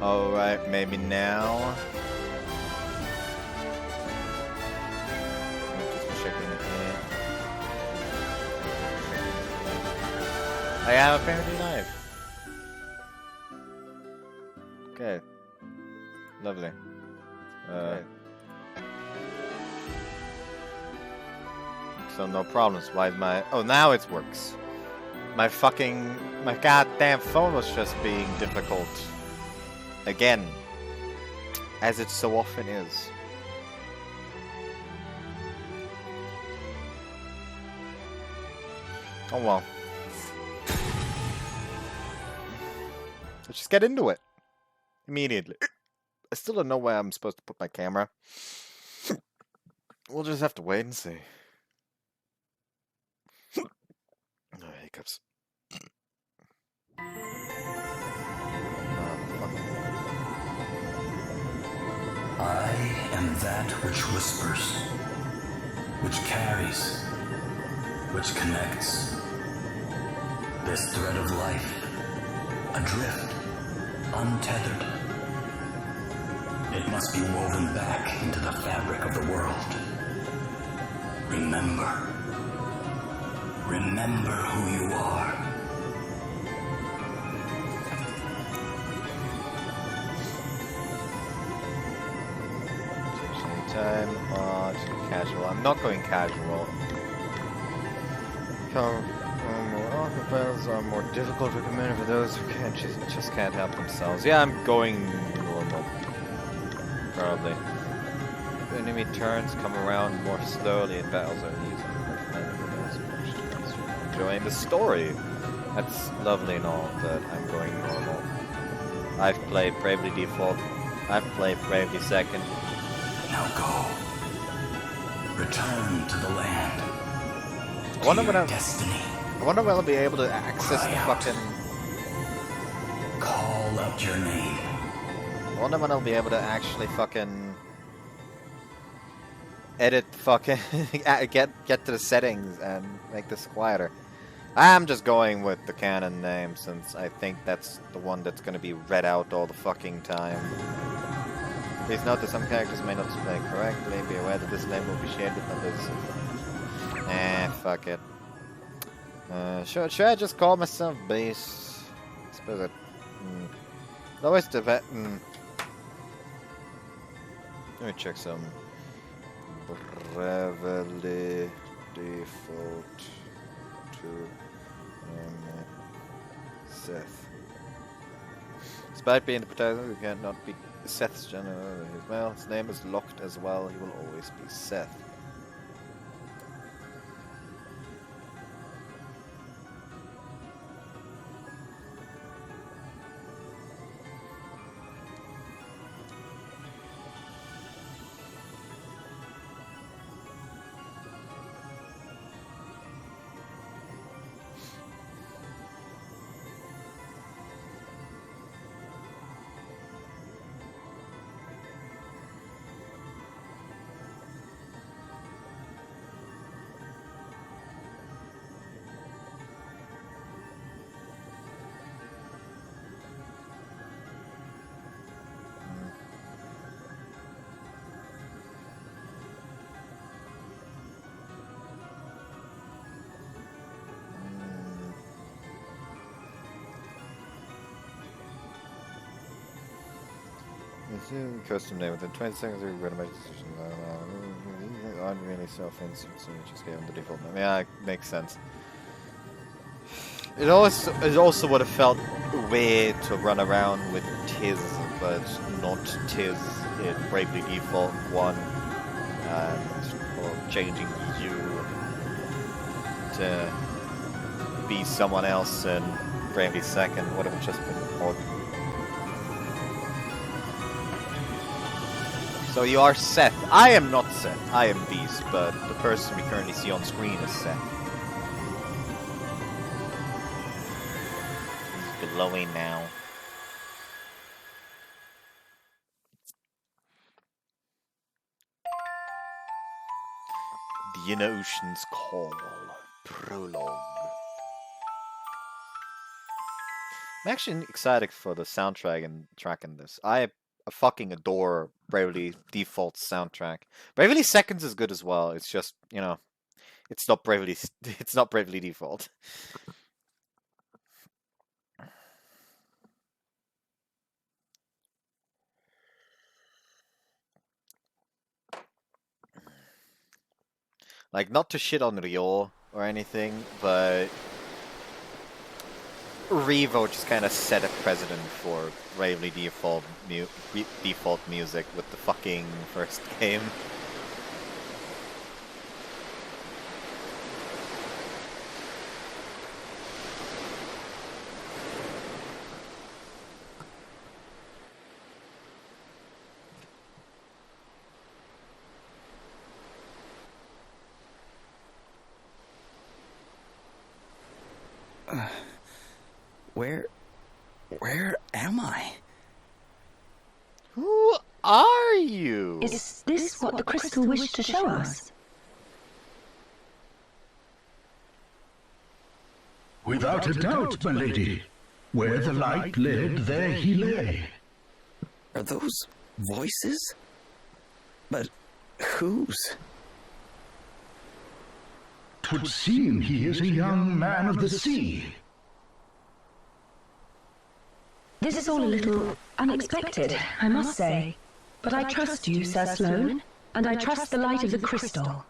Alright, maybe now. Just checking it here. I have apparently live. Okay. Lovely. So no problems. Why is my... Oh, now it works. My goddamn phone was just being difficult. Again. As it so often is. Oh well. Let's just get into it. Immediately. I still don't know where I'm supposed to put my camera. We'll just have to wait and see. Oh, hiccups. I am that which whispers, which carries, which connects. This thread of life, adrift, untethered. It must be woven back into the fabric of the world. Remember. Remember who you are. Time, casual. I'm not going casual. Battles are more difficult to command for those who just can't help themselves. Yeah, I'm going normal. Probably. Enemy turns come around more slowly and battles are easy. Enjoying the story. That's lovely and all, but I'm going normal. I've played Bravely Default. I've played Bravely Second. Now go. Return to the land. I wonder to when your destiny. I wonder when I'll be able to access Cry the out. fucking... Call out your name. I wonder when I'll be able to actually fucking... edit fucking... get to the settings and make this quieter. I'm just going with the canon name since I think that's the one that's gonna be read out all the fucking time. Please note that some characters may not display correctly. Be aware that this name will be shared with others. Fuck it. Should I just call myself Beast? I suppose it... Always the vet... Let me check some... Bravely Default to... Seth. Despite being the protagonist, he cannot be Seth's general. Well, his name is locked as well. He will always be Seth. Custom name within 20 seconds. We're going to make a decision. Aren't really so offensive, so we just gave him the default name. Yeah, it makes sense. It also would have felt weird to run around with Tiz, but not Tiz in Bravely Default 1, or changing you to be someone else in Bravely Second would have just been odd. So you are Seth. I am not Seth. I am Beast, but the person we currently see on screen is Seth. He's glowing now. The Inner Ocean's Call. Prologue. I'm actually excited for the soundtrack and track in this. I fucking adore Bravely Default's soundtrack. Bravely Seconds is good as well. It's just, it's not Bravely it's not Bravely Default. Like, not to shit on Ryo or anything, but Revo just kind of set a precedent for Bravely Default music with the fucking first game. Where am I? Who are you? Is this what the crystal wished to show us? Without a doubt, my lady. Where the light led, there he lay. Are those voices? But whose? 'Twould seem he is a young man of the sea. This is all a little unexpected, I must say. But I trust you, Sir Sloane, and I trust the light of the crystal.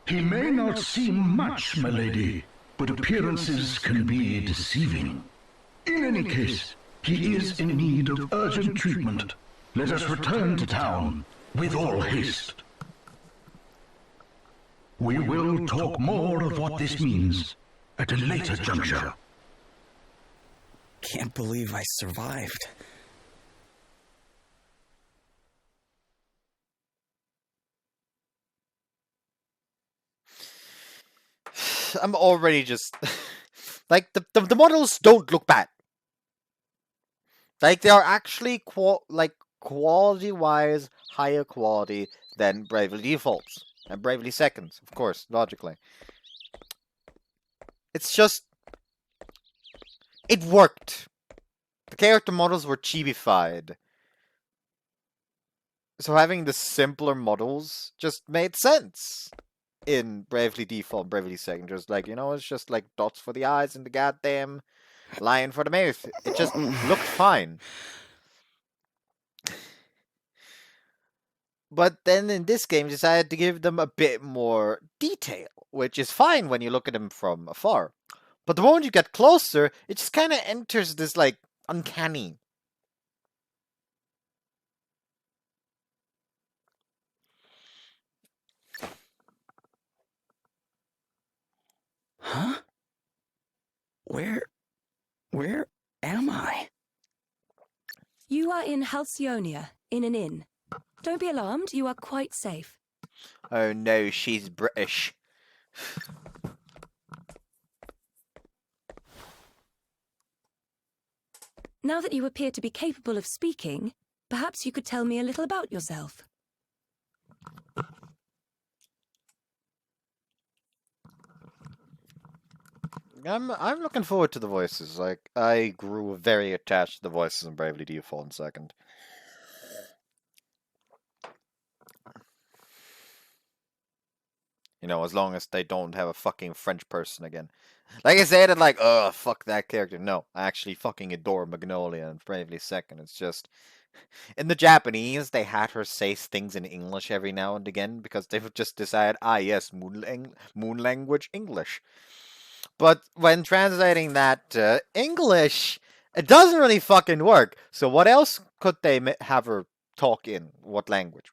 He may not seem much, my lady, but appearances can be deceiving. In any case, he is in need of urgent treatment. Let us return to town with all haste. We will talk more of what this means at a later juncture. Can't believe I survived. I'm already just like the models don't look bad. Like they are actually quality wise higher quality than Bravely Defaults and Bravely Seconds, of course, logically. It's just it worked. The character models were chibified. So having the simpler models just made sense in Bravely Default and Bravely Second. Just like, it's just like dots for the eyes and the goddamn lion for the mouth. It just looked fine. But then in this game, decided to give them a bit more detail, which is fine when you look at them from afar. But the moment you get closer, it just kind of enters this, like, uncanny. Huh? Where am I? You are in Halcyonia, in an inn. Don't be alarmed, you are quite safe. Oh no, she's British. Now that you appear to be capable of speaking, perhaps you could tell me a little about yourself. I'm looking forward to the voices. Like, I grew very attached to the voices in Bravely Default in Second. As long as they don't have a fucking French person again. Like I said, it like, oh, fuck that character. No, I actually fucking adore Magnolia and Bravely Second. It's just, in the Japanese, they had her say things in English every now and again because they would just decide, yes, moon language English. But when translating that to English, it doesn't really fucking work. So what else could they have her talk in? What language?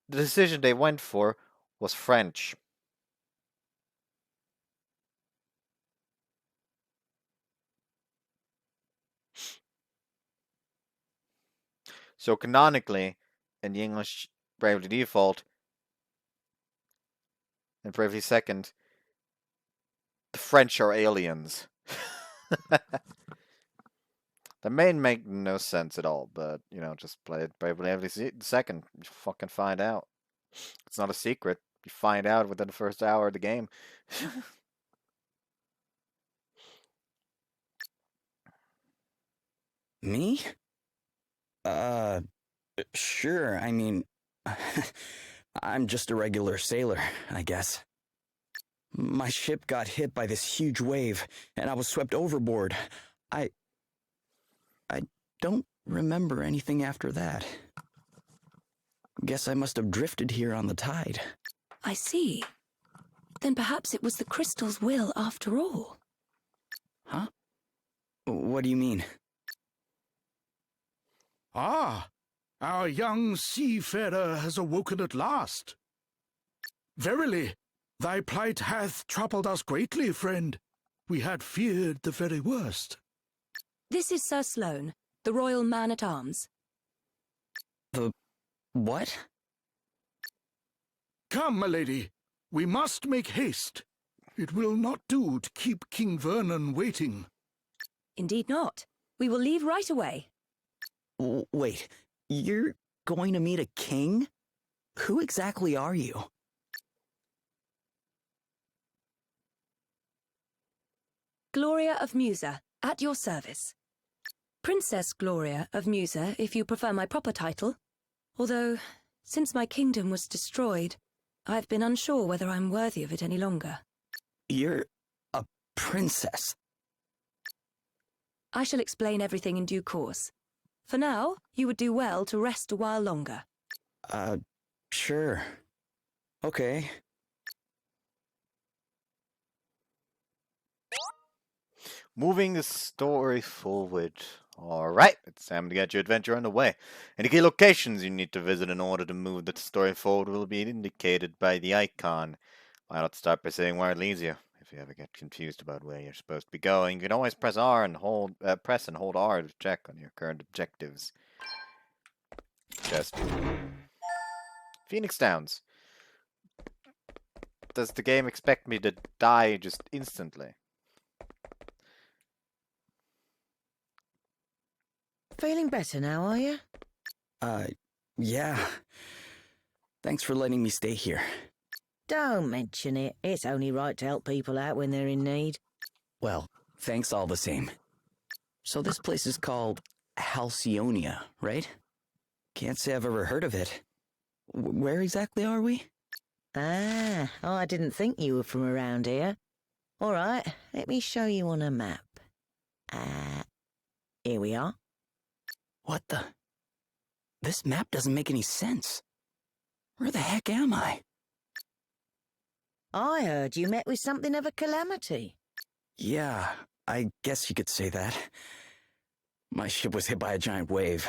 The decision they went for was French. So canonically, in the English Bravely Default and Bravely Second, the French are aliens. That may make no sense at all, but, just play it Bravely Second. You fucking find out. It's not a secret. You find out within the first hour of the game. Me? Uh, sure, I mean, I'm just a regular sailor, I guess. My ship got hit by this huge wave, and I was swept overboard. I don't remember anything after that. Guess I must have drifted here on the tide. I see. Then perhaps it was the crystal's will after all. Huh? What do you mean? Ah, our young seafarer has awoken at last. Verily, thy plight hath troubled us greatly, friend. We had feared the very worst. This is Sir Sloane, the royal man-at-arms. The what? Come, my lady, we must make haste. It will not do to keep King Vernon waiting. Indeed not. We will leave right away. Wait, you're going to meet a king? Who exactly are you? Gloria of Musa, at your service. Princess Gloria of Musa, if you prefer my proper title. Although, since my kingdom was destroyed, I've been unsure whether I'm worthy of it any longer. You're a princess. I shall explain everything in due course. For now, you would do well to rest a while longer. Sure. Okay. Moving the story forward. Alright, it's time to get your adventure underway. Any key locations you need to visit in order to move the story forward will be indicated by the icon. Why not start by saying where it leads you? If you ever get confused about where you're supposed to be going, you can always press R and hold R to check on your current objectives. Just Phoenix Downs. Does the game expect me to die just instantly? Feeling better now, are you? Yeah. Thanks for letting me stay here. Don't mention it. It's only right to help people out when they're in need. Well, thanks all the same. So this place is called Halcyonia, right? Can't say I've ever heard of it. Where exactly are we? Ah, I didn't think you were from around here. All right, let me show you on a map. Here we are. What the? This map doesn't make any sense. Where the heck am I? I heard you met with something of a calamity. Yeah, I guess you could say that. My ship was hit by a giant wave.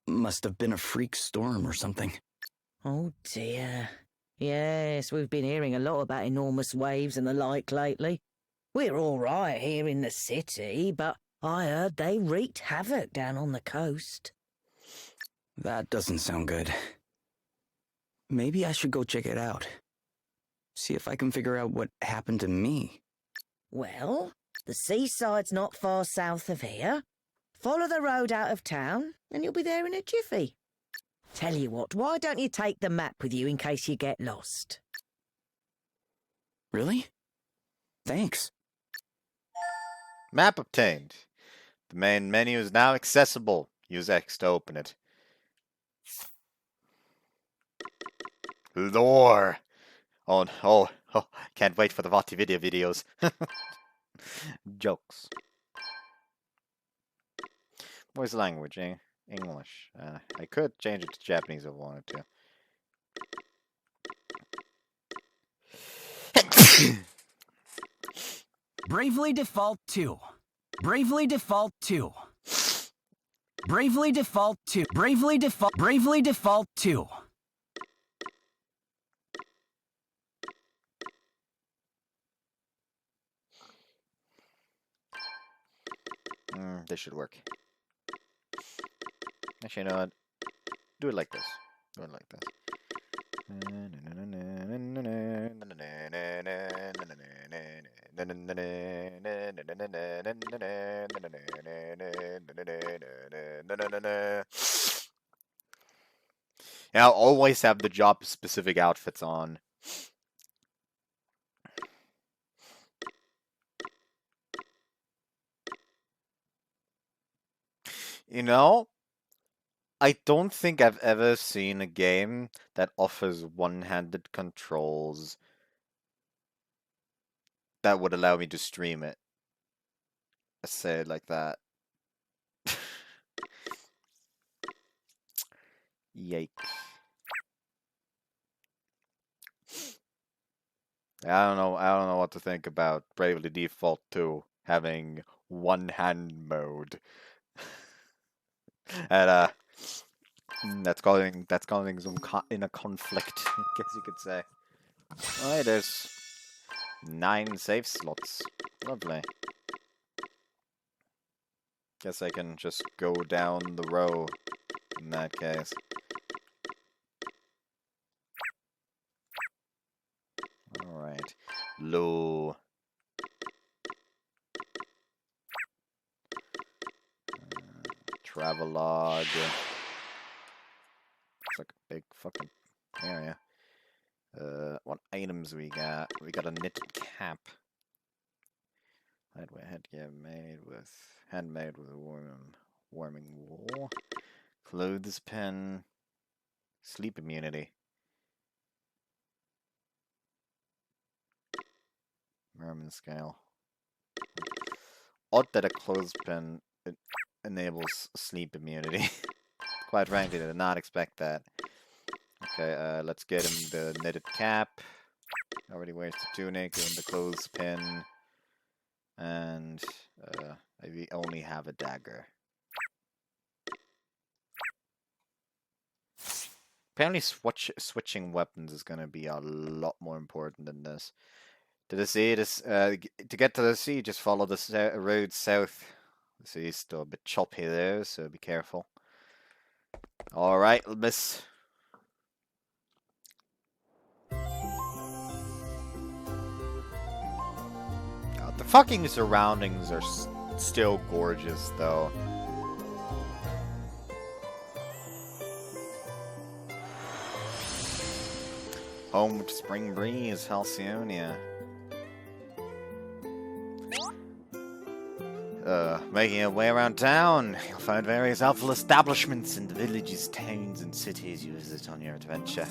Must have been a freak storm or something. Oh dear. Yes, we've been hearing a lot about enormous waves and the like lately. We're all right here in the city, but I heard they wreaked havoc down on the coast. That doesn't sound good. Maybe I should go check it out. See if I can figure out what happened to me. Well, the seaside's not far south of here. Follow the road out of town, and you'll be there in a jiffy. Tell you what, why don't you take the map with you in case you get lost? Really? Thanks. Map obtained. The main menu is now accessible. Use X to open it. Lore. Oh, can't wait for the Vati video videos. Jokes. Voice language, English. I could change it to Japanese if I wanted to. Bravely Default 2. Bravely Default 2. Bravely Default 2. Bravely Default 2. This should work. Actually, you know what? Do it like this. Do it like this. Yeah, I'll always have the job-specific outfits on. You know, I don't think I've ever seen a game that offers one-handed controls that would allow me to stream it. Let's say it like that. Yikes. I don't know what to think about Bravely Default 2 having one-hand mode. And that's causing some inner conflict, I guess you could say. Alright, there's 9 save slots. Lovely. Guess I can just go down the row in that case. Alright. Low. Travelogue. It's like a big fucking area. What items we got? We got a knitted cap. Lightweight headgear handmade with warming wool. Clothespin. Sleep immunity. Merman scale. Odd that a clothespin enables sleep immunity. Quite frankly, I did not expect that. Okay, let's get him the knitted cap. Already wears the tunic and the clothespin. And we only have a dagger. Apparently switching weapons is going to be a lot more important than this. To the sea, to get to the sea, just follow the road south. The sea's still a bit choppy there, so be careful. Alright, miss. God, the fucking surroundings are still gorgeous, though. Home to Spring Breeze, Halcyonia. Making your way around town, you'll find various helpful establishments in the villages, towns, and cities you visit on your adventure.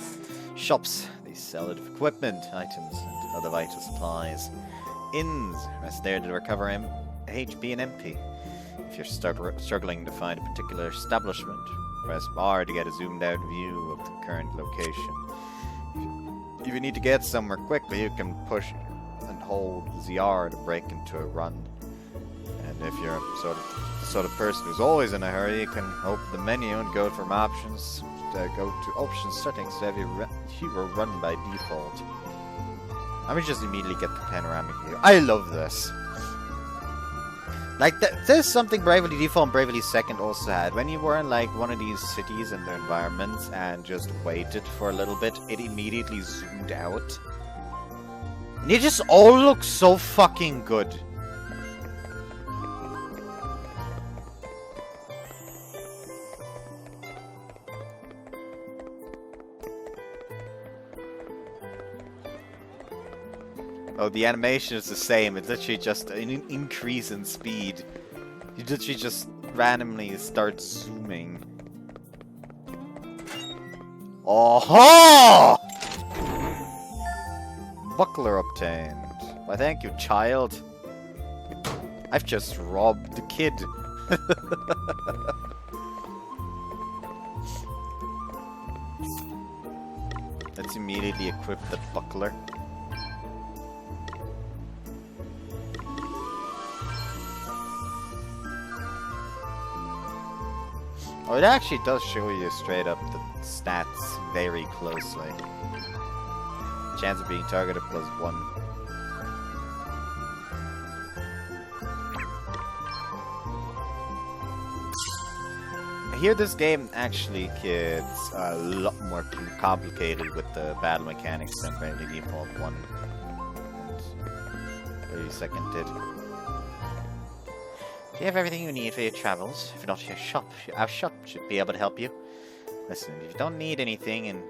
Shops, they sell equipment, items, and other vital supplies. Inns, rest there to recover HP and MP. If you're struggling to find a particular establishment, press R to get a zoomed-out view of the current location. If you need to get somewhere quickly, you can push and hold ZR to break into a run. And if you're the sort of person who's always in a hurry, you can open the menu and go from options go to options settings to have your hero run by default. Let me just immediately get the panoramic view. I love this. Like, there's something Bravely Default and Bravely Second also had. When you were in, like, one of these cities and their environments and just waited for a little bit, it immediately zoomed out. And it just all looks so fucking good. Oh, the animation is the same. It's literally just an increase in speed. You literally just randomly start zooming. Oh! Buckler obtained. Why, thank you, child. I've just robbed the kid. Let's immediately equip the buckler. Oh, it actually does show you straight up the stats very closely. Chance of being targeted +1. I hear this game actually gets a lot more complicated with the battle mechanics than Bravely Default 1 and 32nd did. Do you have everything you need for your travels? If not, our shop should be able to help you. Listen, if you don't need anything, and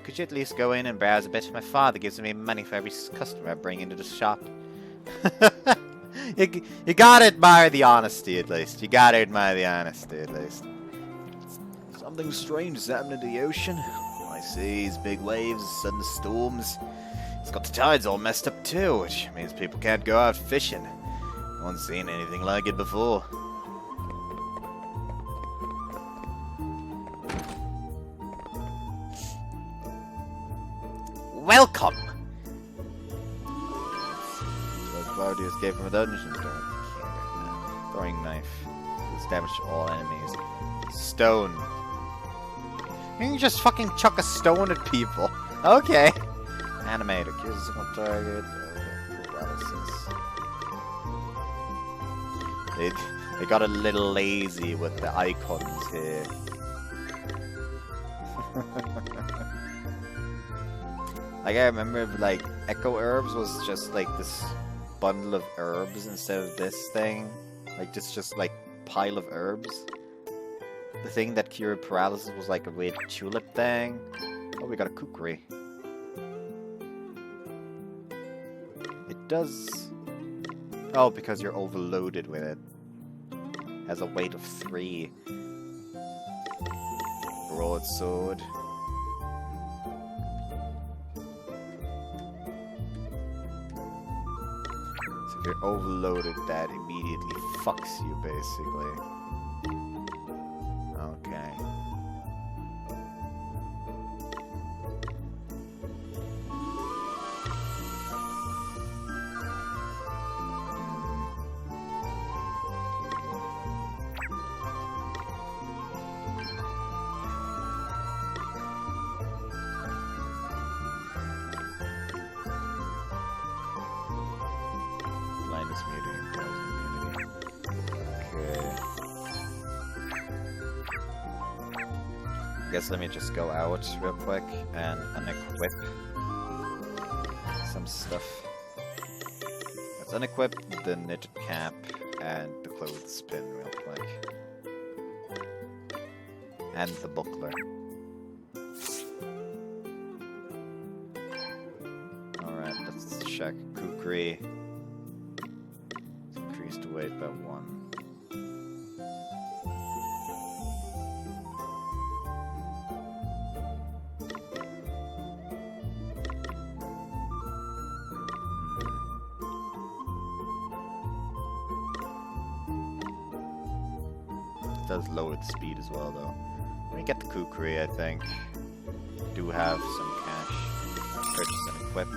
could you at least go in and browse a bit? My father gives me money for every customer I bring into the shop. You gotta admire the honesty at least. You gotta admire the honesty at least. Something strange is happening to the ocean. I seas, big waves, sudden storms. It's got the tides all messed up too, which means people can't go out fishing. No one's seen anything like it before. Welcome! Body escaped from a dungeon. Throwing knife. Deals damage to all enemies. Stone. You can just fucking chuck a stone at people. Okay. Animator. Kills a single target. Paralysis. They got a little lazy with the icons here. Like, I remember, like, Echo Herbs was just, like, this bundle of herbs instead of this thing. Like, just like, pile of herbs. The thing that cured paralysis was, like, a weird tulip thing. Oh, we got a kukri. It does... Oh, because you're overloaded with it. Has a weight of 3. Broadsword. If you're overloaded, that immediately fucks you, basically. Okay. Guess let me just go out real quick and unequip some stuff. Let's unequip the knitted cap and the clothespin real quick. And the buckler. Alright, let's check. Kukri. Increased the weight by 1. Does lower the speed as well, though. Let me get the kukri, I think. Do have some cash. Purchase and equip.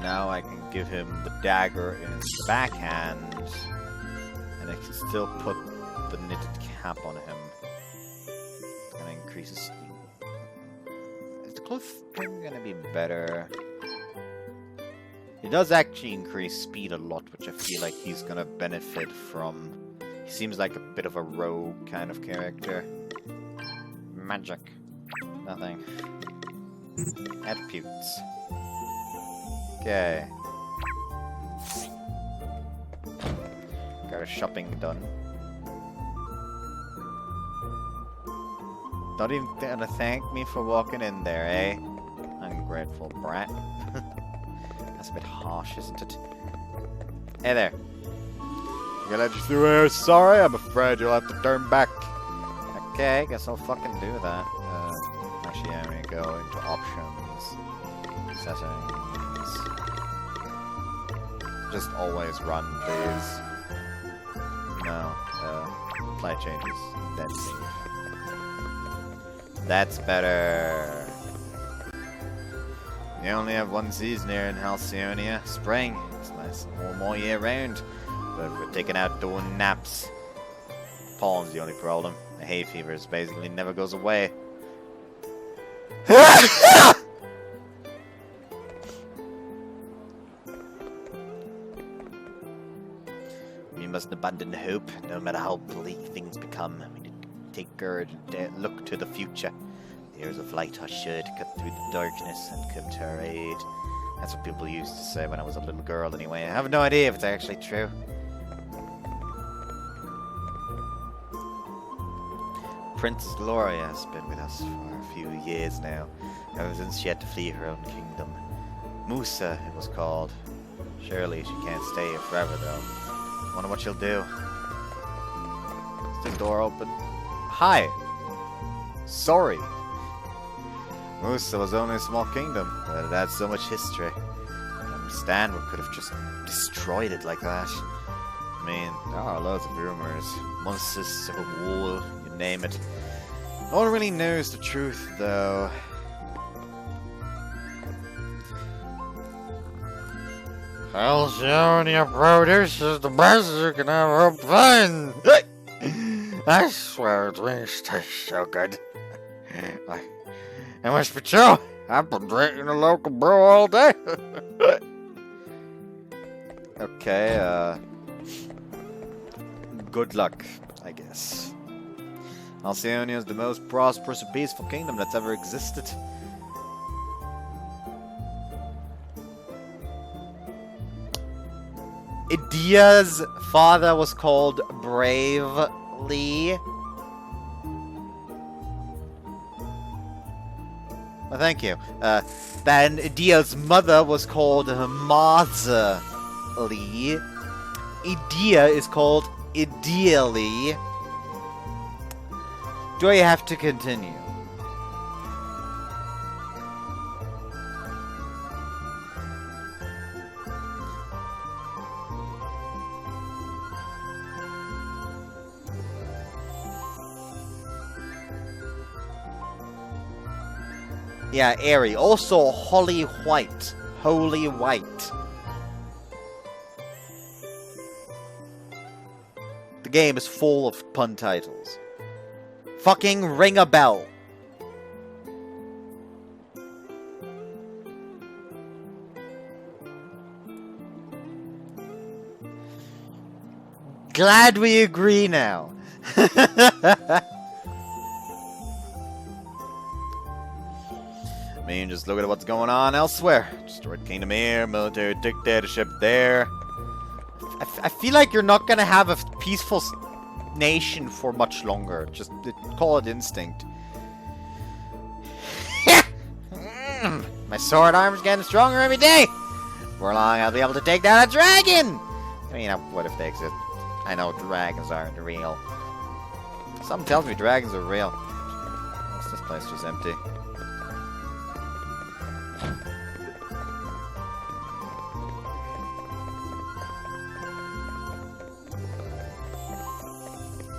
Now I can give him the dagger in the backhand, and I can still put the knitted cap on him. It's gonna increase his speed. Is the cloth thing gonna be better? It does actually increase speed a lot, which I feel like he's gonna benefit from. He seems like a bit of a rogue kind of character. Magic. Nothing. Attributes. Okay. Got our shopping done. Don't even gonna thank me for walking in there, eh? Ungrateful brat. That's a bit harsh, isn't it? Hey there. You gonna let you through here? Sorry, I'm afraid you'll have to turn back. Okay, guess I'll fucking do that. Actually, I'm gonna go into options. Settings. Just always run, please. No, flight changes. That's safe. That's better. You only have one season here in Halcyonia. Spring. It's nice and warm all year round. But we're taking outdoor naps. Pollen's the only problem. The hay fever basically never goes away. We must abandon hope, no matter how bleak things become. We need to take courage and look to the future. Here's of light I should cut through the darkness and come to our aid. That's what people used to say when I was a little girl anyway. I have no idea if it's actually true. Princess Gloria has been with us for a few years now, ever since she had to flee her own kingdom. Musa, it was called. Surely she can't stay here forever, though. Wonder what she'll do. Is the door open? Hi! Sorry! Musa was only a small kingdom, but it had so much history. I don't understand what could have just destroyed it like that. I mean, there are loads of rumors. Monsters, civil war, you name it. No one really knows the truth, though. Halcyonia produce is the best you can ever find. I swear drinks taste so good. It must be true. I've been drinking the local brew all day. Okay, good luck, I guess. Halcyonia is the most prosperous and peaceful kingdom that's ever existed. Idia's father was called Bravely. Well, thank you. Then Idia's mother was called Mazali. Idia is called Ideally. Do I have to continue? Yeah, airy. Also, Holy White. Holy White. The game is full of pun titles. Fucking ring a bell. Glad we agree now. I mean, just look at what's going on elsewhere. Destroyed kingdom here, military dictatorship there. I feel like you're not gonna have a peaceful nation for much longer. Just call it instinct. My sword arm's getting stronger every day. Before long, I'll be able to take down a dragon. I mean, what if they exist? I know dragons aren't real. Something tells me dragons are real. What's this place just empty?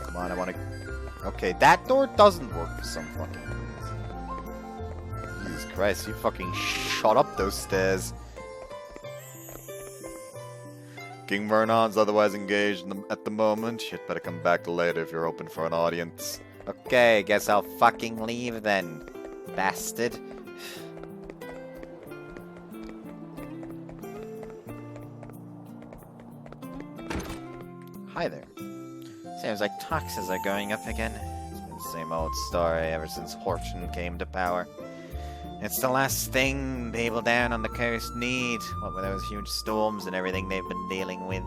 Come on, I want to... Okay, that door doesn't work for some fucking reason. Jesus Christ, you fucking shut up those stairs. King Vernon's otherwise engaged at the moment. You'd better come back later if you're open for an audience. Okay, guess I'll fucking leave then, bastard. Hi there. Seems like taxes are going up again. It's been the same old story ever since Horton came to power. It's the last thing people down on the coast need, what with those huge storms and everything they've been dealing with.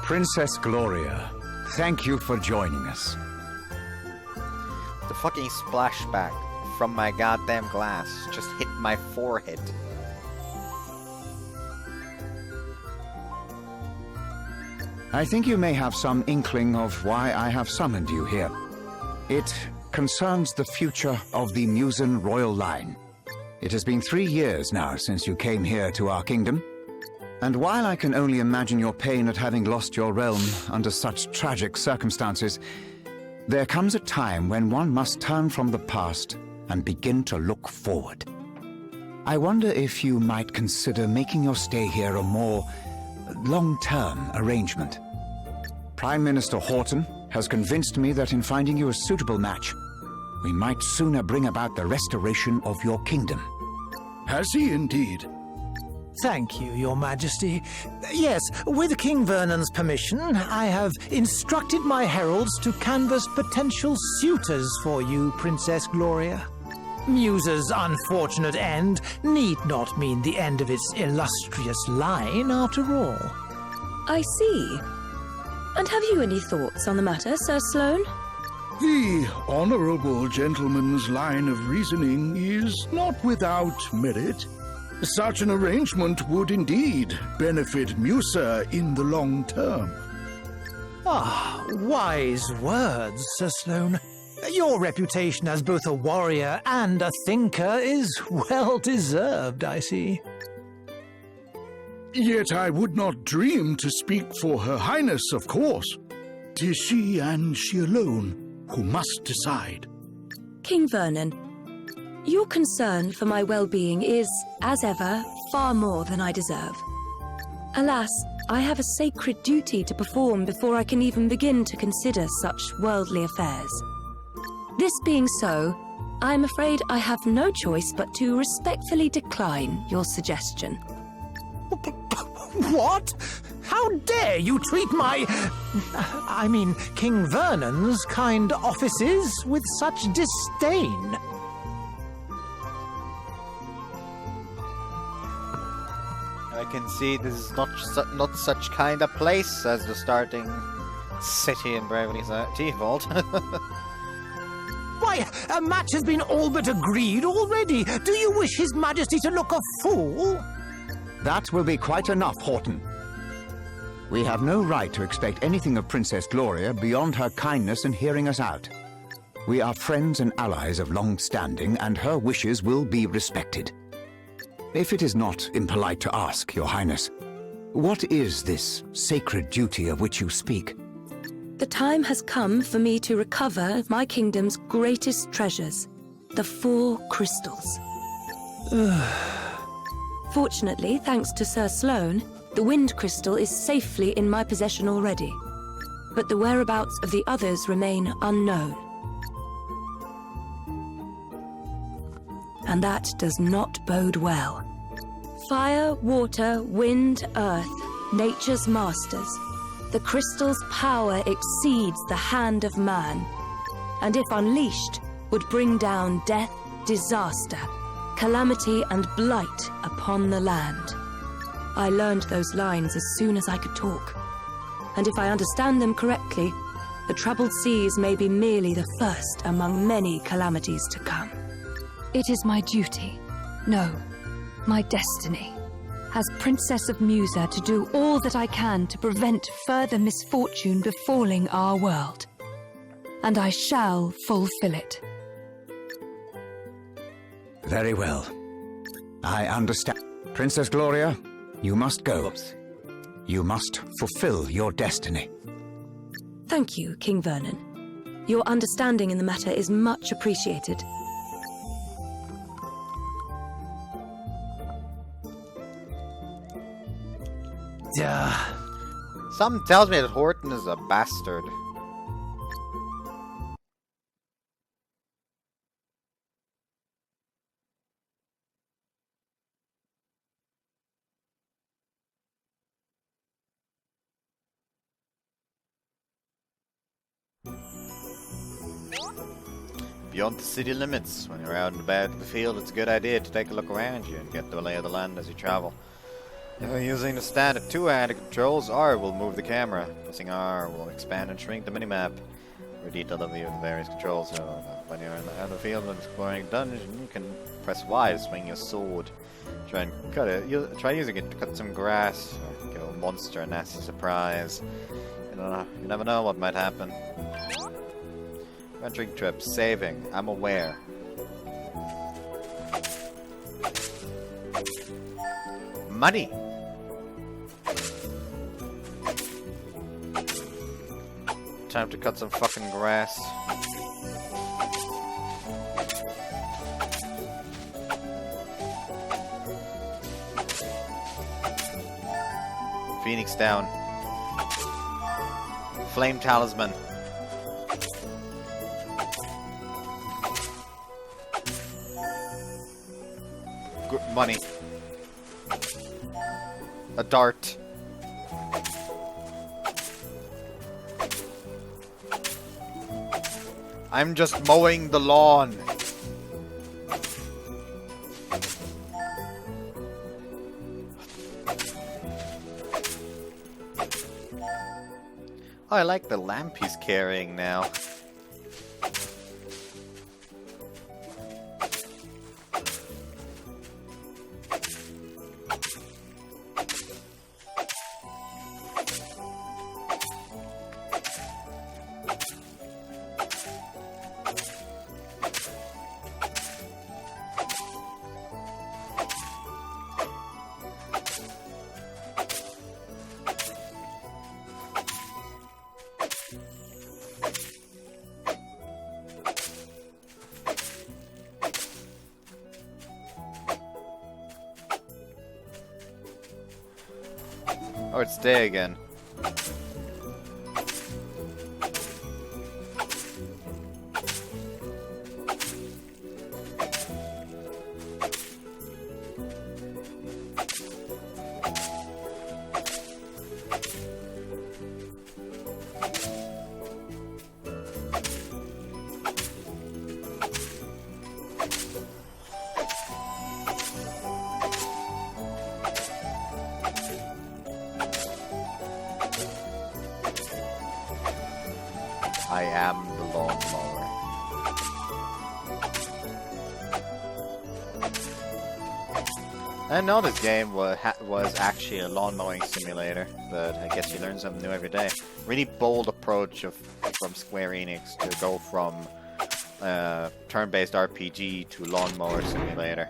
Princess Gloria, thank you for joining us. The fucking splashback from my goddamn glass just hit my forehead. I think you may have some inkling of why I have summoned you here. It concerns the future of the Musen royal line. It has been 3 years now since you came here to our kingdom. And while I can only imagine your pain at having lost your realm under such tragic circumstances, there comes a time when one must turn from the past and begin to look forward. I wonder if you might consider making your stay here a more long-term arrangement. Prime Minister Horton has convinced me that in finding you a suitable match, we might sooner bring about the restoration of your kingdom. Has he indeed? Thank you, Your Majesty. Yes, with King Vernon's permission, I have instructed my heralds to canvass potential suitors for you, Princess Gloria. Musa's unfortunate end need not mean the end of its illustrious line, after all. I see. And have you any thoughts on the matter, Sir Sloane? The honorable gentleman's line of reasoning is not without merit. Such an arrangement would indeed benefit Musa in the long term. Ah, wise words, Sir Sloane. Your reputation as both a warrior and a thinker is well deserved, I see. Yet I would not dream to speak for Her Highness, of course. 'Tis she and she alone who must decide. King Vernon, your concern for my well-being is, as ever, far more than I deserve. Alas, I have a sacred duty to perform before I can even begin to consider such worldly affairs. This being so, I am afraid I have no choice but to respectfully decline your suggestion. What? How dare you treat King Vernon's kind offices with such disdain? I can see this is not such kind of place as the starting city in Bravery's Default. Why, a match has been all but agreed already. Do you wish His Majesty to look a fool? That will be quite enough, Horton. We have no right to expect anything of Princess Gloria beyond her kindness in hearing us out. We are friends and allies of long standing, and her wishes will be respected. If it is not impolite to ask, Your Highness, what is this sacred duty of which you speak? The time has come for me to recover my kingdom's greatest treasures, the 4 crystals. Fortunately, thanks to Sir Sloane, the wind crystal is safely in my possession already. But the whereabouts of the others remain unknown. And that does not bode well. Fire, water, wind, earth, nature's masters. The crystal's power exceeds the hand of man, and if unleashed, would bring down death, disaster, calamity and blight upon the land. I learned those lines as soon as I could talk, and if I understand them correctly, the troubled seas may be merely the first among many calamities to come. It is my duty, no, my destiny, as Princess of Musa, to do all that I can to prevent further misfortune befalling our world. And I shall fulfill it. Very well. I understand. Princess Gloria, you must go. Oops. You must fulfill your destiny. Thank you, King Vernon. Your understanding in the matter is much appreciated. Something tells me that Horton is a bastard. Beyond the city limits, when you're out and about in the field, it's a good idea to take a look around you and get the lay of the land as you travel. If you're using the standard two-handed controls, R will move the camera. Pressing R will expand and shrink the minimap for a detailed view of the various controls. So when you're out of the field and exploring a dungeon, you can press Y to swing your sword. Try and cut it. Try using it to cut some grass, or kill a monster, a nasty surprise. You never know what might happen. Adventuring trip, saving. I'm aware. Money. Time to cut some fucking grass. Phoenix down. Flame talisman. money. A dart. I'm just mowing the lawn. Oh, I like the lamp he's carrying now. Oh, it's day again. I am the lawnmower. I know this game was actually a lawn mowing simulator, but I guess you learn something new every day. Really bold approach from Square Enix to go from turn-based RPG to lawnmower simulator.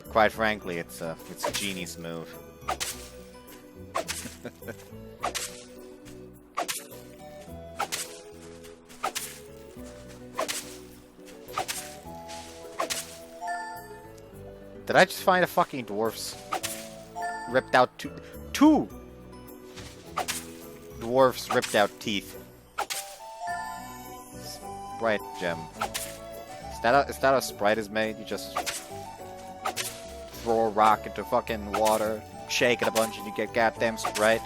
Quite frankly, it's a genius move. Did I just find a fucking dwarf's ripped out two dwarfs ripped out teeth? Sprite gem. Is that how Sprite is made? You just throw a rock into fucking water, shake it a bunch, and you get goddamn Sprite.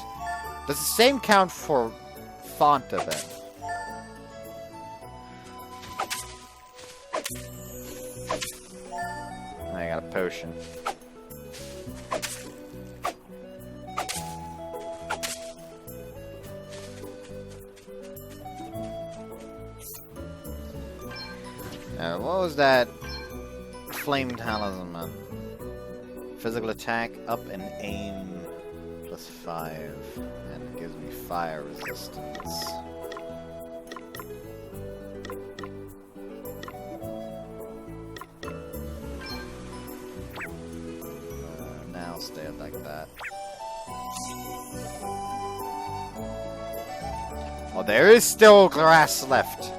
Does the same count for Fanta then? I got a potion. What was that? Flame talisman. Physical attack up and aim +5. And it gives me fire resistance. Now stay like that. Oh, there is still grass left.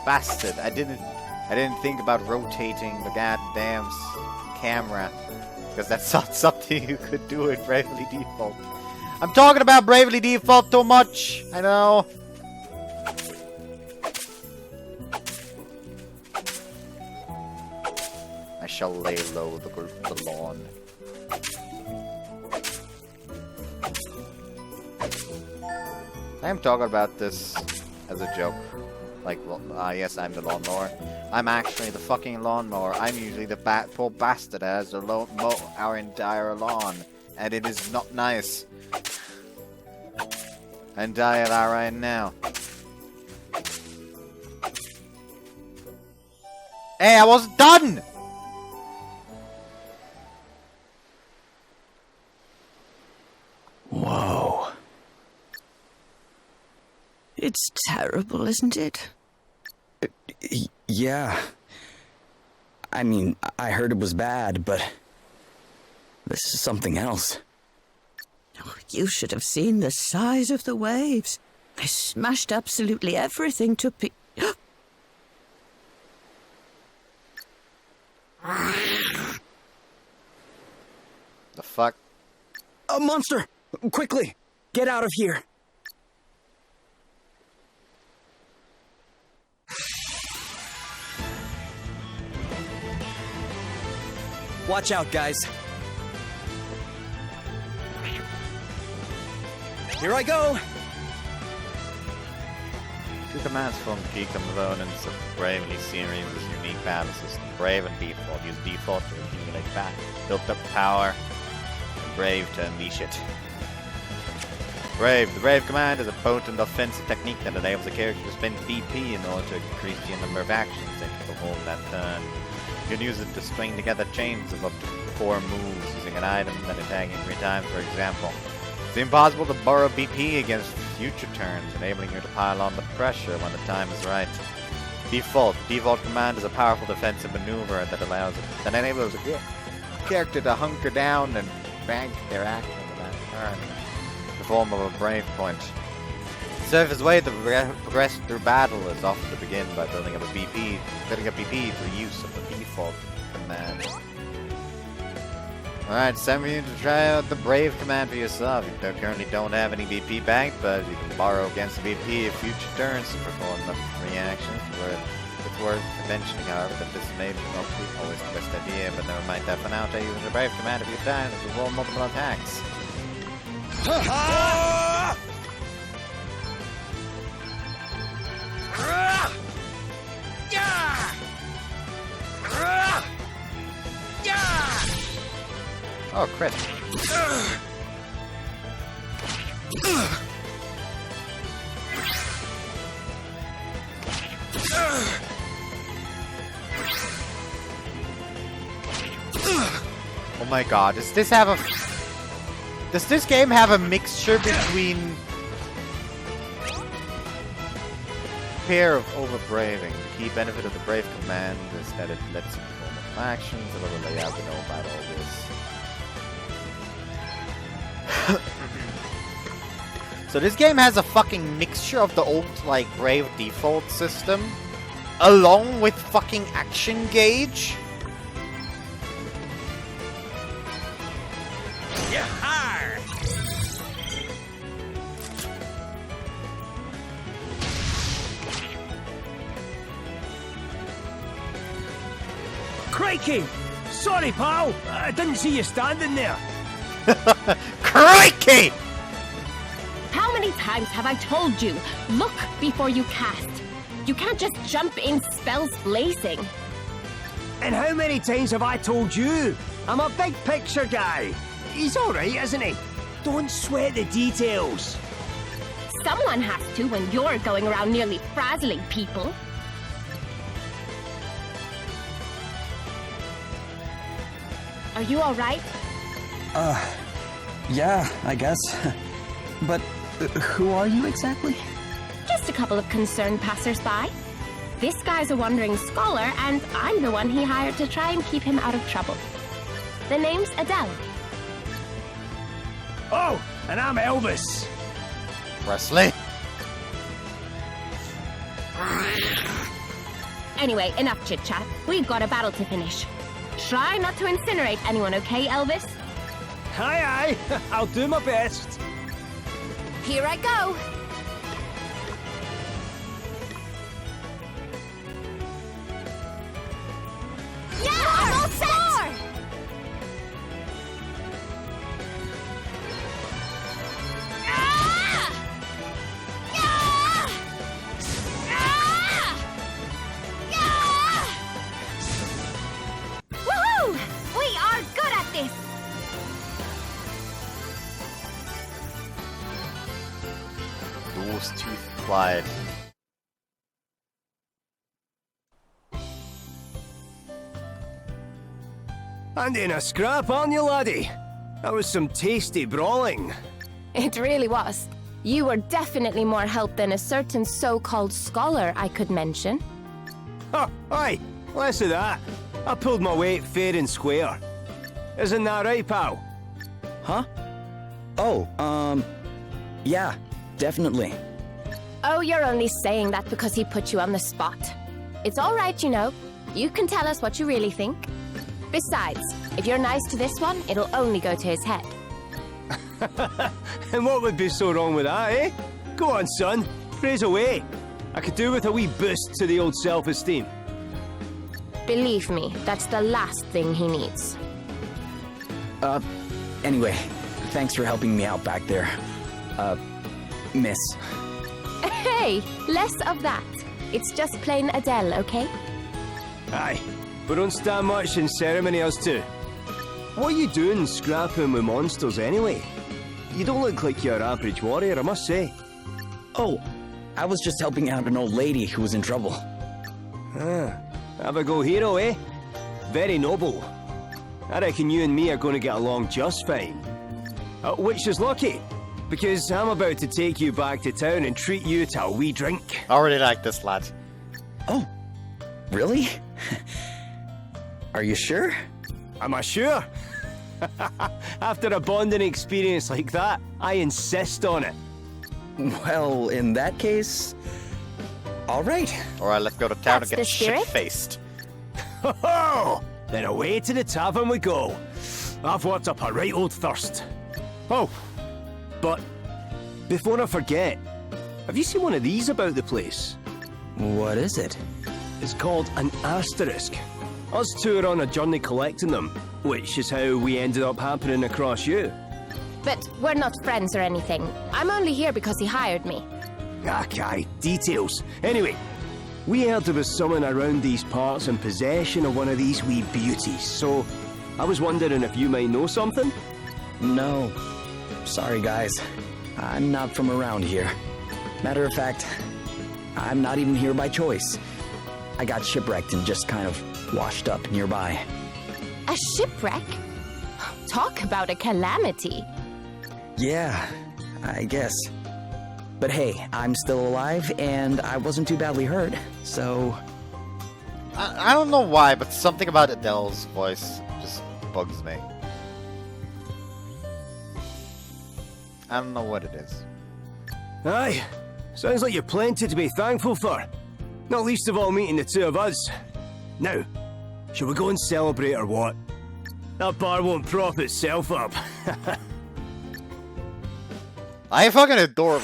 Bastard! I didn't think about rotating the goddamn camera, because that's not something you could do in Bravely Default. I'm talking about Bravely Default too much. I know. I shall lay low the lawn. I am talking about this as a joke. Like, well, yes, I'm the lawnmower. I'm actually the fucking lawnmower. I'm usually the poor bastard that has to mow our entire lawn. And it is not nice. And die at our right now. Hey, I wasn't done! Whoa. It's terrible, isn't it? Yeah. I mean, I heard it was bad, but this is something else. Oh, you should have seen the size of the waves. They smashed absolutely everything to The fuck? A monster! Quickly! Get out of here! Watch out, guys. Here I go! Two commands from key components of Bravely series is unique battle system. Brave and Default. Use Default to accumulate built up power, and Brave to unleash it. Brave. The Brave command is a potent offensive technique that enables a character to spend BP in order to increase the number of actions they can perform that turn. You can use it to string together chains of up to 4 moves using an item that attacking 3 times, for example. It's impossible to borrow BP against future turns, enabling you to pile on the pressure when the time is right. Default. The Default command is a powerful defensive maneuver that enables a character to hunker down and bank their action in that turn. The form of a Brave point. The safest way to progress through battle is often to begin by building up BP through use of the Default command. Alright, it's time for you to try out the Brave command for yourself. You currently don't have any BP banked, but you can borrow against the BP of future turns to perform the 3 actions. It's worth mentioning, however, that this may be not always the best idea, but never mind that for now. Try using the Brave command a few times to roll multiple attacks. Oh, crit. Oh my god, does this game have a mixture between pair of overbraving? The key benefit of the Brave command is that it lets you perform multiple actions. A little layout to know about all this. So this game has a fucking mixture of the old, like, Brave Default system, along with fucking action gauge. Crikey! Sorry, pal. I didn't see you standing there. Crikey! How many times have I told you, look before you cast? You can't just jump in spells blazing. And how many times have I told you? I'm a big picture guy. He's alright, isn't he? Don't sweat the details. Someone has to when you're going around nearly frazzling people. Are you alright? Yeah, I guess. But who are you exactly? Just a couple of concerned passers-by. This guy's a wandering scholar, and I'm the one he hired to try and keep him out of trouble. The name's Adele. Oh, and I'm Elvis. Presley? Anyway, enough chit-chat. We've got a battle to finish. Try not to incinerate anyone, okay, Elvis? Aye, aye. I'll do my best. Here I go. Yeah, I'm all set! Ah! Yeah! Ah! Yeah! Woohoo! We are good at this! Those tooth flied. And in a scrap, aren't you, laddie? That was some tasty brawling. It really was. You were definitely more help than a certain so-called scholar I could mention. Oh, aye, less of that. I pulled my weight fair and square. Isn't that right, pal? Huh? Oh, yeah, definitely. Oh, you're only saying that because he put you on the spot. It's all right, you know. You can tell us what you really think. Besides, if you're nice to this one, it'll only go to his head. And what would be so wrong with that, eh? Go on, son. Praise away. I could do with a wee boost to the old self-esteem. Believe me, that's the last thing he needs. Anyway, thanks for helping me out back there. Miss. Hey, less of that. It's just plain Adele, okay? Aye, we don't stand much in ceremony, us two. What are you doing scrapping with monsters anyway? You don't look like your average warrior, I must say. Oh, I was just helping out an old lady who was in trouble. Ah, have a go hero, eh? Very noble. I reckon you and me are going to get along just fine. Which is lucky, because I'm about to take you back to town and treat you to a wee drink. I already like this lad. Oh, really? Are you sure? Am I sure? After a bonding experience like that, I insist on it. Well, in that case, all right. Alright, let's go to town That's and get the spirit? shit-faced. Ho-ho! Then away to the tavern we go. I've worked up a right old thirst. Oh, but before I forget, have you seen one of these about the place? What is it? It's called an asterisk. Us two are on a journey collecting them, which is how we ended up happening across you. But we're not friends or anything. I'm only here because he hired me. Okay, details. Anyway, we heard there was someone around these parts in possession of one of these wee beauties, so I was wondering if you might know something? No. Sorry, guys. I'm not from around here. Matter of fact, I'm not even here by choice. I got shipwrecked and just kind of washed up nearby. A shipwreck? Talk about a calamity. Yeah, I guess. But hey, I'm still alive, and I wasn't too badly hurt, so... I don't know why, but something about Adele's voice just bugs me. I don't know what it is. Aye, sounds like you've plenty to be thankful for. Not least of all meeting the two of us. Now, shall we go and celebrate or what? That bar won't prop itself up. I fucking adore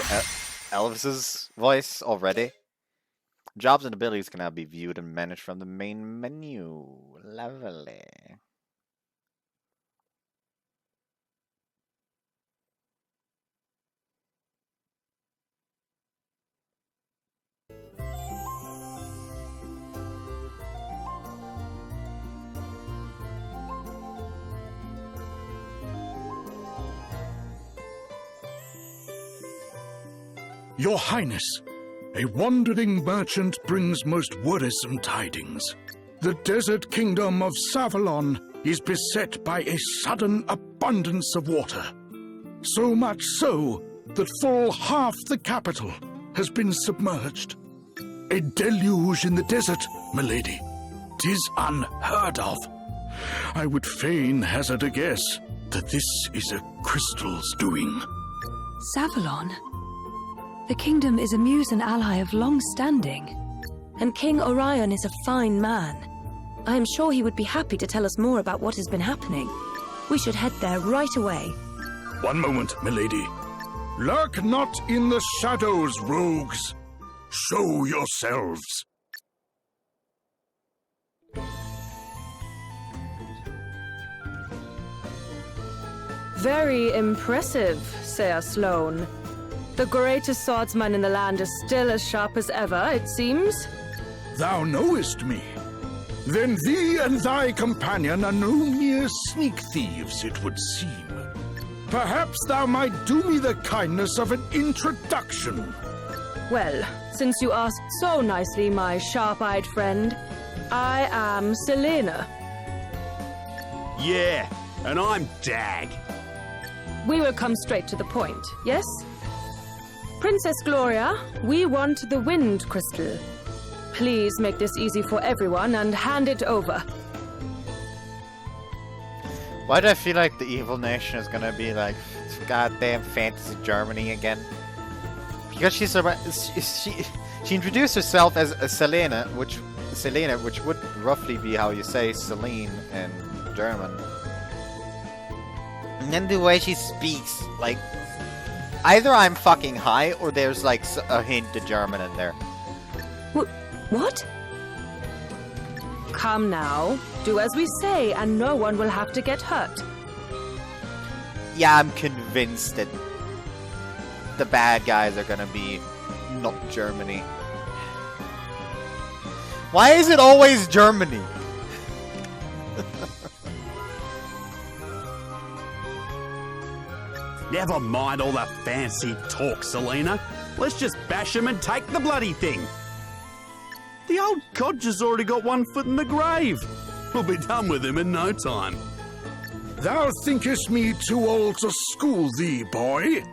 Elvis's voice already. Jobs and abilities can now be viewed and managed from the main menu. Lovely. Your Highness, a wandering merchant brings most worrisome tidings. The desert kingdom of Savalon is beset by a sudden abundance of water. So much so that full half the capital has been submerged. A deluge in the desert, milady. 'Tis unheard of. I would fain hazard a guess that this is a crystal's doing. Savalon? The kingdom is a Musan ally of long standing. And King Orion is a fine man. I am sure he would be happy to tell us more about what has been happening. We should head there right away. One moment, milady. Lurk not in the shadows, rogues. Show yourselves. Very impressive, Sir Sloane. The greatest swordsman in the land is still as sharp as ever, it seems. Thou knowest me. Then thee and thy companion are no mere sneak thieves, it would seem. Perhaps thou might do me the kindness of an introduction. Well, since you asked so nicely, my sharp-eyed friend, I am Selena. Yeah, and I'm Dag. We will come straight to the point, yes? Princess Gloria, we want the Wind Crystal. Please make this easy for everyone and hand it over. Why do I feel like the evil nation is gonna be like goddamn fantasy Germany again? Because she introduced herself as a Selena, which would roughly be how you say Celine in German. And then the way she speaks, like, either I'm fucking high or there's like a hint of German in there. What? Come now, do as we say and no one will have to get hurt. yeah, I'm convinced that the bad guys are gonna be not Germany. Why is it always Germany? Never mind all the fancy talk, Selena. Let's just bash him and take the bloody thing. The old codger's already got one foot in the grave. We'll be done with him in no time. Thou thinkest me too old to school thee, boy?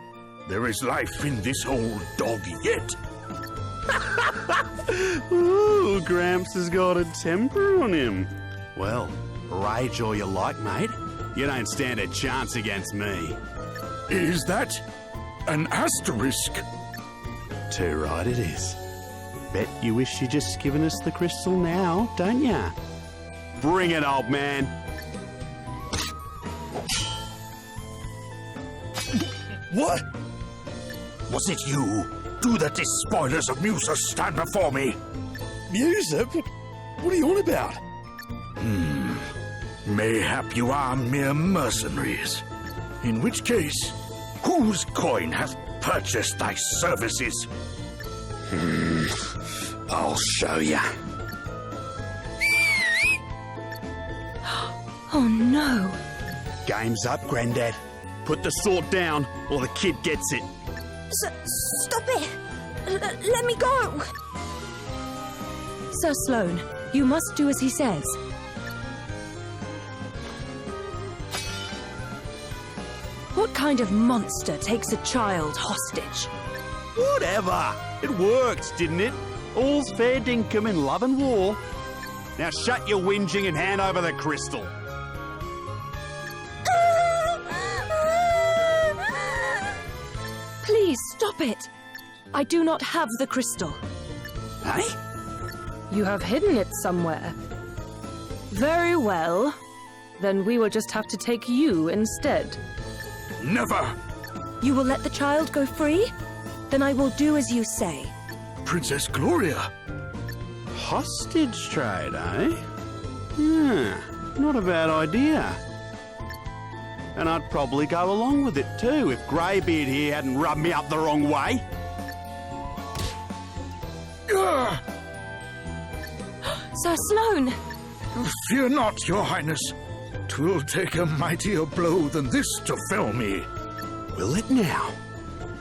There is life in this old dog yet. Ooh, Gramps has got a temper on him. Well, rage all you like, mate. You don't stand a chance against me. Is that an asterisk? Too right it is. Bet you wish you'd just given us the crystal now, don't ya? Bring it, old man. What? Was it you? Do the despoilers of Musa stand before me? Musa? What are you on about? Mayhap you are mere mercenaries. In which case, whose coin hath purchased thy services? I'll show ya. Oh no. Game's up, Grandad. Put the sword down, or the kid gets it. Stop it! Let me go! Sir Sloane, you must do as he says. What kind of monster takes a child hostage? Whatever. It worked, didn't it? All's fair dinkum in love and war. Now shut your whinging and hand over the crystal. Please stop it! I do not have the crystal. Hey? You have hidden it somewhere. Very well. Then we will just have to take you instead. Never! You will let the child go free? Then I will do as you say. Princess Gloria! Hostage trade, eh? Yeah, not a bad idea. And I'd probably go along with it too if Greybeard here hadn't rubbed me up the wrong way. Sir Sloane! Fear not, your highness. 'Twill take a mightier blow than this to fell me. Will it now?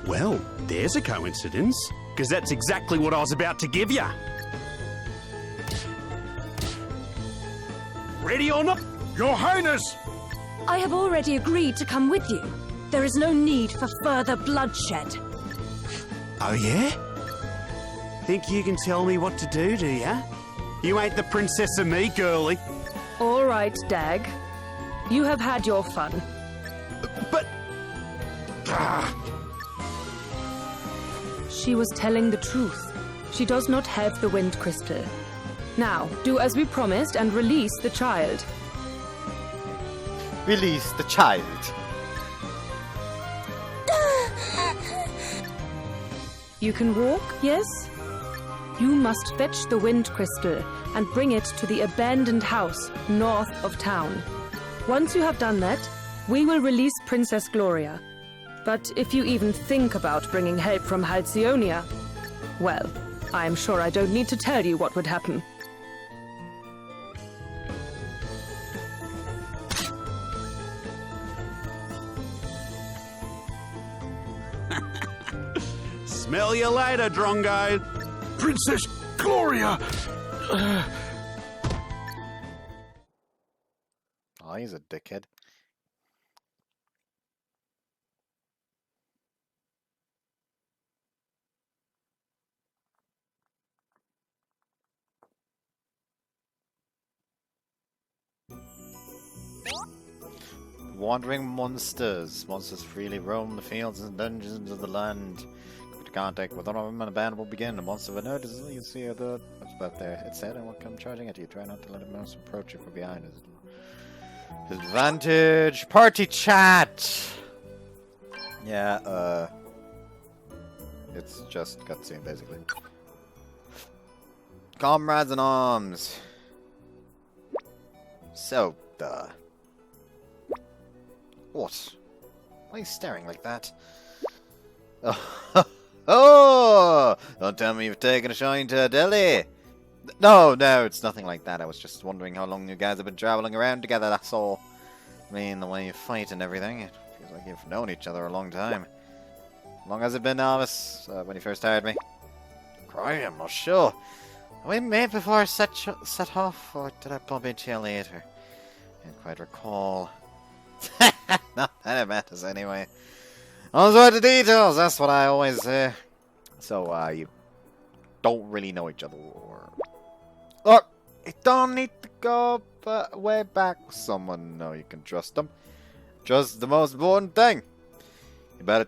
Well, there's a coincidence, because that's exactly what I was about to give you. Ready or not? Your highness! I have already agreed to come with you. There is no need for further bloodshed. Oh, yeah? Think you can tell me what to do ya? You ain't the princess of me, girlie. All right, Dag. You have had your fun. But... She was telling the truth. She does not have the wind crystal. Now, do as we promised and release the child. Release the child. You can walk, yes? You must fetch the wind crystal and bring it to the abandoned house north of town. Once you have done that, we will release Princess Gloria. But if you even think about bringing help from Halcyonia, well, I am sure I don't need to tell you what would happen. Smell you later, Drongo. Princess Gloria! Oh, he's a dickhead. Wandering monsters. Monsters freely roam the fields and dungeons of the land. Contact with one of them and a band will begin. A monster of a note is you can see the what's about there. It said and will come charging at you. Try not to let a mouse approach you from behind. Advantage party chat. Yeah, it's just cutscene basically. Comrades in arms. So, what? Why are you staring like that? Oh, oh! Don't tell me you've taken a shine to Delhi. No, it's nothing like that. I was just wondering how long you guys have been traveling around together, that's all. I mean, the way you fight and everything, it feels like you've known each other a long time. How long has it been, Alice, when you first hired me? I'm not sure. We met before I set off, or did I bump into you later? I can't quite recall. Not that it matters anyway. Those are the details, that's what I always say. So, you don't really know each other, or... Look, you don't need to go way back with someone. No, you can trust them. Trust is the most important thing. You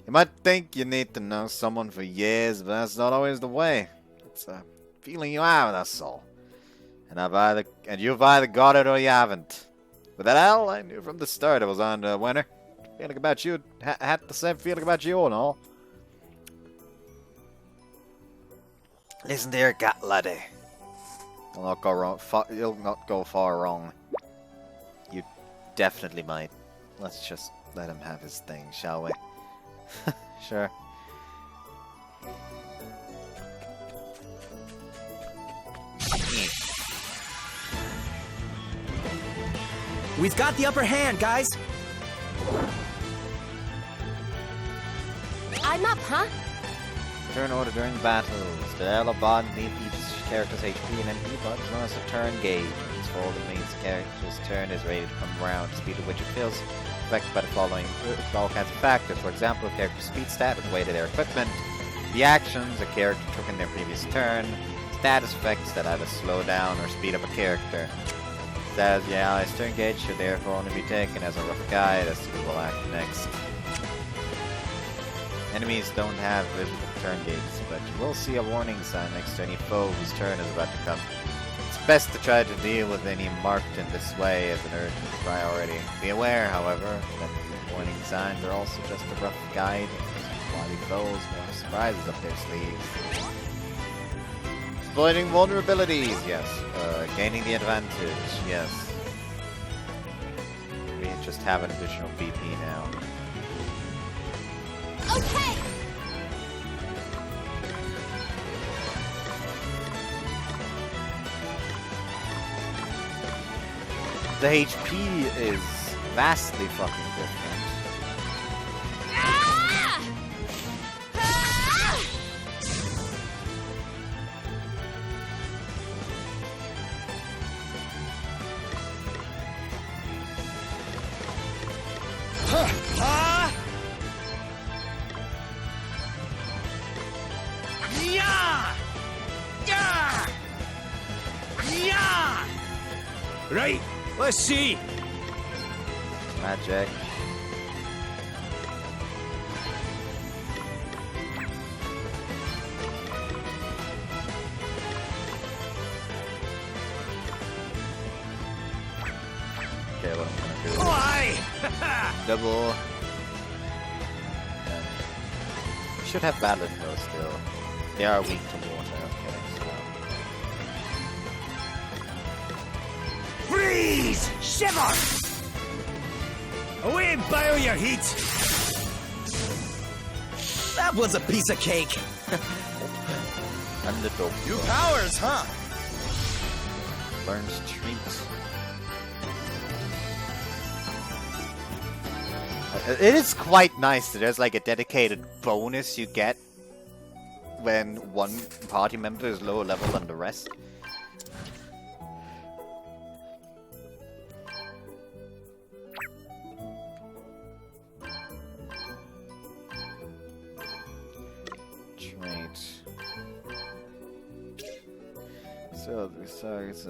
might think you need to know someone for years, but that's not always the way. It's a feeling you have, that's all. And you've either got it or you haven't. With that L, I knew from the start I was on to a winner. Feeling about you had the same feeling about you and all. Listen to your gut, laddie. You'll not go wrong. You'll not go far wrong. You definitely might. Let's just let him have his thing, shall we? Sure. We've got the upper hand, guys. I'm up, huh? Turn order during battles. The L bond need each character's HP and MP buttons known as a turn gauge. It's for the main character's turn is ready to come around, the speed at which it feels affected by the following all kinds of factors. For example, a character's speed stat with the weight of their equipment, the actions a character took in their previous turn, status effects that either slow down or speed up a character. Says the ally's turn gauge should therefore only be taken as a rough guide as to who will act next. Enemies don't have visible turn gauges, but you will see a warning sign next to any foe whose turn is about to come. It's best to try to deal with any marked in this way as an urgent priority. Be aware, however, that the warning signs are also just a rough guide, while foes will have surprises up their sleeves. Exploiting vulnerabilities, yes. Gaining the advantage, yes. We just have an additional BP now. Okay! The HP is vastly fucking different. Ah! Ah! Right, let's see. Magic. Okay, what I'm gonna do? Why? Double. We should have balance though still. They are weak to water. Okay, so. Freeze! Shiver! Away and boil your heat! That was a piece of cake! And the dog. New powers, huh? Learns treats. It is quite nice that there's like a dedicated bonus you get when one party member is lower level than the rest. So this targets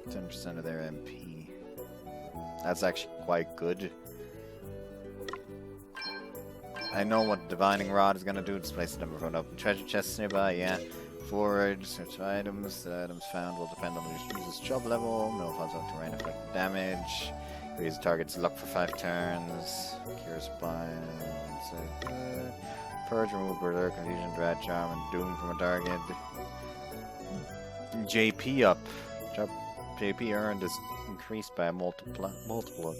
10% of their MP. That's actually quite good. I know what Divining Rod is gonna do. Displace the number of unopened treasure chests nearby, yeah. Forage, search items. The items found will depend on the user's job level. No funds on terrain affecting damage. Increase the target's luck for 5 turns. Cure spine. Purge, remove Berserk, Confusion, Dread, Charm, and Doom from a target. JP up. JP earned is increased by a multiple.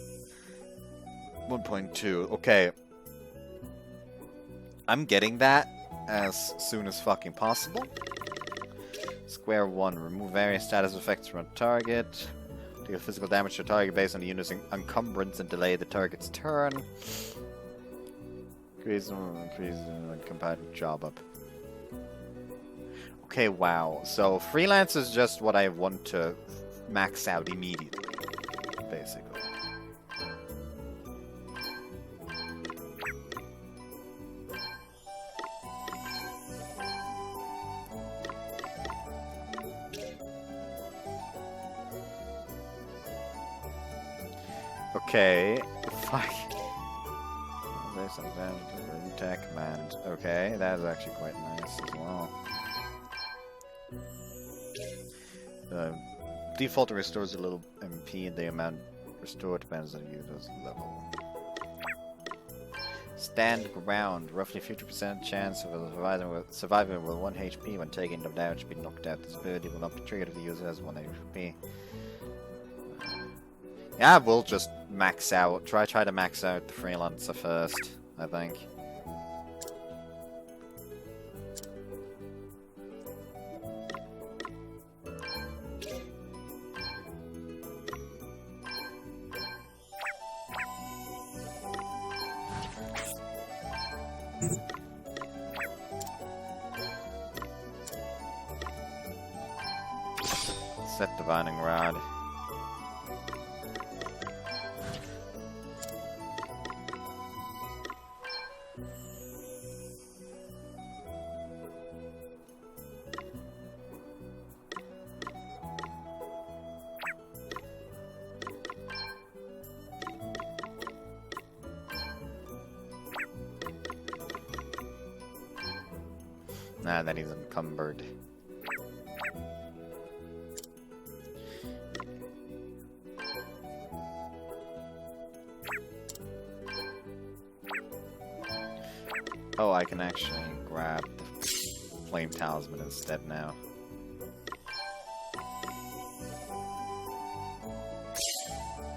1.2. Okay. I'm getting that as soon as fucking possible. Square 1. Remove various status effects from a target. Deal physical damage to a target based on the unit's encumbrance and delay the target's turn. Increase compatible job up. Okay, wow. So freelance is just what I want to max out immediately, basically. Okay, fuck. There's some damage to attack command. Okay, that is actually quite nice as well. Default restores a little MP, and the amount restored depends on the user's level. Stand ground. Roughly 50% chance of surviving with 1 HP when taking no damage, be knocked out. This ability will not be triggered if the user has 1 HP. Yeah, we'll just max out. Try to max out the freelancer first, I think. Set Divining Rod. Nah, that he's encumbered. Oh, I can actually grab the Flame Talisman instead now.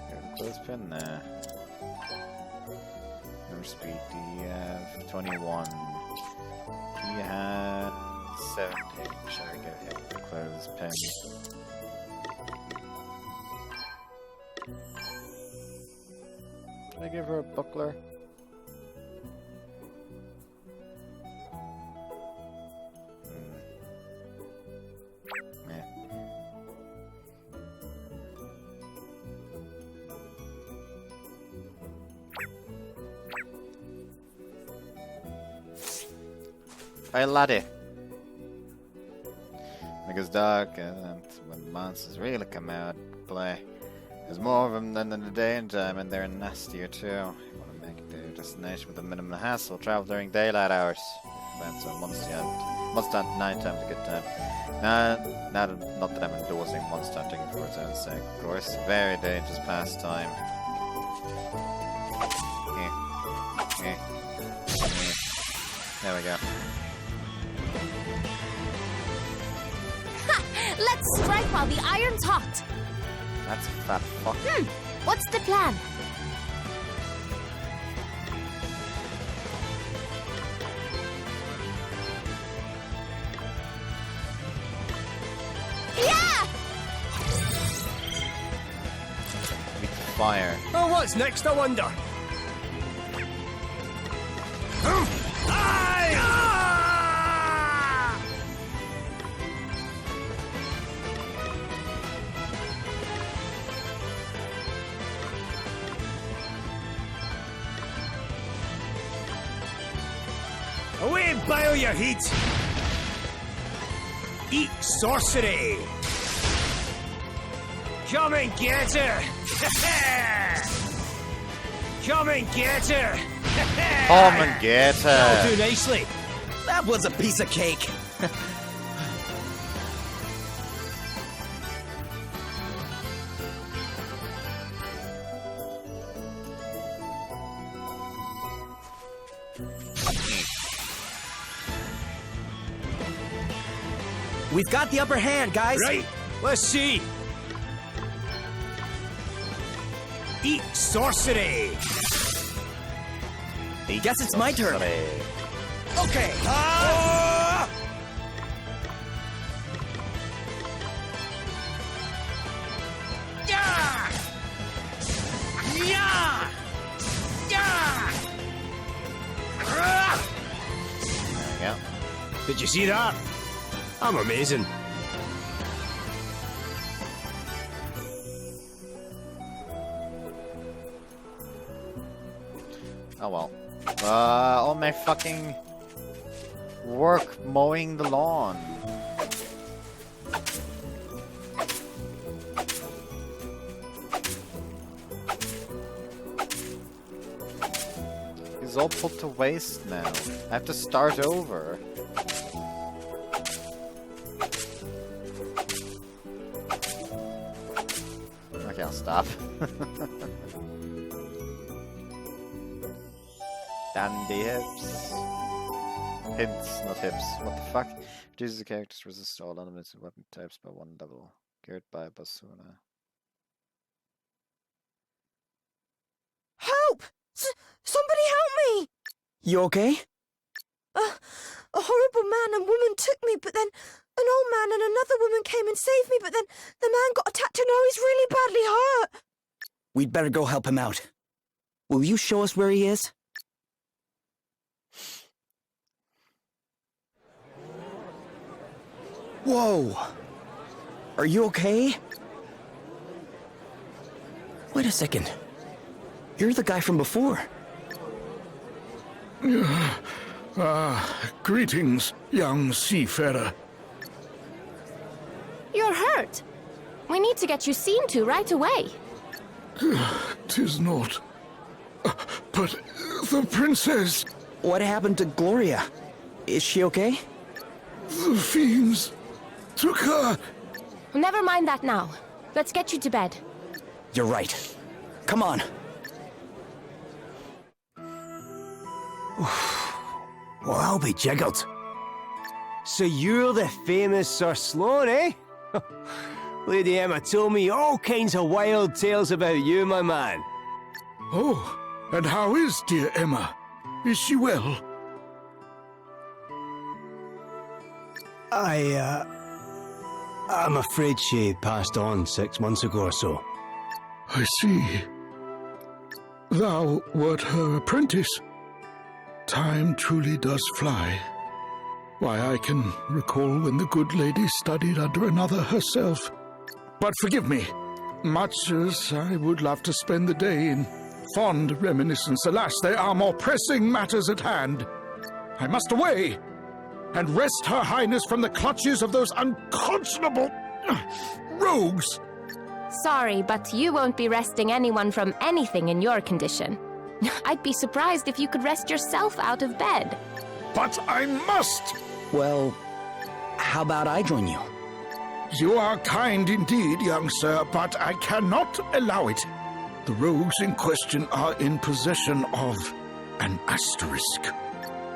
Here's a clothespin there. Number speed, do you have 21? He has 17. Should I get him to close pen? Can I give her a buckler? Hey laddie. It gets dark and when monsters really come out to play. There's more of them than in the daytime and they're nastier too. You want to make it to your destination with a minimum hassle. Travel during daylight hours. That's a monster hunt. Monster hunt 9 times a good time. Not that I'm endorsing monster hunting for its own sake, of course. Very dangerous pastime. There we go. Let's strike while the iron's hot. That's a fat fuck. What's the plan? Yeah! It's fire. Oh, what's next, I wonder? Away and bile your heat! Eat sorcery! Come and get her! Come and get her! Come and get her! That'll do nicely! That was a piece of cake! We've got the upper hand, guys! Right! Let's see! Eat sorcery! Guess it's my turn. Okay. Yeah! Yeah! Yeah! There we go. Did you see that? I'm amazing. Oh well. All my fucking work mowing the lawn. It's all put to waste now. I have to start over. Okay, I'll stop. Dandy hips. Hints, not hips. What the fuck? Reduces the character's resist all elements and weapon types by 1 level. Geared by Basuna. Help! Somebody help me! You okay? A horrible man and woman took me, but then an old man and another woman came and saved me, but then the man got attacked and now he's really badly hurt. We'd better go help him out. Will you show us where he is? Whoa! Are you okay? Wait a second. You're the guy from before. Greetings, young seafarer. You're hurt. We need to get you seen to right away. 'Tis not. But the princess... What happened to Gloria? Is she okay? The fiends took her. Never mind that now. Let's get you to bed. You're right. Come on. Well, I'll be jiggered. So you're the famous Sir Sloane, eh? Lady Emma told me all kinds of wild tales about you, my man. Oh, and how is dear Emma? Is she well? I'm afraid she passed on 6 months ago or so. I see. Thou wert her apprentice. Time truly does fly. Why, I can recall when the good lady studied under another herself. But forgive me, much as I would love to spend the day in fond reminiscence, alas, there are more pressing matters at hand. I must away and wrest Her Highness from the clutches of those unconscionable rogues. Sorry, but you won't be wresting anyone from anything in your condition. I'd be surprised if you could wrest yourself out of bed. But I must! Well, how about I join you? You are kind indeed, young sir, but I cannot allow it. The rogues in question are in possession of an asterisk.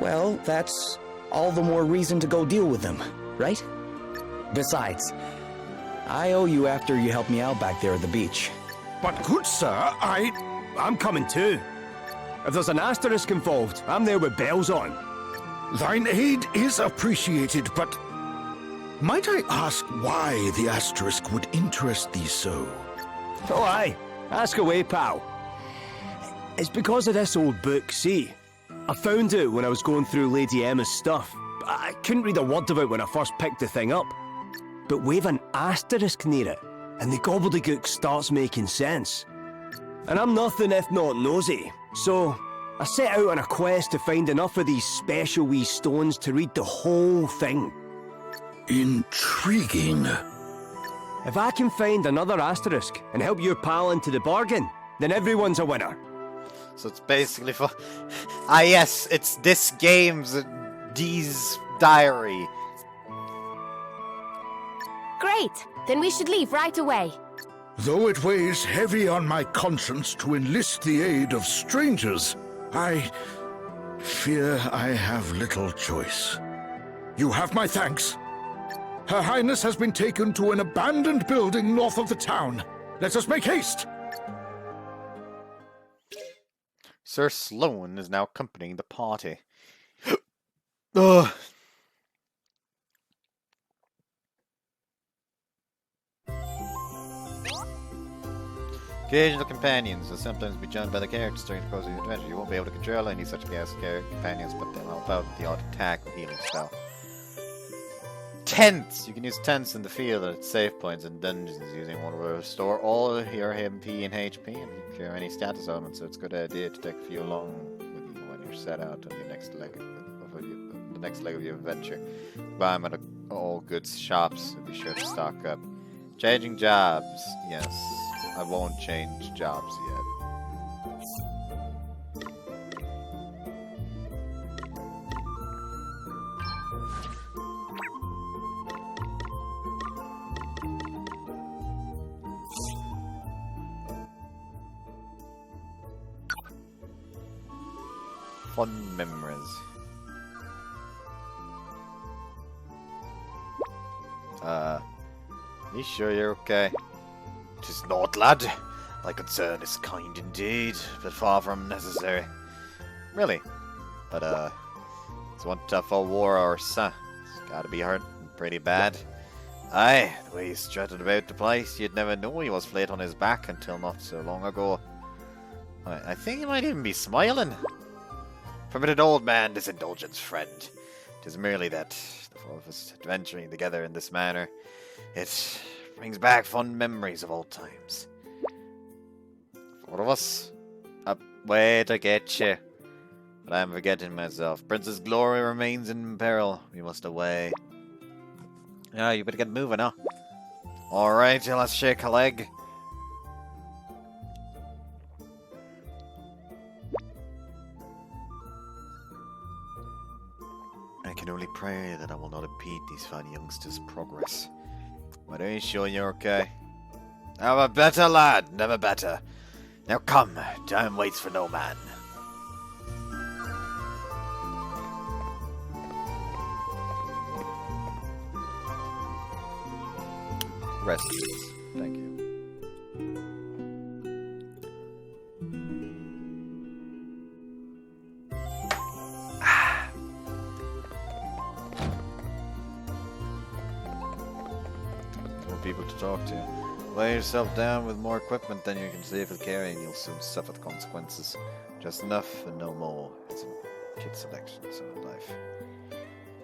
Well, that's all the more reason to go deal with them, right? Besides, I owe you after you helped me out back there at the beach. But good sir, I'm coming too. If there's an asterisk involved, I'm there with bells on. Thine aid is appreciated, but might I ask why the asterisk would interest thee so? Oh, aye. Ask away, pal. It's because of this old book, see? I found it when I was going through Lady Emma's stuff. I couldn't read a word of it when I first picked the thing up. But wave an asterisk near it, and the gobbledygook starts making sense. And I'm nothing if not nosy, so I set out on a quest to find enough of these special wee stones to read the whole thing. Intriguing. If I can find another asterisk and help your pal into the bargain, then everyone's a winner. So it's basically for... Ah yes, it's this game's Dee's diary. Great! Then we should leave right away. Though it weighs heavy on my conscience to enlist the aid of strangers, I fear I have little choice. You have my thanks. Her Highness has been taken to an abandoned building north of the town. Let us make haste! Sir Sloane is now accompanying the party. Ugh. Occasional companions will sometimes be joined by the characters during the course of the adventure. You won't be able to control any such guest companions, but they'll help out with the odd attack or healing spell. Tents! You can use tents in the field at save points and dungeons using one to restore all your MP and HP and clear any status ailments, so it's a good idea to take a few along with you when you're set out on your next leg of your adventure. Buy them at all goods shops, so be sure to stock up. Changing jobs. Yes, I won't change jobs yet. Fun memories. You sure you're okay? 'Tis not, lad. Thy concern is kind indeed, but far from necessary. Really? But, it's one tough old war horse, huh? It's gotta be hurting pretty bad. Aye, the way he strutted about the place, you'd never know he was flat on his back until not so long ago. I think he might even be smiling. Permitted old man, this indulgence friend. 'Tis merely that, the four of us adventuring together in this manner, it brings back fond memories of old times. Four of us? Wait, I get you. But I'm forgetting myself. Princess Glory remains in peril. We must away. Yeah, you better get moving, huh? Alright, let's shake a leg. I can only pray that I will not impede these fine youngsters' progress. But are you sure you're okay? Never better, lad, never better. Now come, time waits for no man. Rest, please. Thank you. People to talk to. Lay yourself down with more equipment than you can safely carry and you'll soon suffer the consequences. Just enough and no more. It's a kid selection, so life.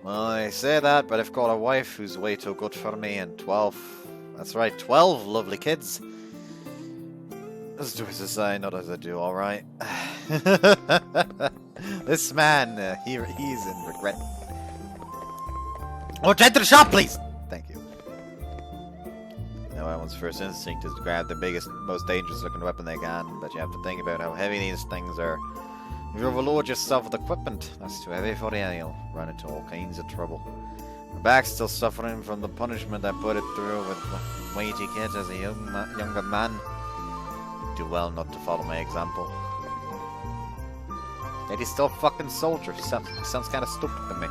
Well, I say that, but I've got a wife who's way too good for me and 12. That's right, 12 lovely kids. Let's do as I say, not as I do, alright? This man, he's in regret. Oh, enter the shop, please! Thank you. Now, everyone's first instinct is to grab the biggest, most dangerous looking weapon they can, but you have to think about how heavy these things are. If you overload yourself with equipment, that's too heavy for you, and you'll run into all kinds of trouble. My back's still suffering from the punishment I put it through with my weighty kit as a younger man. You'd do well not to follow my example. Yet he's still a fucking soldier. Sounds kind of stupid to me.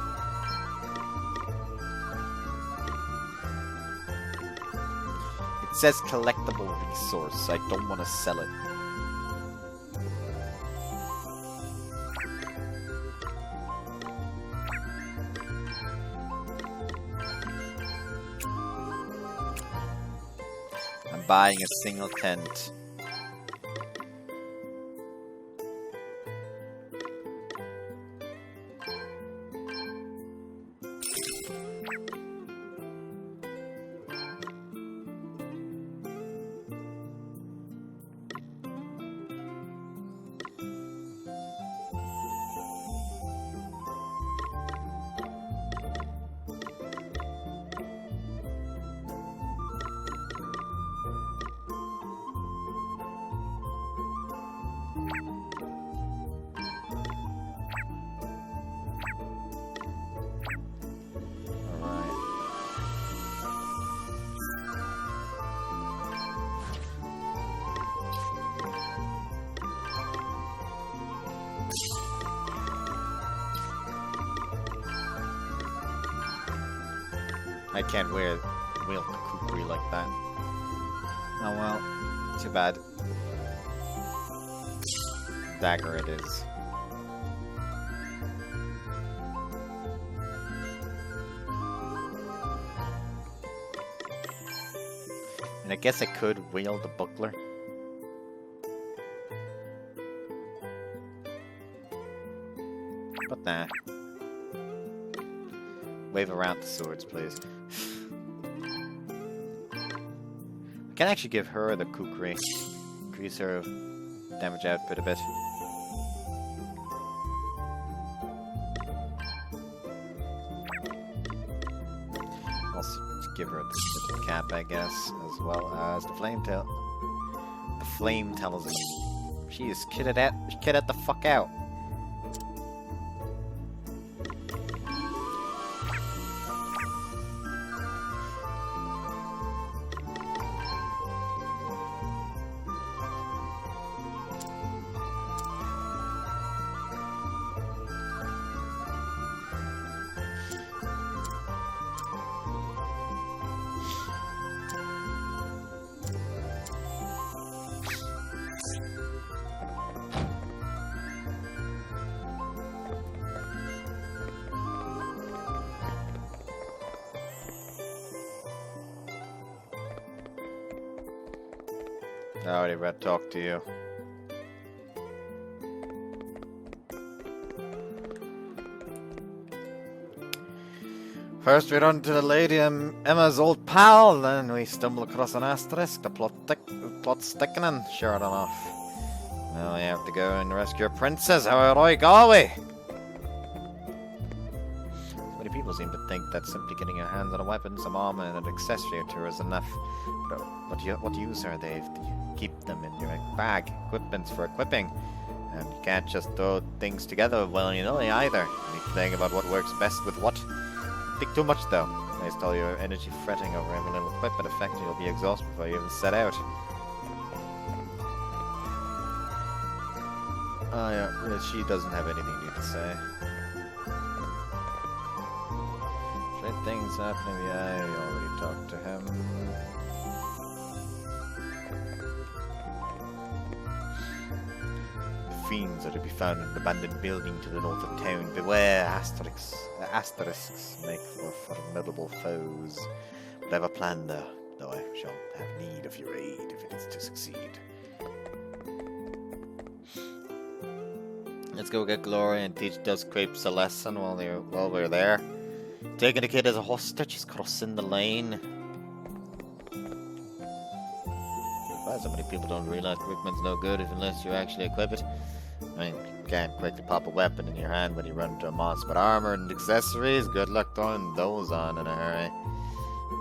It says collectible resource. I don't want to sell it. I'm buying a single tent. I can't wield kukri like that. Oh well, too bad. dagger it is. And I guess I could wield the buckler. But nah. Wave around the swords, please. I can actually give her the kukri. Increase her damage output a bit. Also, give her the cap, I guess, as well as the flame tail. The flame talisman. Jeez, kid it the fuck out. I already read talk to you. First we run to the lady Emma's old pal, then we stumble across an asterisk. The plot's thickening, sure enough. Now we have to go and rescue a princess. How heroic are we? So many people seem to think that simply getting your hands on a weapon, some armor, and an accessory or two is enough. But what use are they if you keep them in your bag? Equipment's for equipping. And you can't just throw things together willy-nilly either. You need to think about what works best with what. Think too much though. Waste all your energy fretting over every little equipment effect, you'll be exhausted before you even set out. Oh yeah, she doesn't have anything new to say. Strange things happening, yeah, we already talked to him. Fiends are to be found in an abandoned building to the north of town. Beware, asterisks make for formidable foes. Whatever plan though I shall have need of your aid if it is to succeed. Let's go get Gloria and teach those creeps a lesson while we're there. Taking the kid as a hostage is crossing the lane. So many people don't realize equipment's no good unless you actually equip it. I mean, you can't quickly pop a weapon in your hand when you run into a monster, but armor and accessories, good luck throwing those on in a hurry.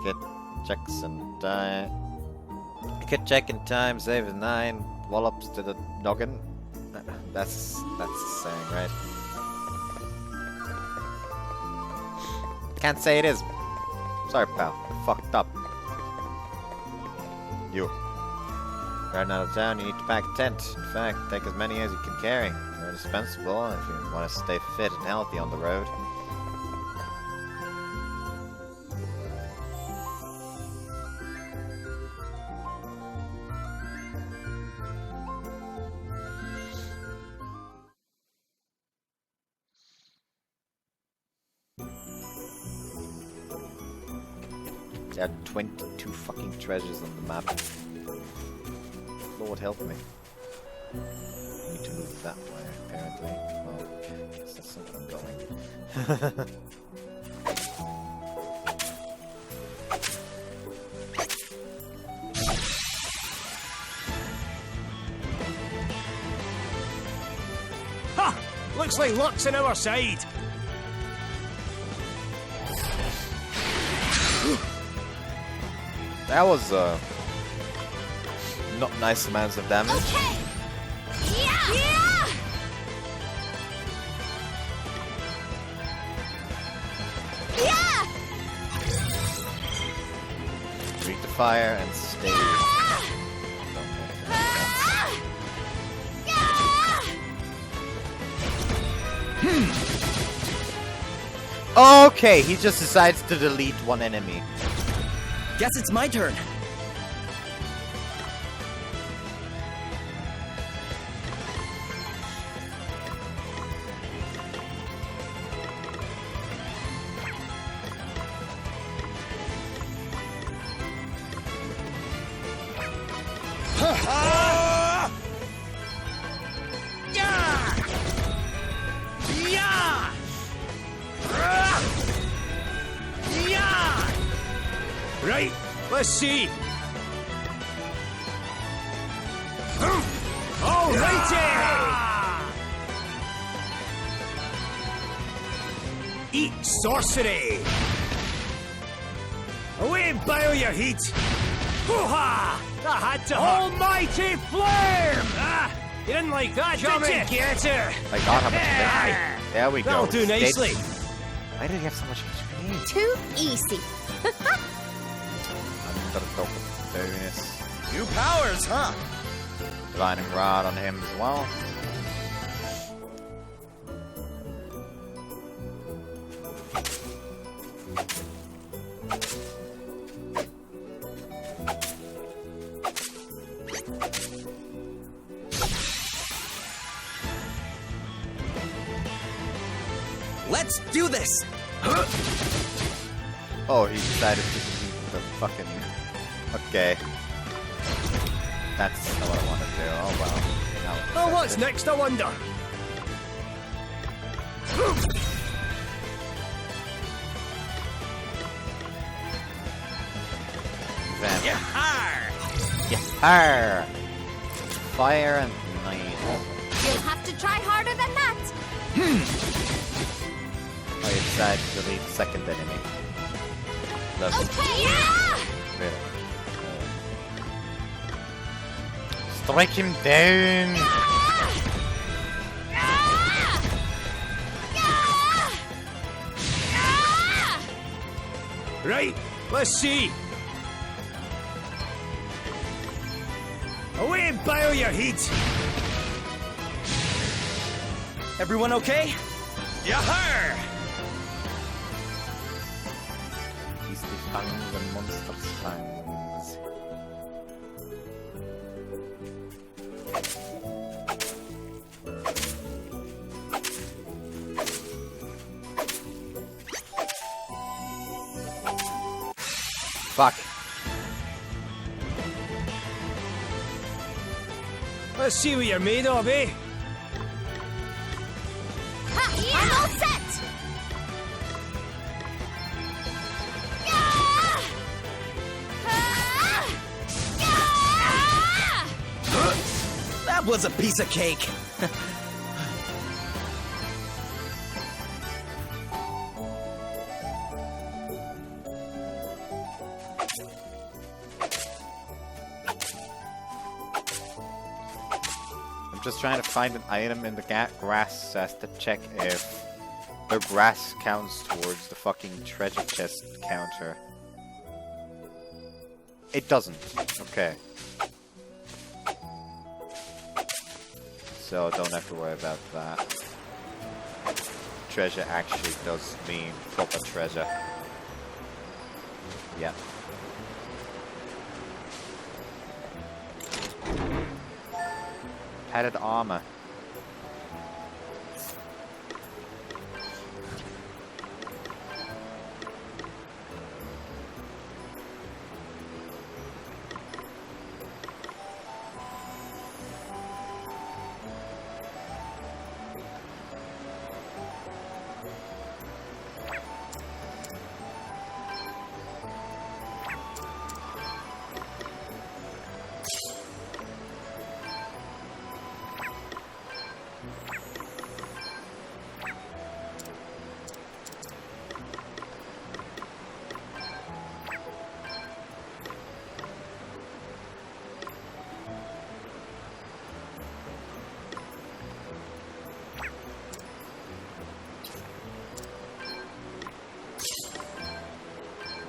Kit checks and time. Kit check in time, save is 9. Wallops to the noggin. That's the saying, right? Can't say it is. Sorry, pal. I fucked up. You. Riding out of town, you need to pack a tent. In fact, take as many as you can carry. They're indispensable if you want to stay fit and healthy on the road. There are 22 fucking treasures on the map. Lord help me. I need to move that way, apparently. Well, that's not where I'm going. Ha! Looks like luck's on our side. That was not nice amounts of damage. Okay. Yeah. Yeah. Read the fire and stay. Okay, he just decides to delete one enemy. Guess it's my turn. let's see. Alrighty! Eat sorcery! Away and boil your heat! Hoo-ha! That had to hurt. Almighty flame! Ah, you didn't like that, did you? Get her! I got him. There we go. That'll do nicely. Why did he have so much HP? Too easy. Underdog bonus. New powers, huh? Divining Rod on him as well. Let's do this! Oh, he decided to keep the fucking... Okay. That's not what I want to do. Oh, well. Oh, what's next, I wonder? Then... Yahar! Yahar! Fire and night. You'll have to try harder than that. I decided to delete the second enemy. Lovely. Okay, yeah! Really. Strike him down! Right, let's see. Away and boil your heat. Everyone okay? Yahar! Beastly fangs and monster's fangs. Fuck. Let's see what you're made of, eh? Ha, yeah. I'm all set! That was a piece of cake. I'm just trying to find an item in the grass chest to check if the grass counts towards the fucking treasure chest counter. It doesn't. Okay. So don't have to worry about that. Treasure actually does mean proper treasure. Yeah. Padded armor.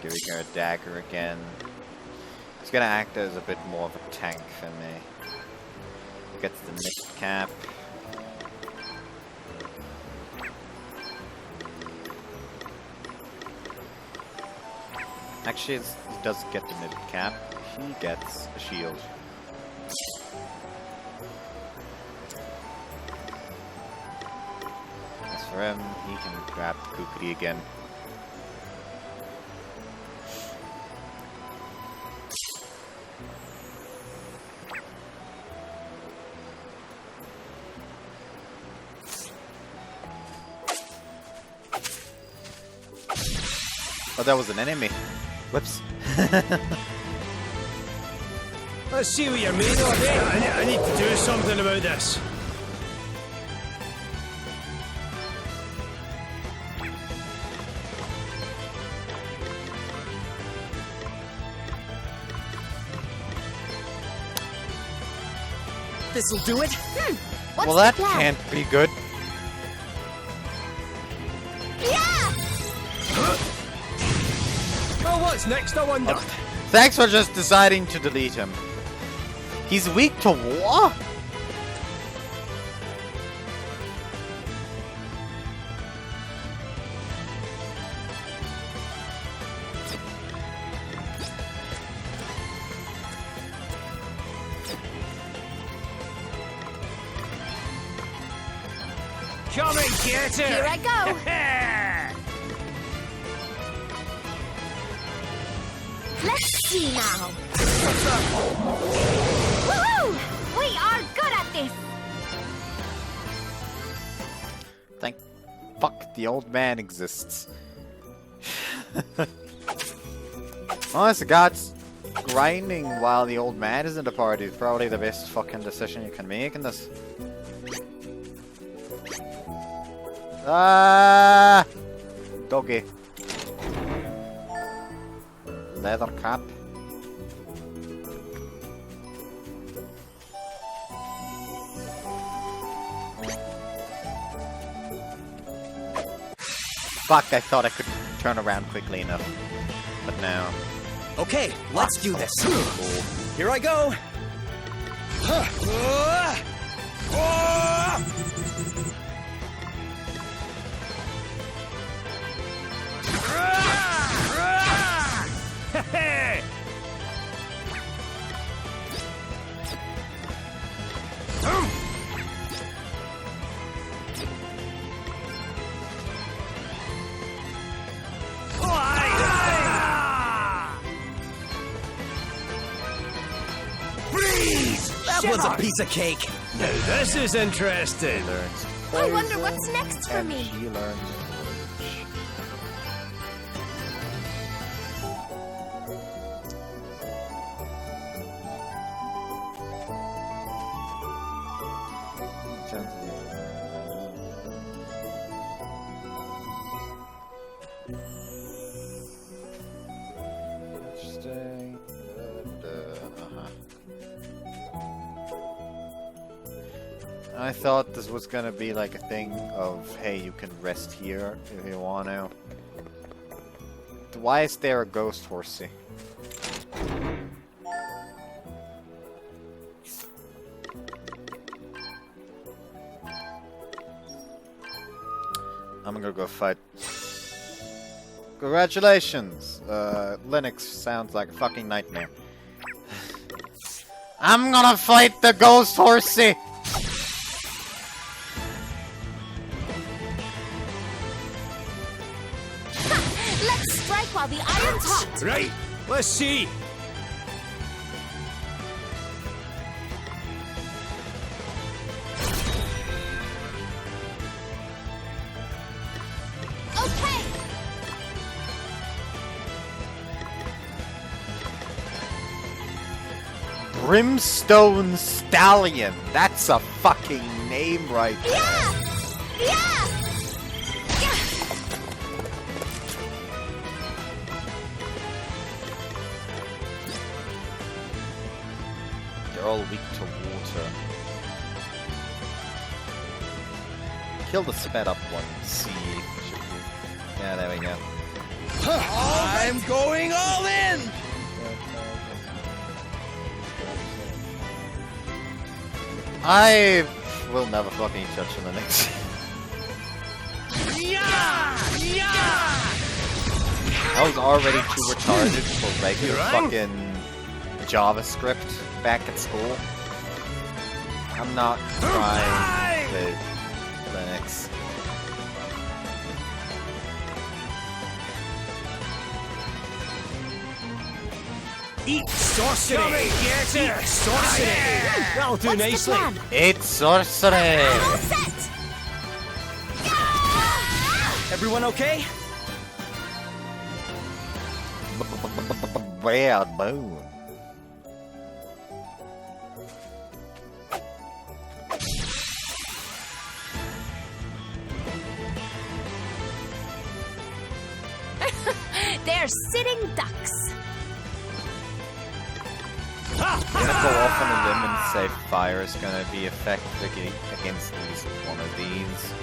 Giving her a dagger again. It's gonna act as a bit more of a tank for me. Gets the mist cap. Actually, he doesn't get the mid cap. He gets a shield. As for him, he can grab the Kukri again. Oh, that was an enemy. Whoops. Let's see what you're made of, eh? I need to do something about this. This'll do it. Well, that can't be good. Yeah! Well, what's next, I wonder? Thanks for just deciding to delete him. He's weak to war? Come and get her! Here I go! Let's see now. Woohoo! We are good at this. Thank fuck the old man exists. Honest to God, grinding while the old man is in the party is probably the best fucking decision you can make in this. Ah, doggy. Leather cap. Fuck, I thought I could turn around quickly enough. But now. Okay, let's do this. Cool. Here I go. That was a piece of cake. Now this is interesting. I wonder what's next for me. He learns. Interesting. I thought this was gonna be like a thing of, hey, you can rest here if you want to. Why is there a ghost horsey? I'm gonna go fight. Congratulations! Linux sounds like a fucking nightmare. I'm gonna fight the ghost horsey! Let's strike while the iron's hot. Right, let's see. Okay. Brimstone Stallion. That's a fucking name right there. Yeah! Yeah! They're all weak to water. Kill the sped up one. C. Yeah, there we go. I'm going all in! I will never fucking touch Linux. I was already too retarded for regular fucking JavaScript back at school. I'm not trying with Linux. Eat sorcery! Come and get it! Eat sorcery! That'll do nicely. It's sorcery! All set! Everyone okay? Bad bone. They're sitting ducks. I'm gonna go off on a limb and say fire is gonna be effective against at least one of these.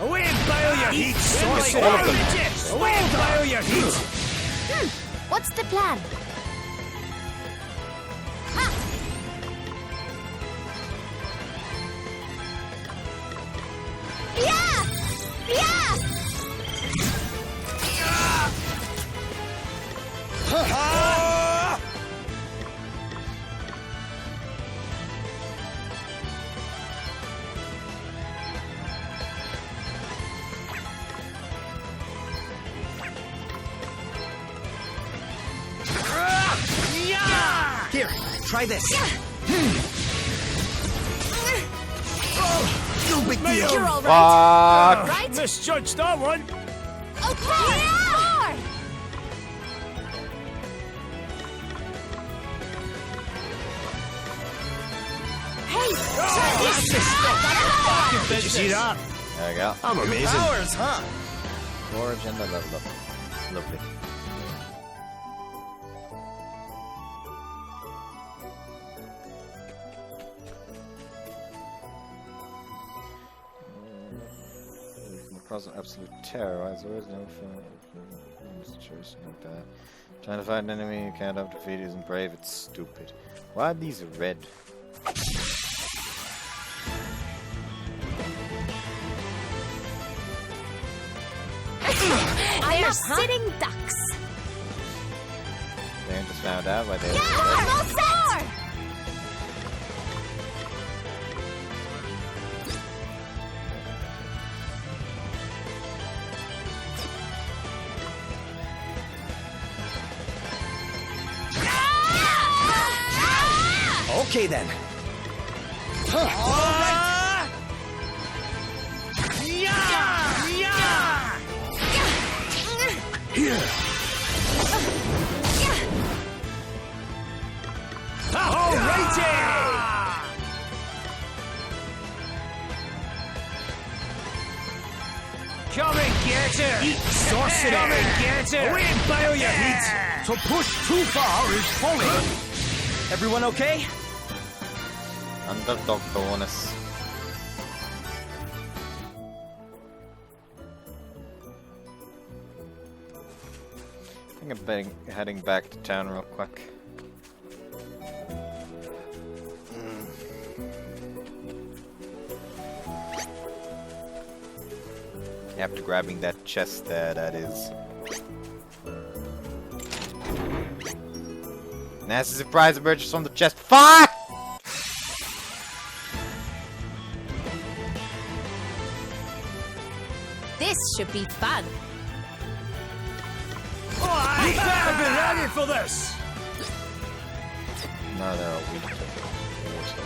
Away and bile your heat! Against all of them. Away and bile your heat! What's the plan? Yeah! Yeah! Here, try this. No big deal. You're all right. Fuck! Right? Misjudged that one. Okay. More. Hey, Did you see that? There we go. I'm amazing. Powers, huh? Gorge and the level up. Lovely. Cause absolute terror. There is no situation like that. Trying to fight an enemy you can't have defeat isn't brave. It's stupid. Why are these red? They're sitting ducks. They just found out why they were Yeah, red. I'm all set. Okay then. All right. Here. Alrighty! Come and get her! Eat sauce! Come and get her! Away and bile your heat! To push too far is folly. Everyone okay? Underdog bonus. I think I'm heading back to town real quick. After grabbing that chest there, that is. Nasty surprise emerges from the chest. Fuck! This should be fun. You better be ready for this! No, they're all weak to water.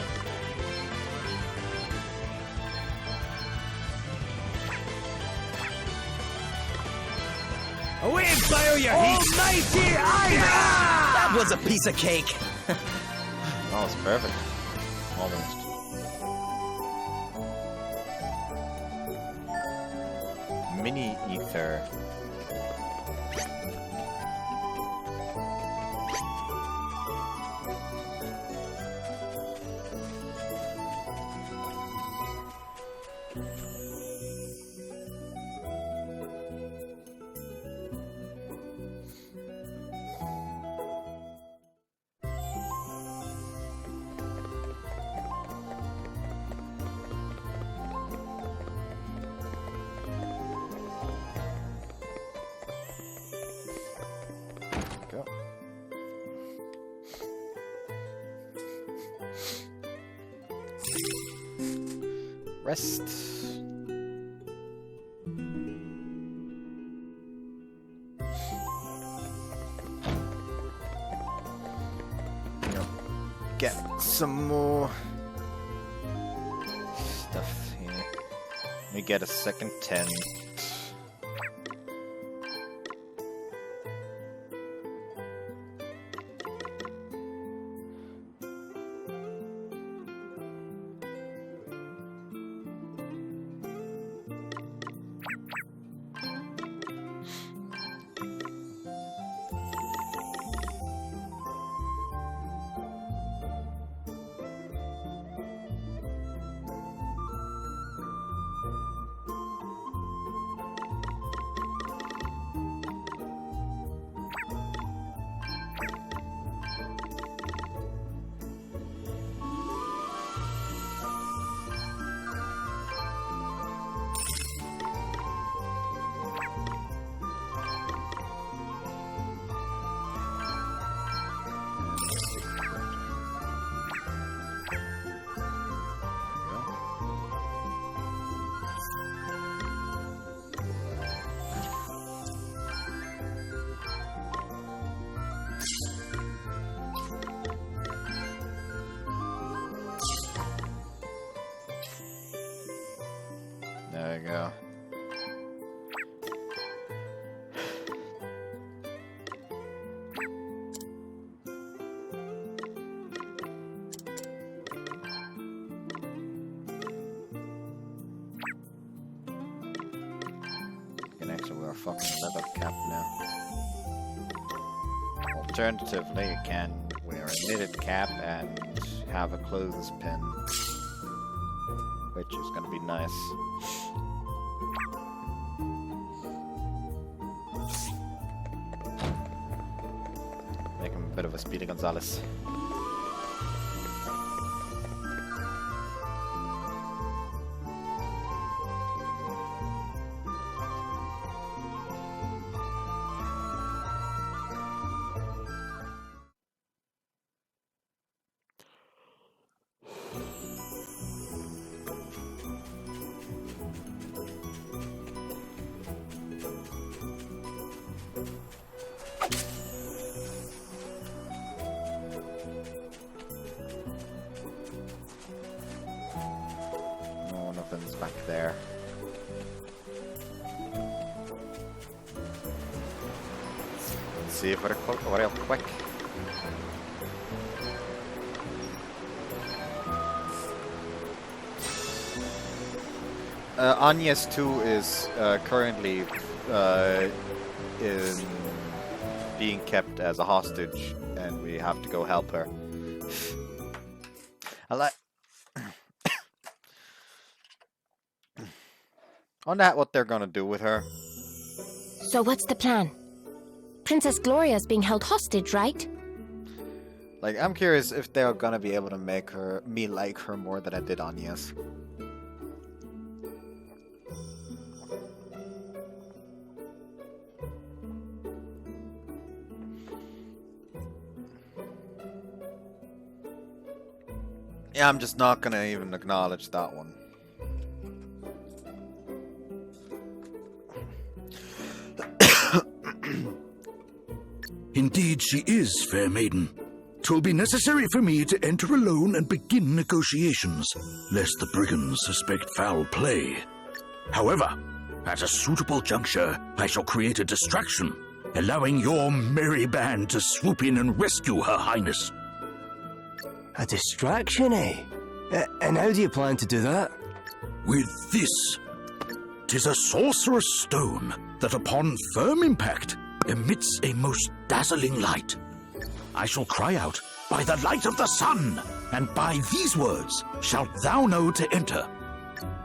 Away and bile your heat! Almighty iron! That was a piece of cake. Oh, it's perfect. Almost. Mini ether. Go. Rest. Get some more stuff here. We get a second tent. go. You can actually wear a fucking leather cap now. Alternatively, you can wear a knitted cap and have a clothespin, which is gonna be nice. Make him a bit of a Speedy Gonzales. No, nothing's back there. Let's see if we're real quick. Agnes 2 is currently being kept as a hostage, and we have to go help her. On that, what they're gonna do with her? So what's the plan? Princess Gloria's being held hostage, right? Like, I'm curious if they're gonna be able to make me like her more than I did Agnes. Yeah, I'm just not gonna even acknowledge that one. Indeed she is, fair maiden. 'Twill be necessary for me to enter alone and begin negotiations, lest the brigands suspect foul play. However, at a suitable juncture, I shall create a distraction, allowing your merry band to swoop in and rescue Her Highness. A distraction, eh? And how do you plan to do that? With this. 'Tis a sorcerer's stone that upon firm impact emits a most dazzling light. I shall cry out, "By the light of the sun, and by these words shalt thou know to enter."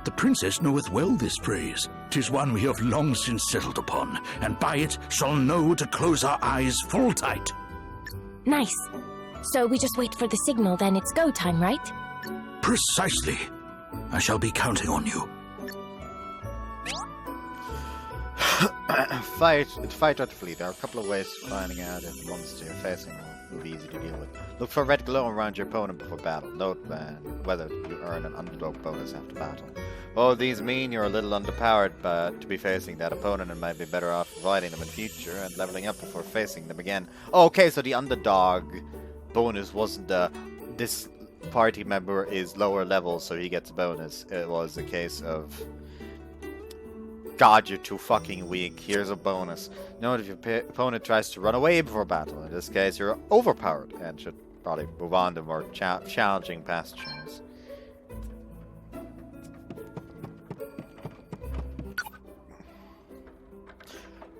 The princess knoweth well this phrase. 'Tis one we have long since settled upon, and by it shall know to close our eyes full tight. Nice. So we just wait for the signal, then it's go time, right? Precisely. I shall be counting on you. Fight or flee. There are a couple of ways of finding out if the monster you're facing will be easy to deal with. Look for a red glow around your opponent before battle. Note whether you earn an underdog bonus after battle. Oh, these mean you're a little underpowered, but to be facing that opponent, it might be better off avoiding them in future and leveling up before facing them again. Oh, okay, so the underdog bonus wasn't this party member is lower level, so he gets a bonus. It was a case of, God, you're too fucking weak. Here's a bonus. Note if your opponent tries to run away before battle. In this case, you're overpowered and should probably move on to more challenging pastures.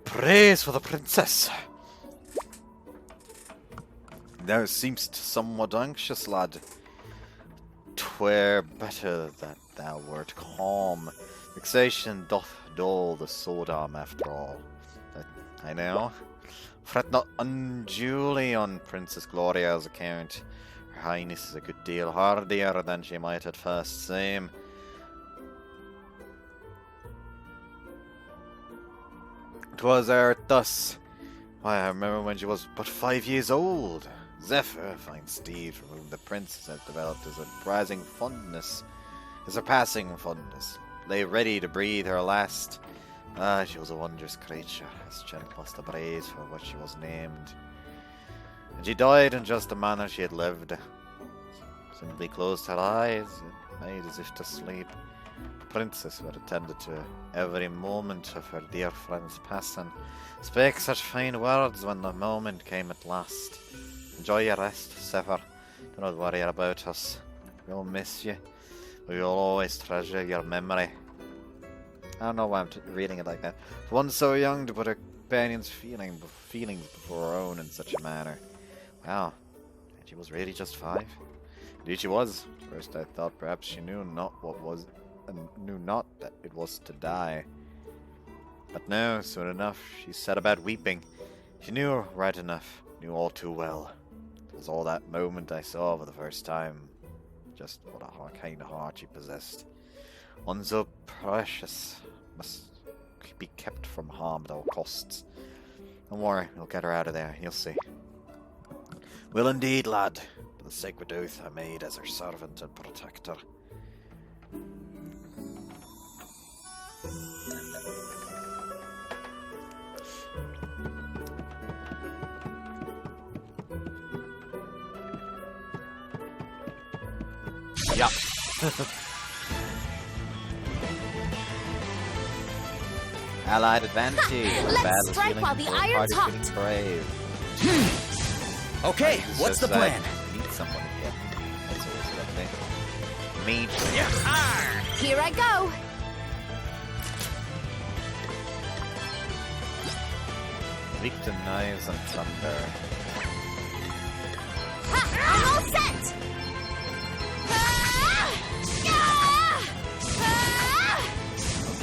Praise for the princess. Thou seemst somewhat anxious, lad. 'Twere better that thou wert calm. Vexation doth dull the sword arm after all. I know. Fret not unduly on Princess Gloria's account. Her Highness is a good deal hardier than she might at first seem. 'Twas thus. Why, I remember when she was but 5 years old. Zephyr, fine steed, for whom the princess had developed a surprising fondness. A surpassing fondness. Lay ready to breathe her last. Ah, she was a wondrous creature, as gentle as the breeze for which she was named. And she died in just the manner she had lived. Simply closed her eyes and made as if to sleep. The princess, who had attended to every moment of her dear friend's passing, spake such fine words when the moment came at last. Enjoy your rest, Sever. Do not worry about us. We'll miss you. We will always treasure your memory. I don't know why I'm reading it like that. For one so young to put her companion's feelings before her own in such a manner. Wow, and she was really just 5. Indeed she was. First I thought perhaps she knew not that it was to die. But no, soon enough she set about weeping. She knew right enough, knew all too well. It was all that moment I saw for the first time. Just what a kind of heart she possessed. One so precious must be kept from harm at all costs. Don't worry, we'll get her out of there, you'll see. Will indeed, lad. The sacred oath I made as her servant and protector. Yeah. Allied advantage. Let's strike while the iron's hot. Brave. Okay, what's the plan? Meet someone again. That's always lovely. Meet. Here I go. Weak to knives and thunder. Ha! I'm all set.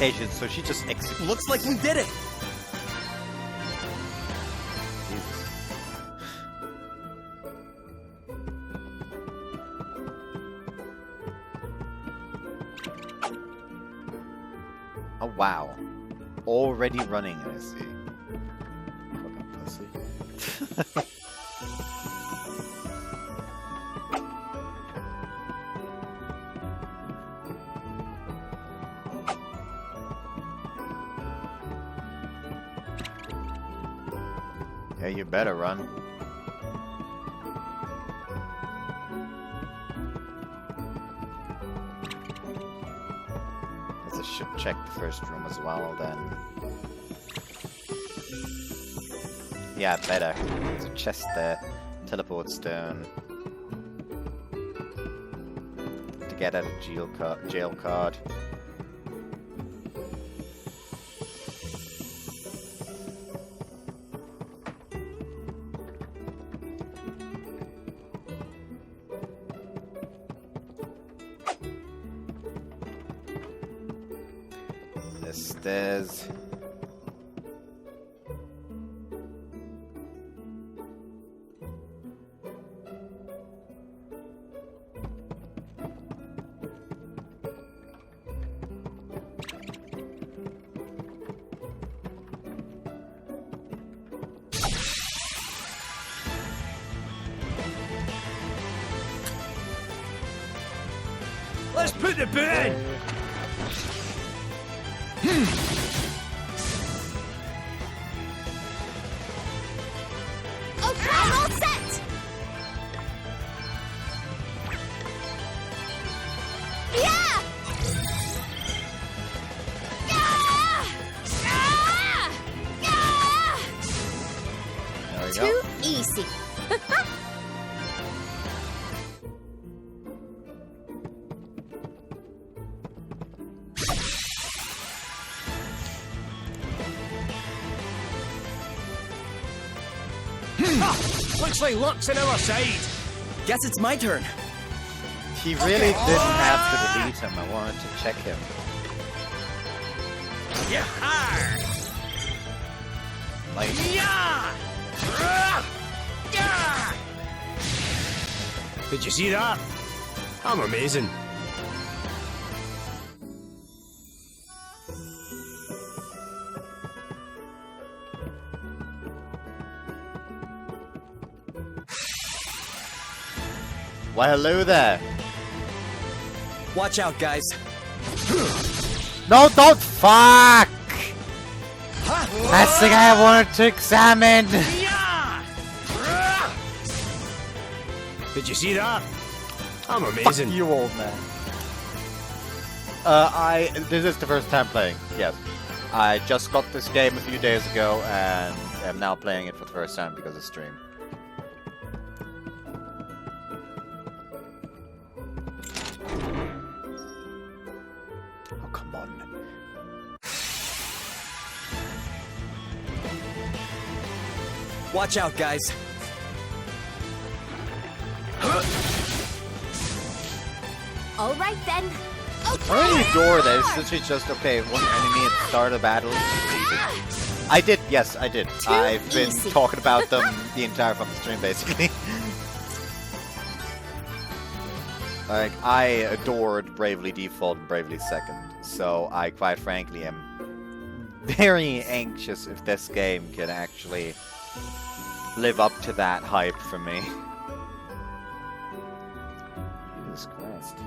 Okay, so she just executes. Looks like we did it. Jesus. Oh wow. Already running, I see. Fucking pussy. Yeah, you better run. I should check the first room as well, then. Yeah, better. There's a chest there. Teleport stone. To get out a jail card. Stairs. Let's put the boot in! Okay, I'm all set! Yeah! There we Too go. easy. Looks like luck's on our side. Guess it's my turn. He really didn't have to delete him. I wanted to check him. Yeah! Like, Yeah! Yeah! Did you see that? I'm amazing. why hello there. Watch out, guys. No, don't fuck! That's the guy I wanted to examine. Yeah! Did you see that? I'm amazing. Fuck you, old man. This is the first time playing, yes. I just got this game a few days ago and am now playing it for the first time because of stream. Oh, come on. Watch out, guys. All right then. I really adore that. It's literally just, okay, one enemy at the start of the battle. I did, yes, I did. I've been talking about them the entire fucking stream, basically. Like, I adored Bravely Default and Bravely Second, so I quite frankly am very anxious if this game can actually live up to that hype for me. Jesus Christ.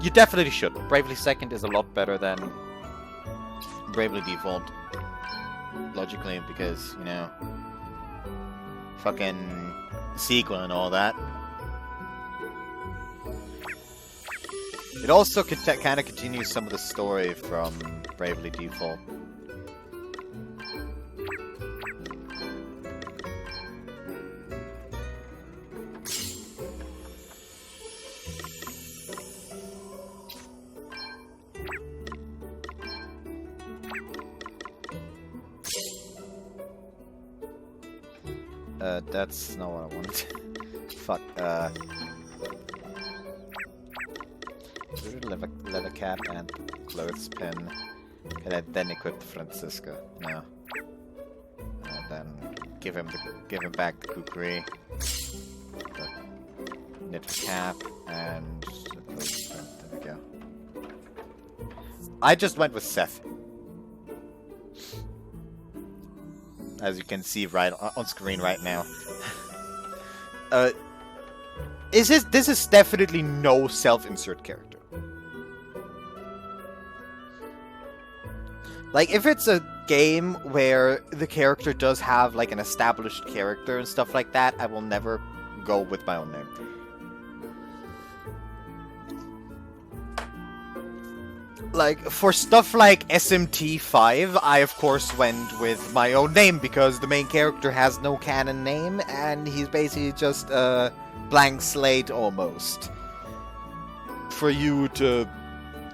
You definitely should. Bravely Second is a lot better than Bravely Default. Logically, because, you know, fucking sequel and all that. It also kind of continues some of the story from Bravely Default. That's not what I wanted. Fuck, leather cap and clothespin. And then equip Francisca. No. And then give him back the kukri. The knit cap and the clothespin. There we go. I just went with Seth. As you can see right on screen right now. This is definitely no self-insert character. Like, if it's a game where the character does have, like, an established character and stuff like that, I will never go with my own name. Like, for stuff like SMT5, I of course went with my own name because the main character has no canon name and he's basically just a blank slate almost. For you to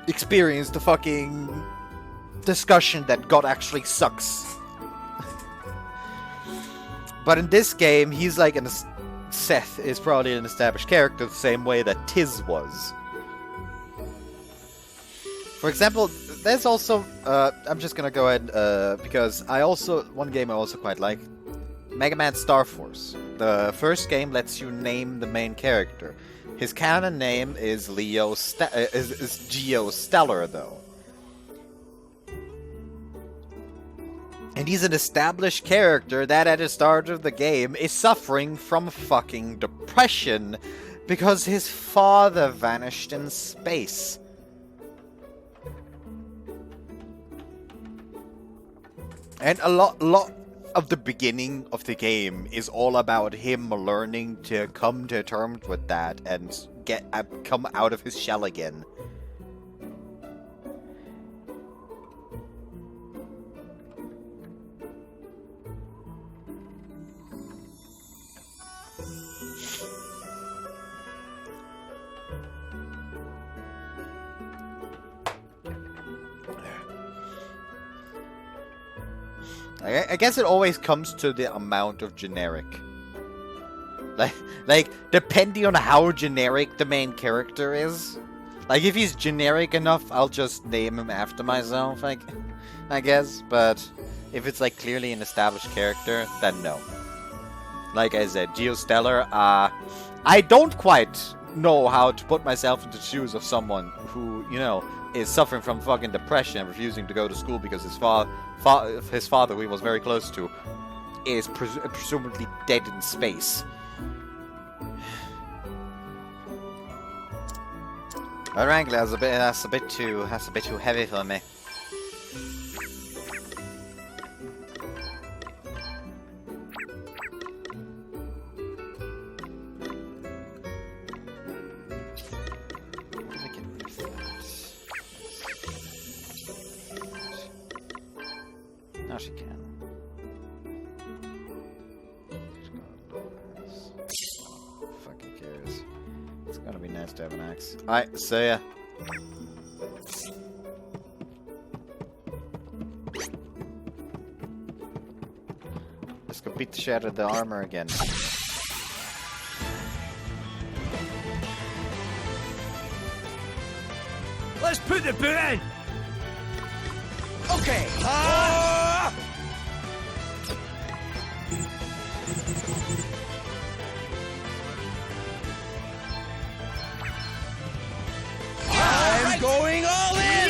experience the fucking discussion that God actually sucks. But in this game, he's like Seth is probably an established character the same way that Tiz was. For example, there's also, I'm just gonna go ahead, because one game I also quite like, Mega Man Star Force. The first game lets you name the main character. His canon name is Geo Stellar, though. And he's an established character that at the start of the game is suffering from fucking depression because his father vanished in space. And a lot of the beginning of the game is all about him learning to come to terms with that and come out of his shell again. I guess it always comes to the amount of generic. Like, depending on how generic the main character is. Like, if he's generic enough, I'll just name him after myself, I guess. But if it's, like, clearly an established character, then no. Like I said, Geostellar, I don't quite know how to put myself into the shoes of someone who, you know, is suffering from fucking depression and refusing to go to school because his father, who he was very close to, is presumably dead in space. But Wrangler, that's a bit too heavy for me. Now she can. Fucking cares. It's gonna be nice to have an axe. Alright, see ya. Let's go beat the shit out of the armor again. Let's put the boot in! Okay. I'm going all in!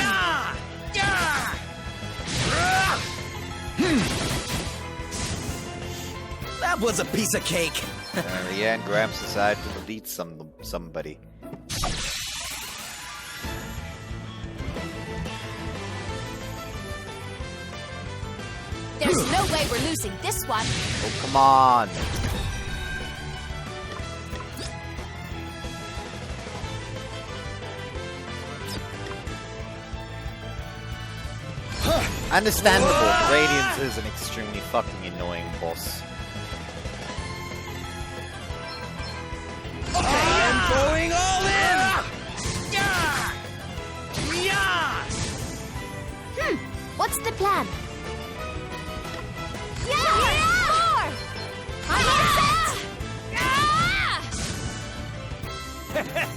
That was a piece of cake. The end, Gramps decided to delete somebody. There's no way we're losing this one. Oh, come on. Understandable. Radiance is an extremely fucking annoying boss. I'm going all in! What's the plan?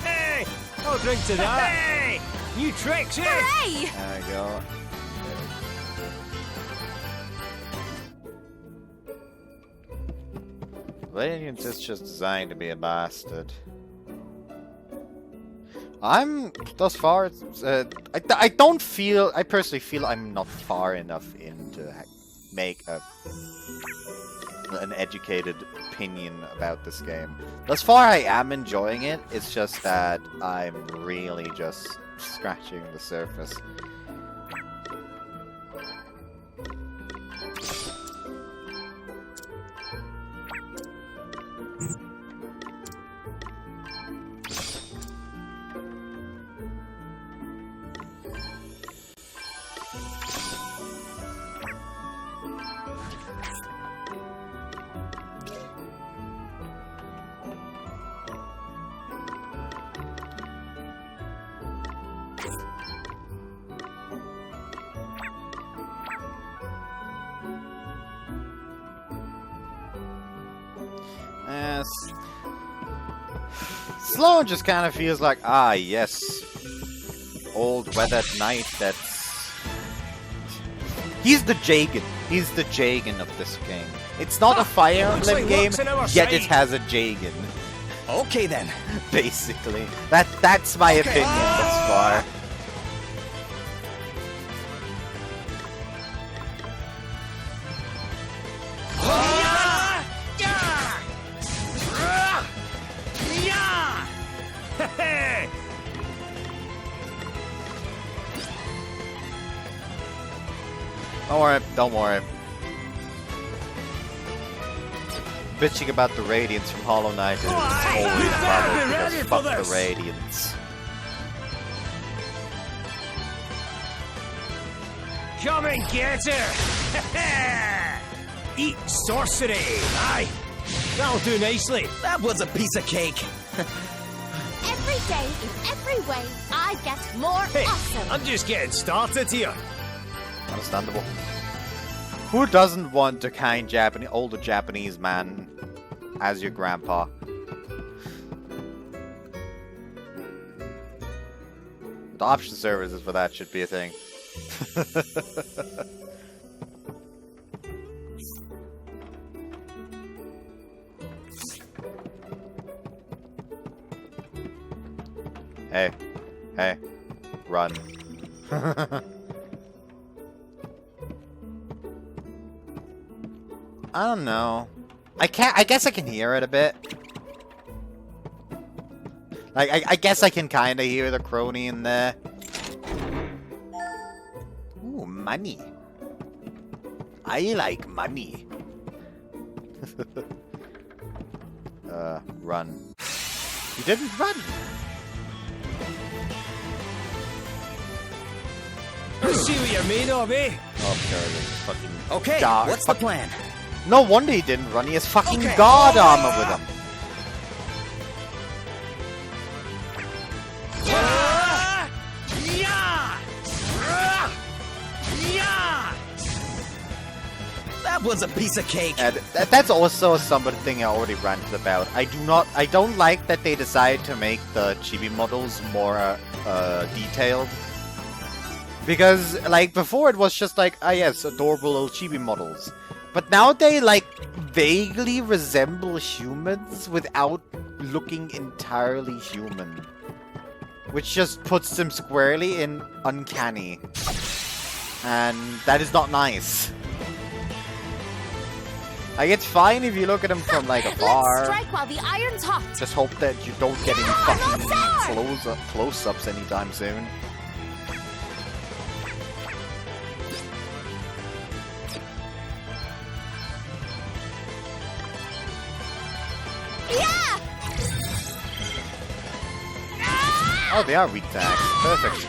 Hey! I'll drink to that. Hey! New tricks, eh? Hooray! There we go. Radiance is just designed to be a bastard. I'm thus far. I don't feel. I personally feel I'm not far enough in to make an educated opinion about this game. Thus far, I am enjoying it. It's just that I'm really just scratching the surface. Sloan just kind of feels like, ah, yes, old weathered knight. That's he's the Jagan. He's the Jagan of this game. It's not a Fire Emblem game, yet it has a Jagan. Okay then. Basically, that's my opinion thus far. Don't worry. Bitching about the Radiance from Hollow Knight is always valid because fuck the Radiance. Come and get her! Eat sorcery! Aye! That'll do nicely. That was a piece of cake. Every day, in every way, I get more awesome. I'm just getting started here. Understandable. Who doesn't want a kind older Japanese man as your grandpa? The option services for that should be a thing. Hey, run. I don't know. I guess I can hear it a bit. Like, I guess I can kind of hear the crony in there. Ooh, money. I like money. Run. You didn't run. Let's see what you're made of, eh? fucking Okay, god. what's the plan? No wonder he didn't run. He has fucking Okay. god armor with him. That was a piece of cake. And that's also something I already ranted about. I don't like that they decided to make the chibi models more detailed. Because, like, before it was just like, ah yes, adorable little chibi models. But now they, like, vaguely resemble humans without looking entirely human. Which just puts them squarely in uncanny. And that is not nice. Like, it's fine if you look at them from, like, afar. Let's strike while the iron's hot. Just hope that you don't get any fucking close-ups anytime soon. Yeah! Oh, they are weak to axe. Perfect.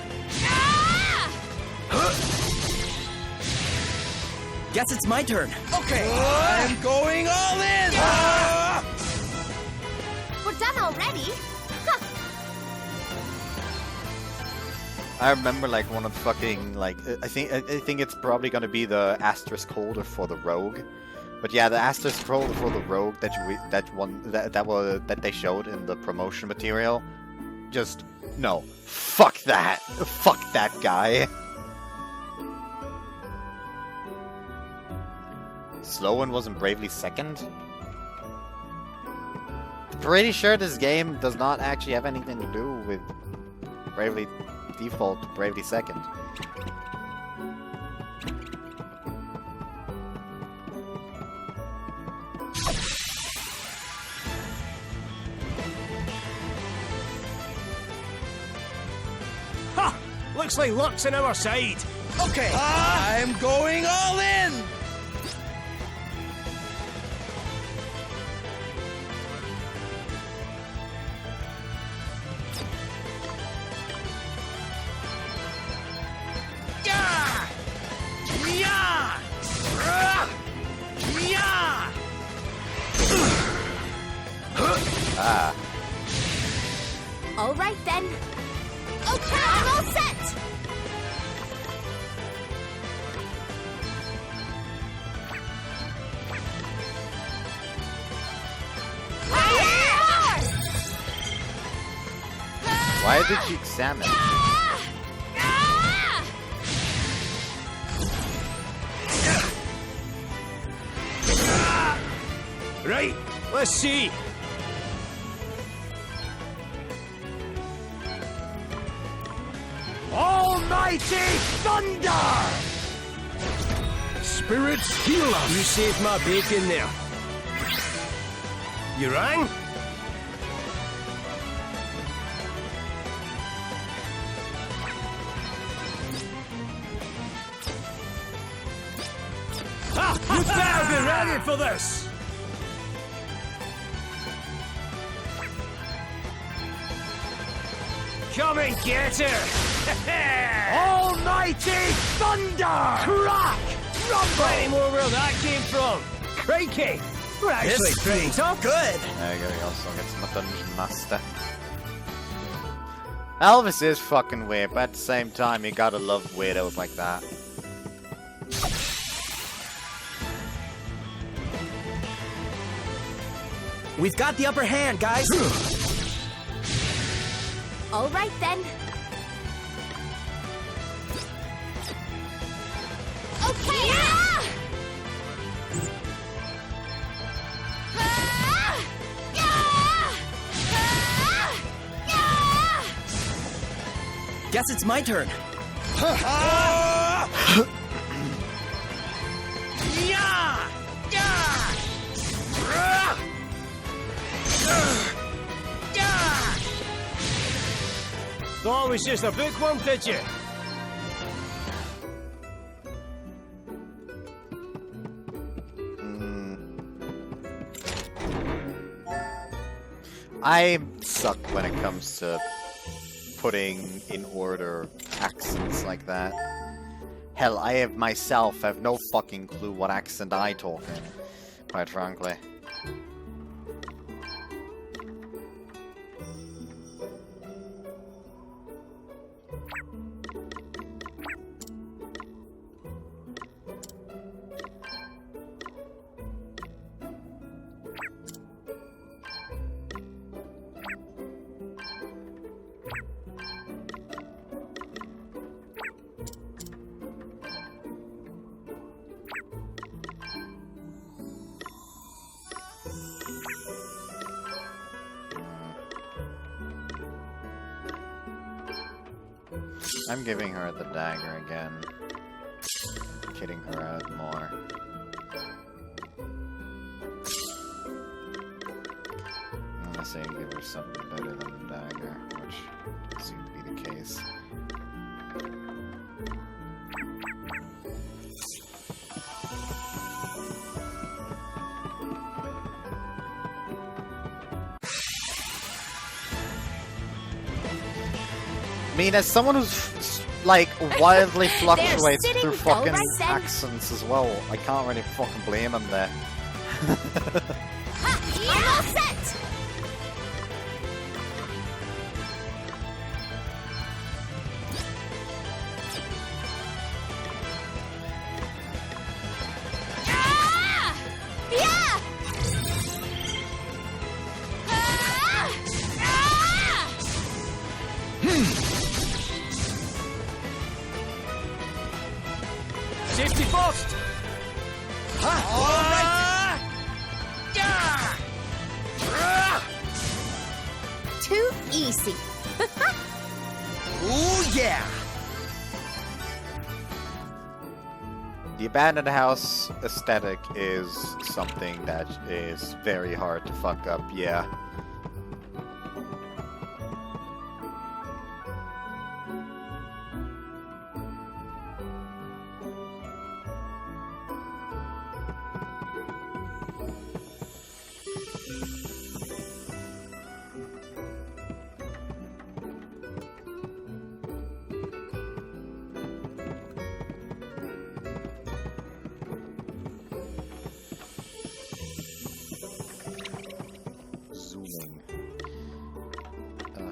Guess it's my turn. Okay, I'm going all in! We're done already? Huh. I remember, like, one of the fucking, like, I think it's probably gonna be the asterisk holder for the rogue. But yeah, the asterisk holder for the rogue that they showed in the promotion material. Just no. Fuck that. Fuck that guy. Sloan wasn't Bravely second? Pretty sure this game does not actually have anything to do with Bravely Default to Bravely second. Ha! Looks like luck's on our side. Okay, I'm going all in! Ah. All right then. Okay, I'm all set. Why did you examine? Right, let's see. Almighty thunder! Spirits heal us. You saved my bacon there. You rang? You better be ready for this! Come and get her! Almighty thunder! Crack! Rumble! Any more where that came from? Crikey! We're actually pretty tough. Good! There you go, he also gets my Dungeon Master. Elvis is fucking weird, but at the same time, you gotta love weirdos like that. We've got the upper hand, guys! All right then. Okay. Yeah! Guess it's my turn. Thought it was just a bookworm, did you? I suck when it comes to putting in order accents like that. Hell, I have myself have no fucking clue what accent I talk in, quite frankly. I'm giving her the dagger again. Kidding her out more. Unless I give her something better than the dagger, which doesn't seem to be the case. I mean, as someone who's like wildly fluctuates through fucking accents as well, I can't really fucking blame him there. I'm all set! Ah! Yeah! Ah! Ah! Safety first! Too easy. Ooh, yeah! The abandoned house aesthetic is something that is very hard to fuck up, yeah.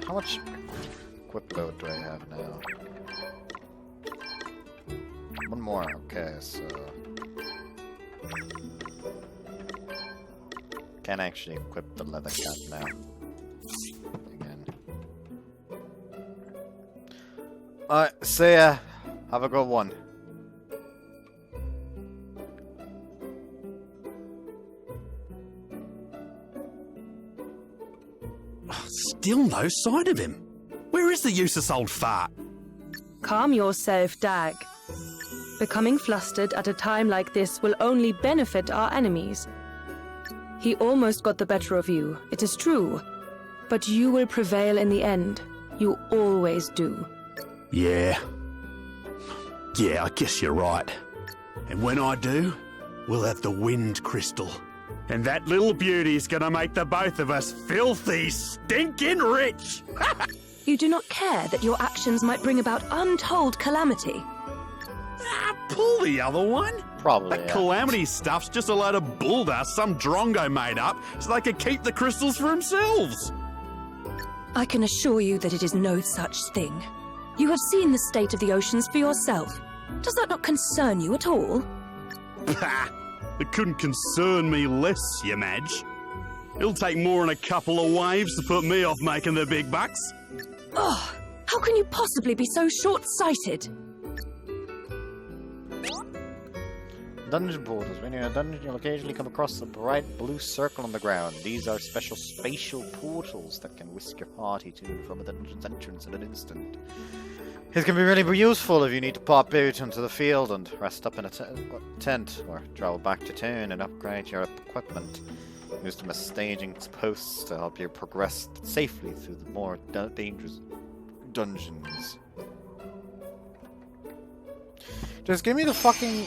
How much equip load do I have now? One more, okay, so... Can't actually equip the leather cap now. Again. Alright, see ya. Have a good one. Still no sign of him. Where is the useless old fart? Calm yourself, Dag. Becoming flustered at a time like this will only benefit our enemies. He almost got the better of you, it is true. But you will prevail in the end. You always do. Yeah. Yeah, I guess you're right. And when I do, we'll have the wind crystal. And that little beauty's gonna make the both of us filthy, stinking rich! You do not care that your actions might bring about untold calamity. Pull the other one. Probably, That yeah. calamity stuff's just a load of bulldust some drongo made up so they could keep the crystals for themselves. I can assure you that it is no such thing. You have seen the state of the oceans for yourself. Does that not concern you at all? Pah! It couldn't concern me less, you Madge. It'll take more than a couple of waves to put me off making the big bucks. Oh, how can you possibly be so short-sighted? Dungeon portals. When you're in a dungeon, you'll occasionally come across a bright blue circle on the ground. These are special spatial portals that can whisk your party to and from a dungeon's entrance in an instant. It can be really useful if you need to pop out into the field and rest up in a tent, or travel back to town and upgrade your equipment. Use them as staging posts to help you progress safely through the more dangerous dungeons. Just give me the fucking...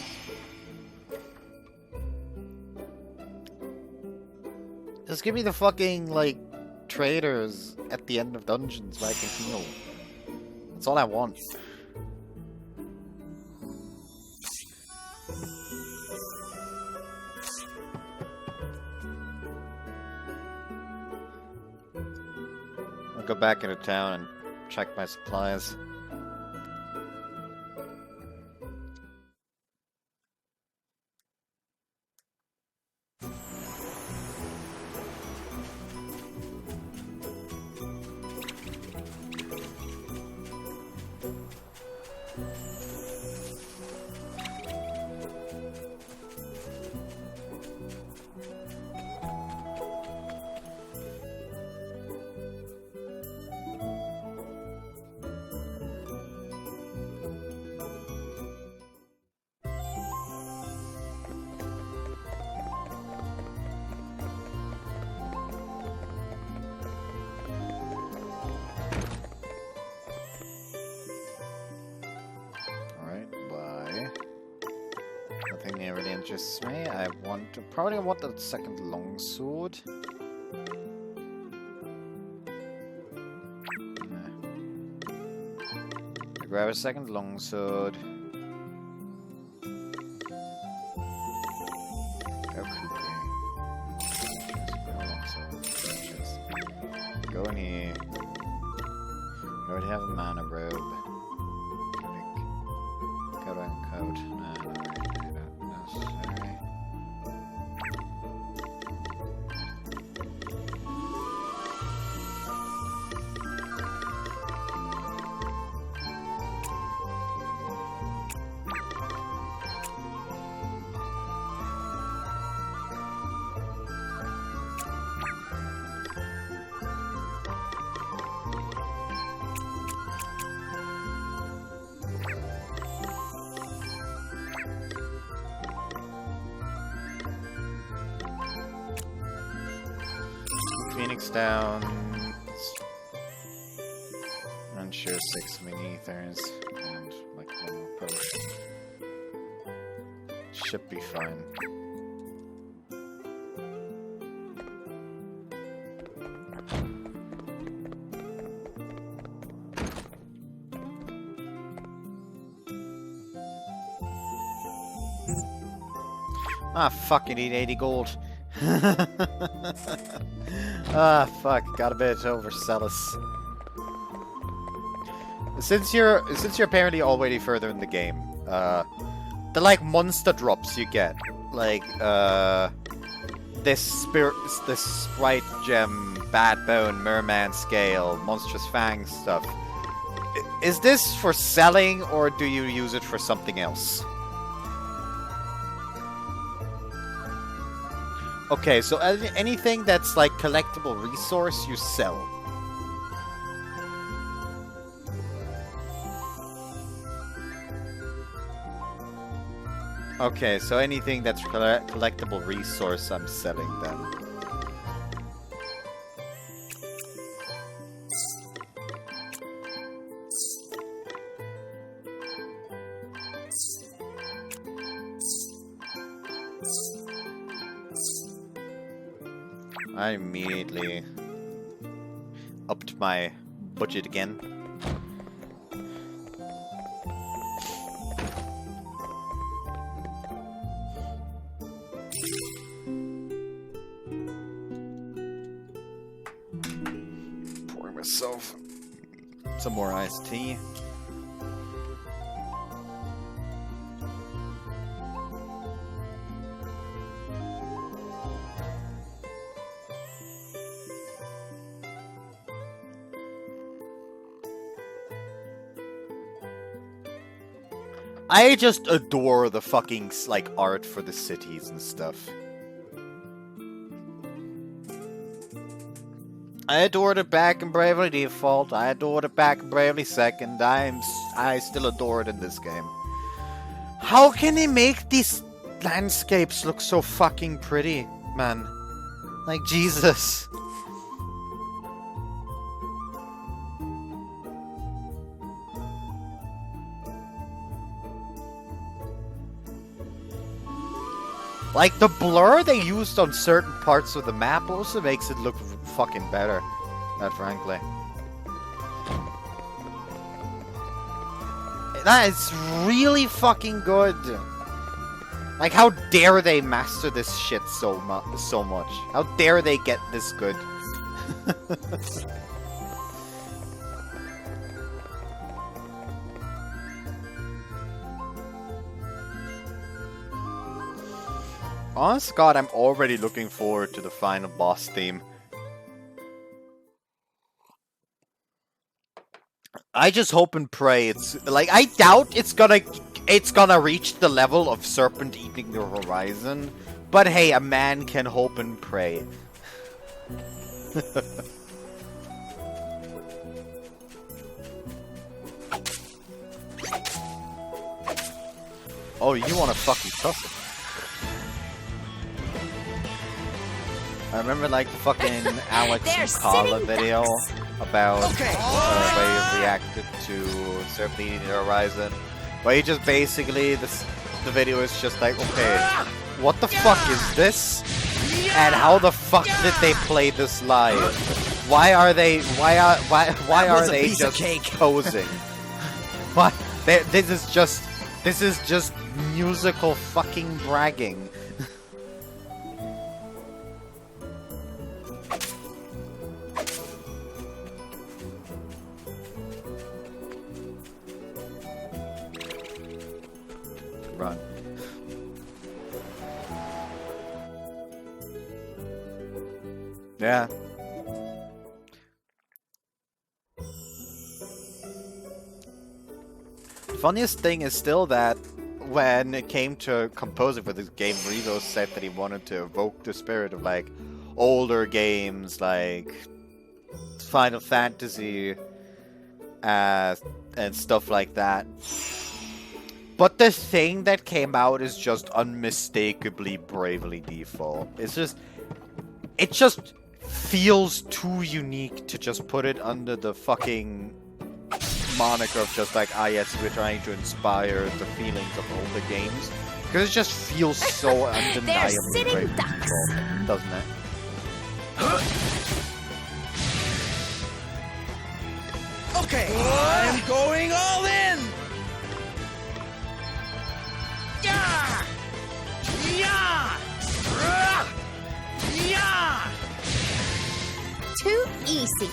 Just give me the fucking, like, traders at the end of dungeons where I can heal. That's all I want. I'll go back into town and check my supplies. Nothing really interests me. I probably want the second longsword. Grab a second longsword. Go in here. You already have a mana robe. Coat and coat. Phoenix down. Unsure 6 mini ethers and like 1 more potion. Should be fine. Ah, fucking need 80 gold. Ah, fuck. Got a bit overzealous. Since you're apparently already further in the game, the like monster drops you get, like this sprite gem, bad bone, merman scale, monstrous fangs stuff. Is this for selling or do you use it for something else? Okay, so anything that's like collectible resource, you sell. Okay, so anything that's collectible resource, I'm selling then. I immediately upped my budget again. Pouring myself some more iced tea. I just adore the fucking, like, art for the cities and stuff. I adored it back in Bravely Default. I adored it back in Bravely Second. I still adore it in this game. How can they make these landscapes look so fucking pretty, man? Like, Jesus. Like, the blur they used on certain parts of the map also makes it look fucking better, frankly. That is really fucking good. Like, how dare they master this shit so much? How dare they get this good? Honest to God, I'm already looking forward to the final boss theme. I just hope and pray it's like I doubt it's gonna reach the level of Serpent eating the horizon. But hey, a man can hope and pray. Oh, you wanna fucking tussle? I remember like the fucking Alex and Carla video about where he reacted to Serpent eating the horizon. Where he just basically the video is just like, okay, what the fuck is this? And how the fuck did they play this live? Why are they just posing? What? This is just musical fucking bragging. Run. Yeah. Funniest thing is still that when it came to composing for this game, Rezo said that he wanted to evoke the spirit of like older games like Final Fantasy and stuff like that. But the thing that came out is just unmistakably Bravely Default. It just feels too unique to just put it under the fucking moniker of just like, ah yes, we're trying to inspire the feelings of older games. Because it just feels so undeniably Bravely Default, doesn't it? Okay, I'm going all in! Yeah! Yeah! Yeah! Too easy.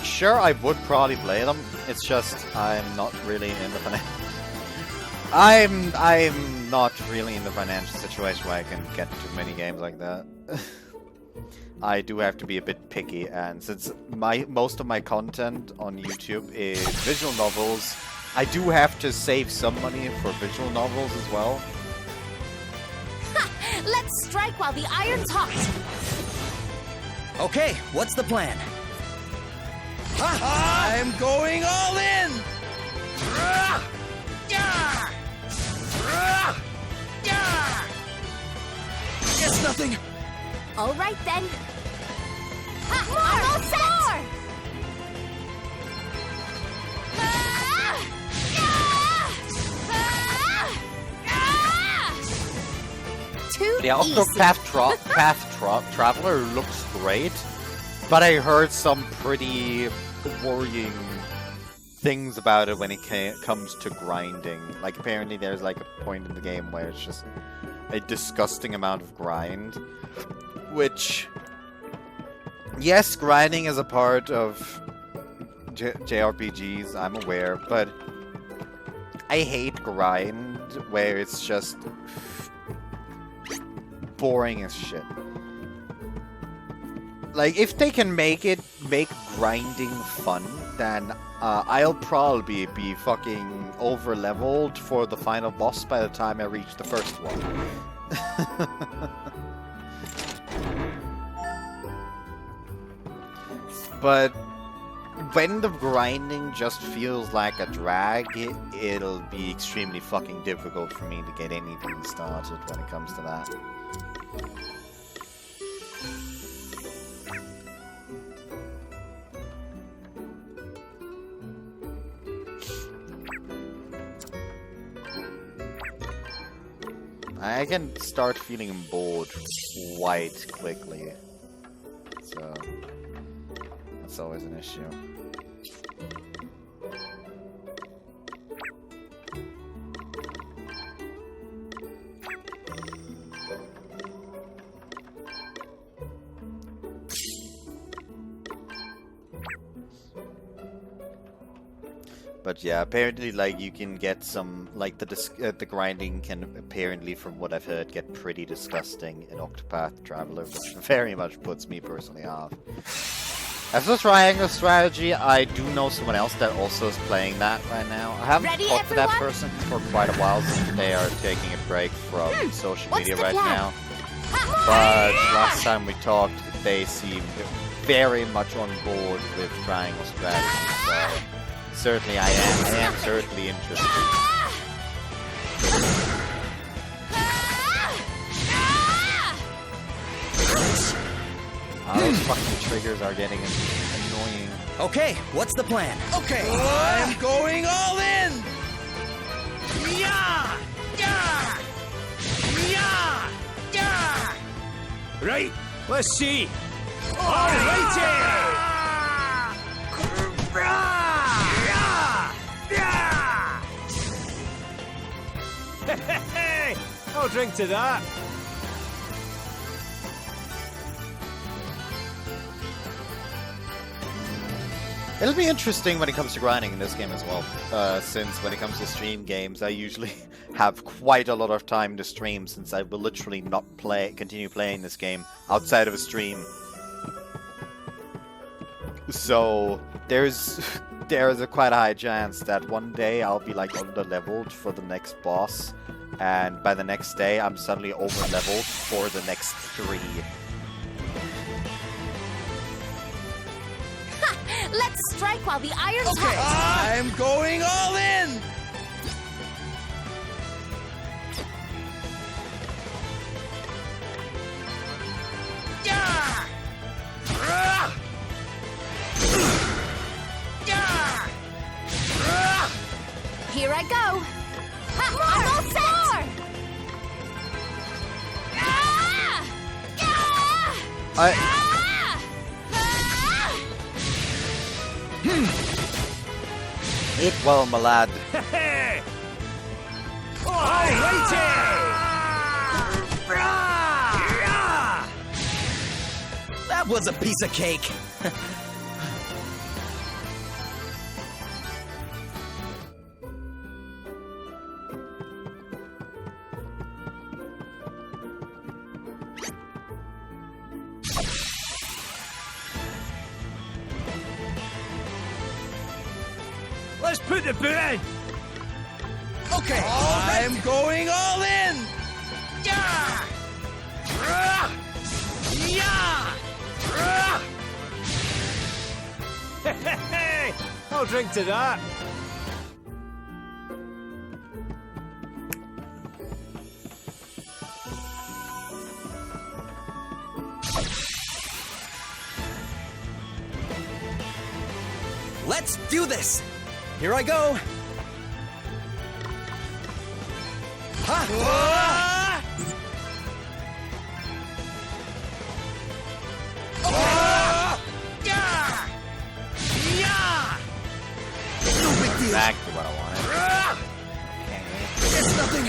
Sure, I would probably play them. It's just I'm not really in the I'm not really in the financial situation where I can get too many games like that. I do have to be a bit picky, and since most of my content on YouTube is visual novels, I do have to save some money for visual novels as well. Let's strike while the iron's hot. Okay, what's the plan? I'm going all in! Guess nothing. All right then. I'm all set. Too The Octopath Traveler looks great, but I heard some pretty worrying things about it when it comes to grinding. Like, apparently there's like a point in the game where it's just a disgusting amount of grind, which, yes, grinding is a part of JRPGs, I'm aware, but I hate grind where it's just boring as shit. Like, if they can make grinding fun, then I'll probably be fucking over-leveled for the final boss by the time I reach the first one. But when the grinding just feels like a drag, it'll be extremely fucking difficult for me to get anything started when it comes to that. I can start feeling bored quite quickly, so that's always an issue. But yeah, apparently, like, you can get some, like, the grinding can apparently, from what I've heard, get pretty disgusting in Octopath Traveler, which very much puts me personally off. As for Triangle Strategy, I do know someone else that also is playing that right now. I haven't talked to that person for quite a while since they are taking a break from social media right now. But last time we talked, they seemed very much on board with Triangle Strategy, so certainly I am certainly interested. Those fucking triggers are getting annoying. Okay, what's the plan? Okay, I'm going all in! Yeah! Yeah! Yeah! Yeah! Right, let's see. Alrighty! Hey, I'll drink to that. It'll be interesting when it comes to grinding in this game as well, since when it comes to stream games, I usually have quite a lot of time to stream, since I will literally not continue playing this game outside of a stream. So there's a quite a high chance that one day I'll be like under-leveled for the next boss, and by the next day I'm suddenly over-leveled for the next 3. Let's strike while the iron's hot. I'm going all in! Here I go. Ha, I'm all set. Eat well, my lad. That was a piece of cake. Let's put the boot in. Okay, I'm going all in. Yeah! Hey, I'll drink to that. Let's do this. Here I go. Ha! No big deal. Exactly what I wanted. It's nothing.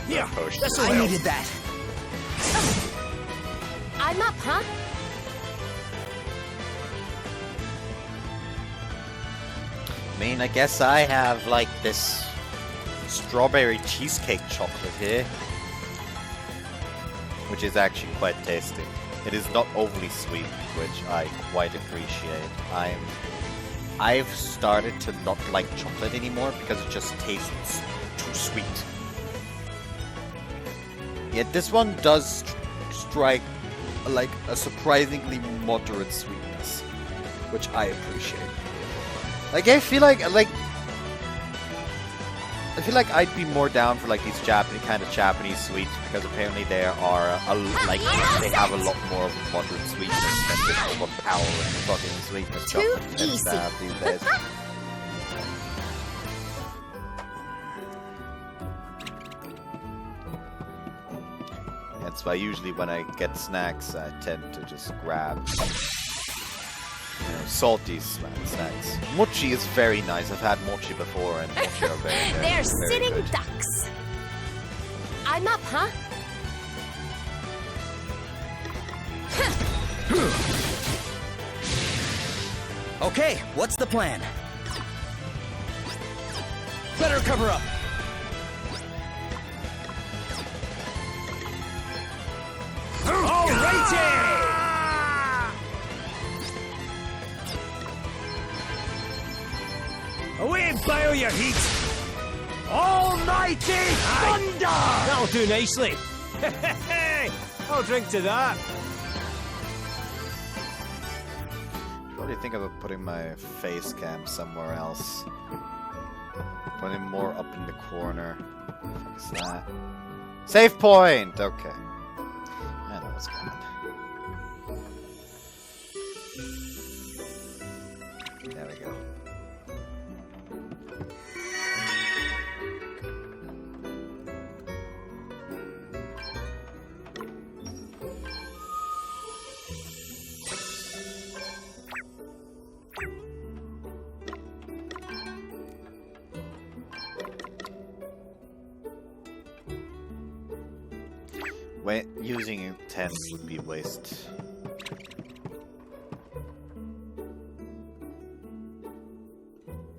Here, I needed that. I'm up, huh? I mean, I guess I have, like, this strawberry cheesecake chocolate here, which is actually quite tasty. It is not overly sweet, which I quite appreciate. I've started to not like chocolate anymore because it just tastes too sweet. Yet this one does strike like a surprisingly moderate sweetness, which I appreciate. Like, I feel like I'd be more down for like these Japanese sweets, because apparently there are they have a lot more of a moderate sweetness than this overpowering fucking sweetness Too chocolate tends to have these days. That's why usually when I get snacks, I tend to just grab salty snacks. Mochi is very nice. I've had mochi before, and mochi are very, very, They're very sitting good. ducks. I'm up, huh? Okay, what's the plan? Better cover up. Alrighty! Away and boil your heat! Almighty thunder! That'll do nicely. I'll drink to that. What do you think about putting my face cam somewhere else? Putting more up in the corner. What's that? Save point! Okay. I know what's going on. There we go. Using 10 would be waste.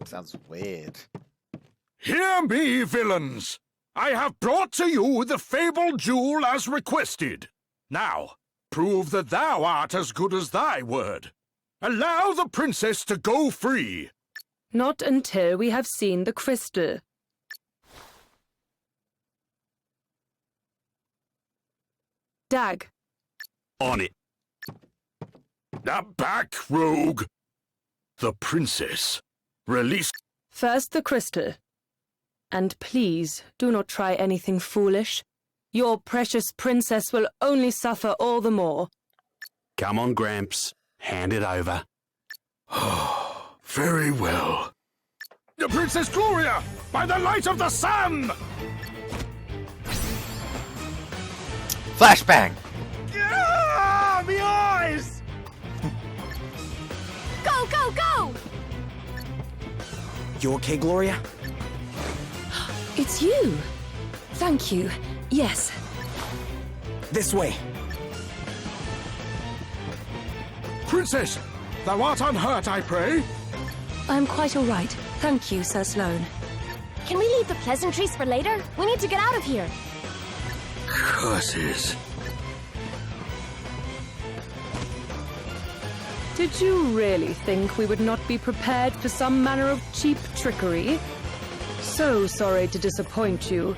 Sounds weird. Hear me, villains! I have brought to you the fabled jewel as requested. Now, prove that thou art as good as thy word. Allow the princess to go free. Not until we have seen the crystal. Dag. On it. Now back, rogue! The princess. Release. First the crystal. And please, do not try anything foolish. Your precious princess will only suffer all the more. Come on, Gramps. Hand it over. Very well. The Princess Gloria! By the light of the sun! Flashbang! Ah, me eyes! Go, go, go! You okay, Gloria? It's you. Thank you. Yes. This way. Princess, thou art unhurt, I pray? I'm quite all right. Thank you, Sir Sloane. Can we leave the pleasantries for later? We need to get out of here. Curses. Did you really think we would not be prepared for some manner of cheap trickery? So sorry to disappoint you.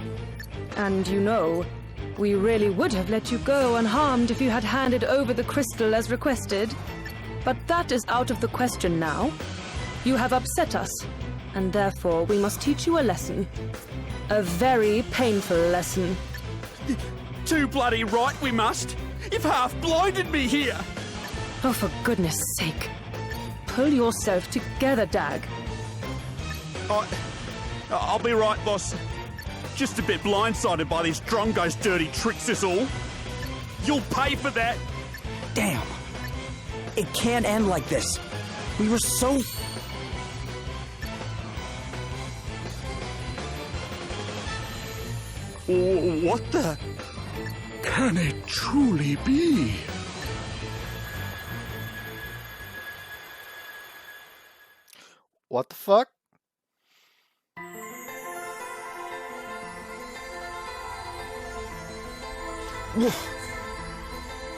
And you know, we really would have let you go unharmed if you had handed over the crystal as requested. But that is out of the question now. You have upset us, and therefore we must teach you a lesson. A very painful lesson. Too bloody right we must. You've half blinded me here. Oh, for goodness sake. Pull yourself together, Dag. I'll be right, boss. Just a bit blindsided by these Drongo's dirty tricks is all. You'll pay for that. Damn. It can't end like this. We were so... What the... Can it truly be? What the fuck?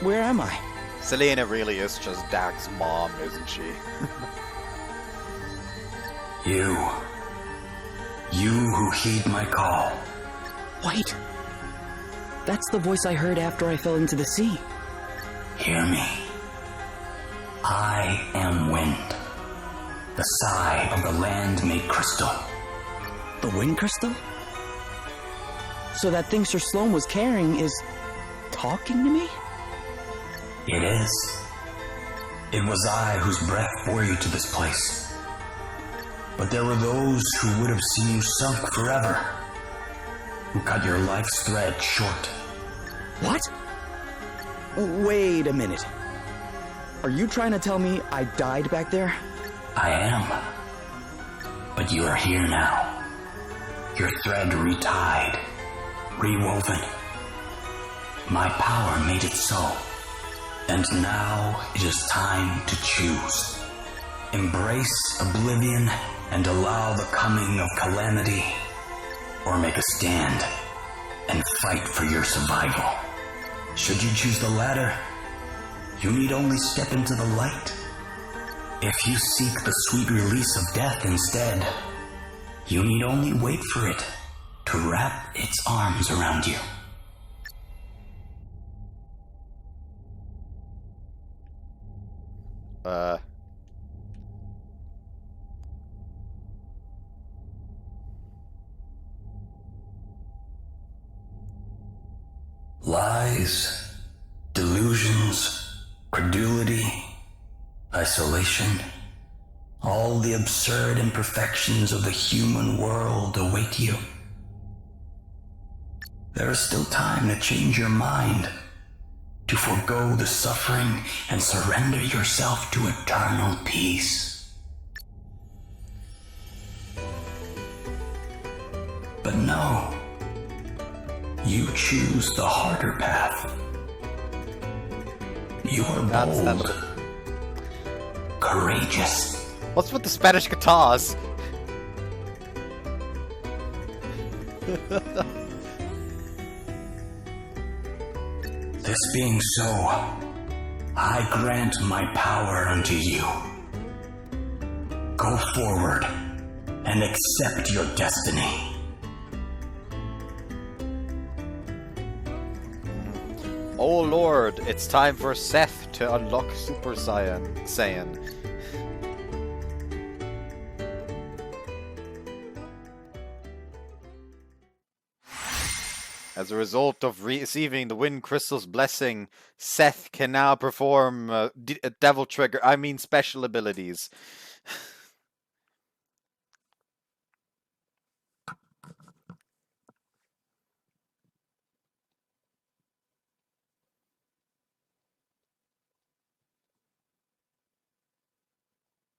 Where am I? Selena really is just Dag's mom, isn't she? You who heed my call. Wait. That's the voice I heard after I fell into the sea. Hear me. I am wind. The sigh of the land made crystal. The wind crystal? So that thing Sir Sloane was carrying is... talking to me? It is. It was I whose breath bore you to this place. But there were those who would have seen you sunk forever, who cut your life's thread short. What? Wait a minute. Are you trying to tell me I died back there? I am. But you are here now. Your thread retied, rewoven. My power made it so. And now it is time to choose. Embrace oblivion and allow the coming of calamity, or make a stand and fight for your survival. Should you choose the latter, you need only step into the light. If you seek the sweet release of death instead, you need only wait for it to wrap its arms around you. Lies, delusions, credulity, isolation, all the absurd imperfections of the human world await you. There is still time to change your mind, to forego the suffering and surrender yourself to eternal peace. But no, you choose the harder path. You are bold, courageous. What's with the Spanish guitars? This being so, I grant my power unto you. Go forward and accept your destiny. Oh Lord, it's time for Seth to unlock Super Saiyan. As a result of receiving the Wind Crystal's blessing, Seth can now perform Devil Trigger, special abilities.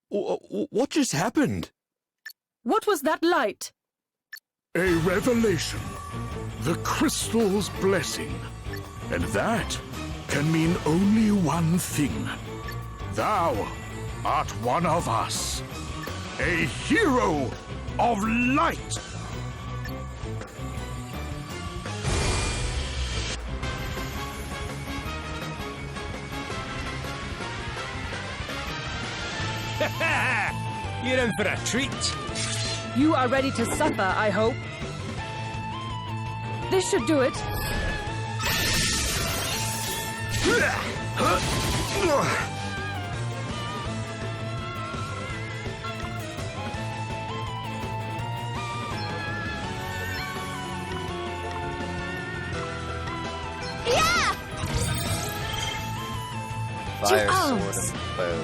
What just happened? What was that light? A revelation. The crystal's blessing. And that can mean only one thing. Thou art one of us. A hero of light. You're in for a treat. You are ready to suffer, I hope. This should do it. Yeah! Fire, sword, and bow.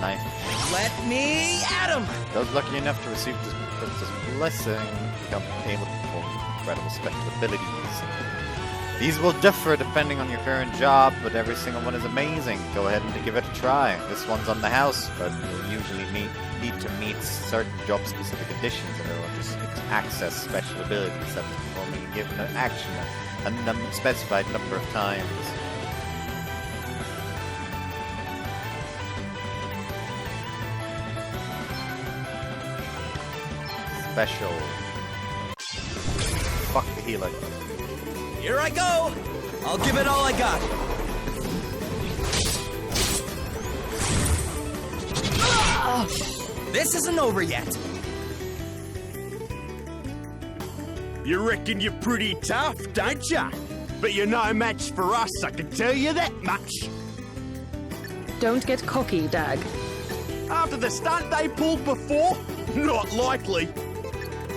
Knife. Let me at him! Those lucky enough to receive this princess blessing become able to perform incredible special abilities. These will differ depending on your current job, but every single one is amazing. Go ahead and give it a try. This one's on the house, but you'll usually need to meet certain job-specific conditions in order to access special abilities that will only be given an action a specified number of times. Special. Fuck the healer. Here I go! I'll give it all I got. This isn't over yet. You reckon you're pretty tough, don't ya? But you're no match for us, I can tell you that much. Don't get cocky, Dag. After the stunt they pulled before? Not likely.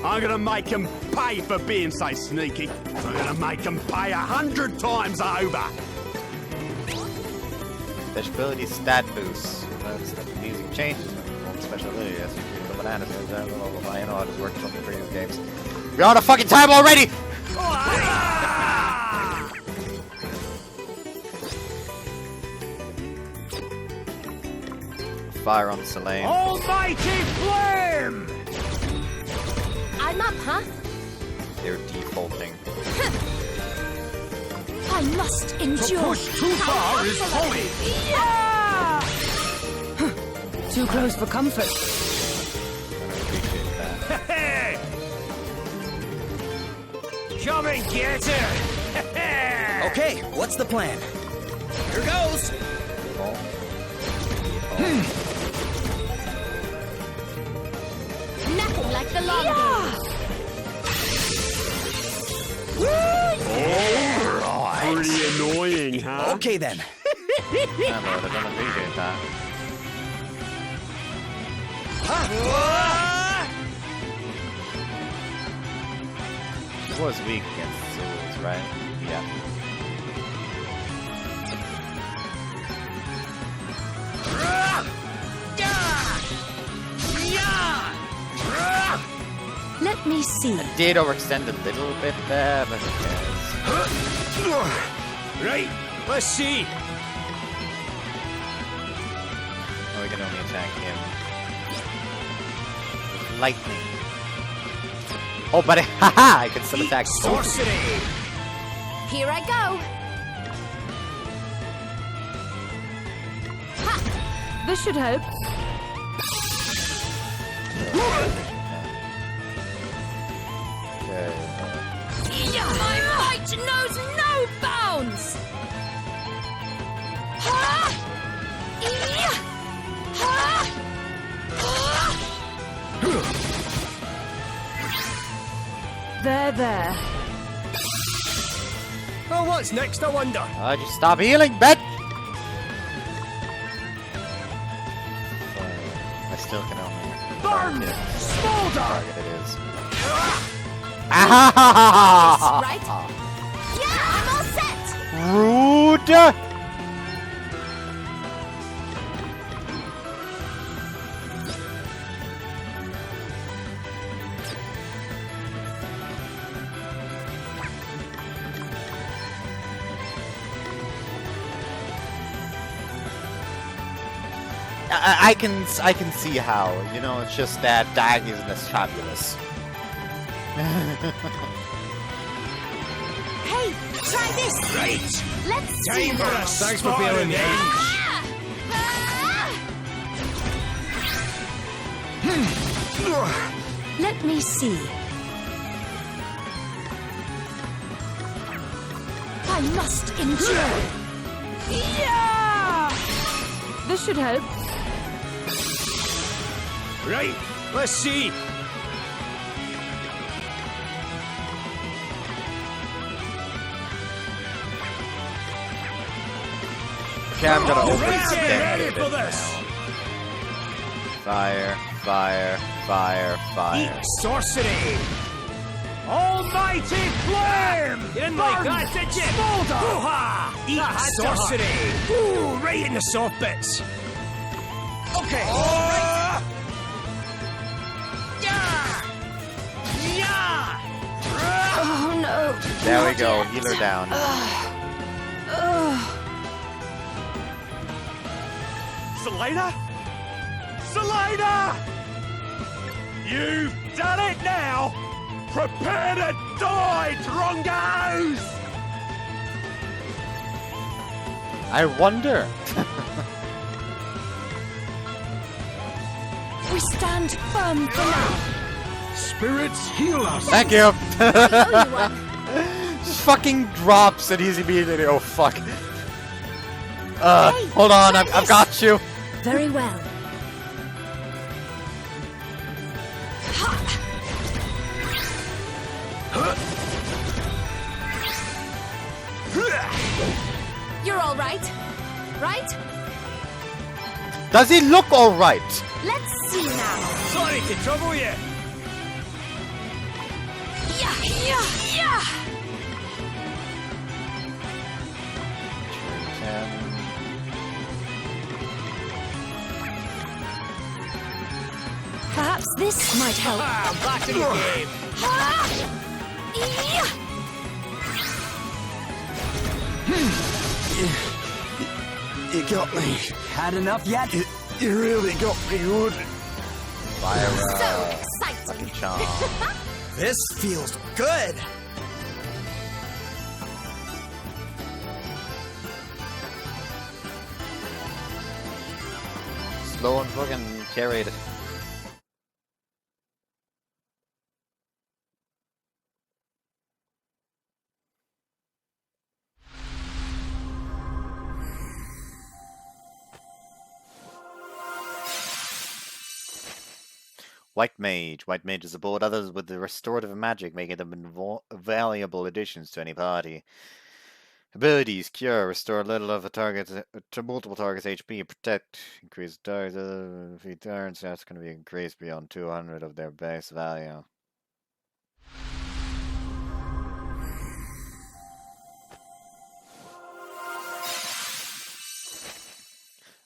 I'm gonna make them pay for being so sneaky. I'm gonna make them pay 100 times over. Special ability stat boost. Notice that the music changes when you perform special ability. That's usually the bananas. I know how this works from the previous games. We're out of fucking time already! Fire on the Selene. Almighty flame! I'm up, huh? They're defaulting. I must endure. To push too far is folly. Yeah! Too close for comfort. Hey! Come and get her! Okay, what's the plan? Here goes! Nothing like the long game. Pretty annoying, huh? Okay then. I don't appreciate that. He was weak against Souls, right? Yeah. Let me see. I did overextend a little bit there, but who cares? Right, let's see. Oh, we can only attack him. Lightning. Oh, but haha! I can still attack sorcery. Here I go. This should help. My might knows no bounds. There. Oh, what's next, I wonder? Just stop healing, bitch! I still can only... Burn! Smolder! Target it is. Right? Yeah, I'm all set. Rude! I can see how, you know, it's just that dying isn't as fabulous. Hey, try this. Right. Let's see. Time for a Thanks for bailing me out. Let me see. I must endure. Yeah! This should help. Right, let's see. Okay, I'm gonna overextend ready it for this. now. Fire, fire, fire, fire. Eat sorcery. Almighty flame! You didn't like that, did you? Smolder! Hoo-ha! Eat sorcery! Ooh, right in the soft bits. Okay, all right. Oh no. There we go, heal her down. Selena? Selena! You've done it now! Prepare to die, Drongos! I wonder. We stand firm for now. Spirits heal us. Thank you. Just fucking drops and he's immediately. Oh fuck. Hey, hold on, I've got you. Very well. You're all right, right? Does he look alright? Let's see now. Sorry to trouble you. Yeah. Perhaps this might help. Back in the game. You got me. Had enough yet? You really got me good. Fire, So exciting. fucking charm. This feels good! Slow and fucking carried it. White Mage. White Mage is aboard others with the restorative magic, making them valuable additions to any party. Abilities: Cure, restore a little of a target to multiple targets' HP, protect, increase target if he turns, that's going to be increased beyond 200 of their base value.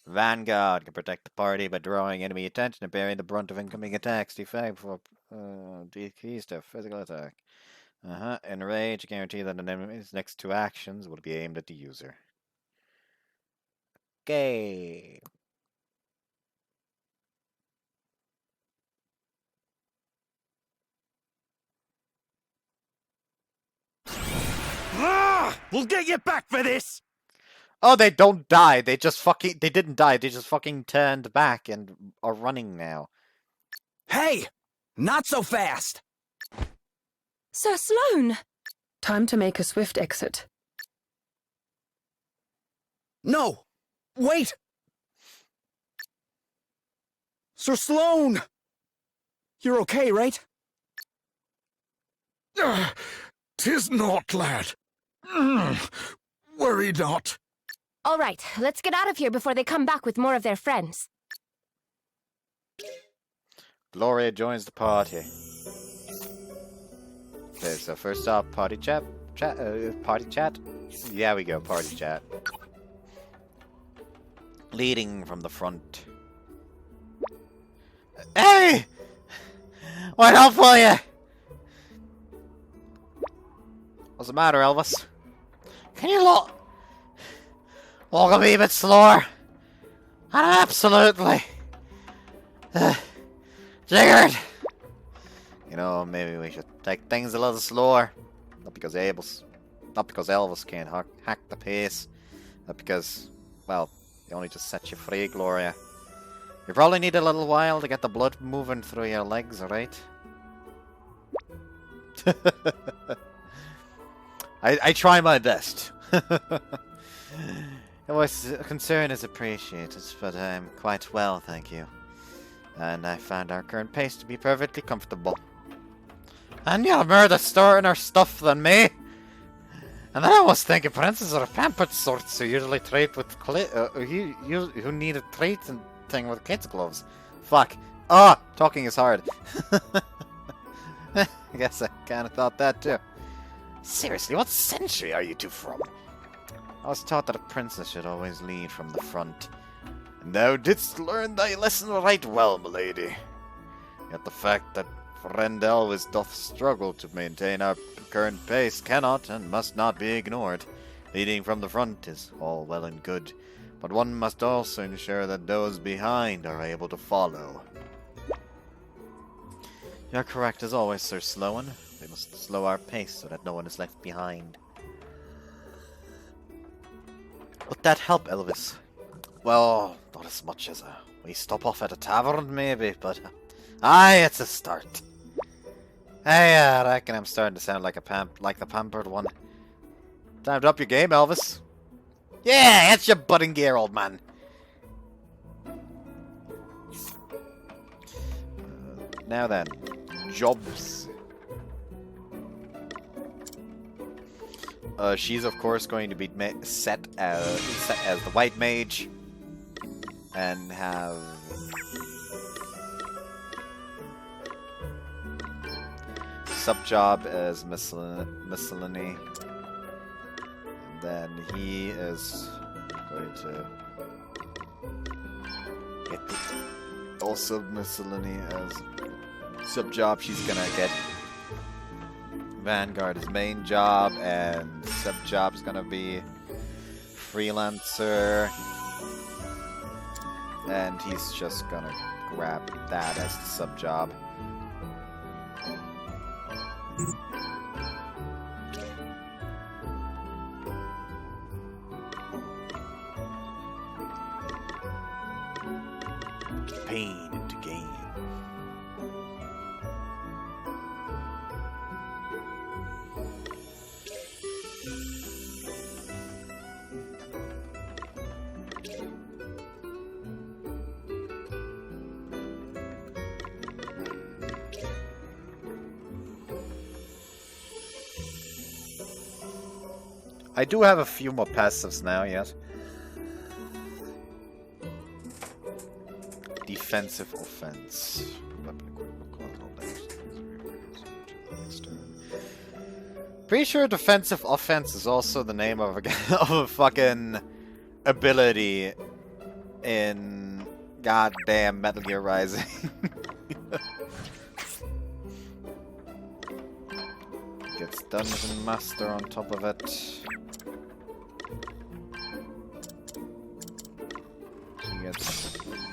Vanguard can protect the party by drawing enemy attention and bearing the brunt of incoming attacks. Defect for decrease their physical attack. Enrage, guarantee that an enemy's next 2 actions will be aimed at the user. Okay. We'll get you back for this! Oh, they don't die. They didn't die. They just fucking turned back and are running now. Hey! Not so fast! Sir Sloane! Time to make a swift exit. No! Wait! Sir Sloane! You're okay, right? 'Tis not, lad. Worry not. All right, let's get out of here before they come back with more of their friends. Gloria joins the party. Okay, so first off, party chat. Party chat? Yeah, we go, party chat. Leading from the front. Hey! What help for you? What's the matter, Elvis? Can you walk a wee bit slower? I'm absolutely jiggered. You know, maybe we should take things a little slower. Not because Elvis can't hack the pace. Not because, well, he only just set you free, Gloria. You probably need a little while to get the blood moving through your legs, alright? I try my best. Your concern is appreciated, but I'm quite well, thank you. And I found our current pace to be perfectly comfortable. And you're more the storing stuff than me. And then I was thinking princes are pampered sorts who usually treat with who need a treating thing with kids' gloves. Fuck. Talking is hard. I guess I kind of thought that too. Seriously, what century are you two from? I was taught that a princess should always lead from the front. And thou didst learn thy lesson right well, milady. Yet the fact that friend Elvis doth struggle to maintain our current pace cannot and must not be ignored. Leading from the front is all well and good, but one must also ensure that those behind are able to follow. You're correct as always, Sir Sloane. We must slow our pace so that no one is left behind. Would that help, Elvis? Well, not as much as we stop off at a tavern, maybe, but aye, it's a start. Hey, I reckon I'm starting to sound like the pampered one. Time to up your game, Elvis. Yeah, that's your budding gear, old man. Now then, jobs. She's of course going to be set as the White Mage, and have sub-job as miscellany. And then he is going to get also miscellany as sub-job. She's gonna get Vanguard as main job, and sub-job is gonna be freelancer, and he's just gonna grab that as the sub-job. pain into gain. I do have a few more passives now, yes. Defensive offense. Pretty sure defensive offense is also the name of a fucking ability in goddamn Metal Gear Rising. Gets Dungeon Master on top of it.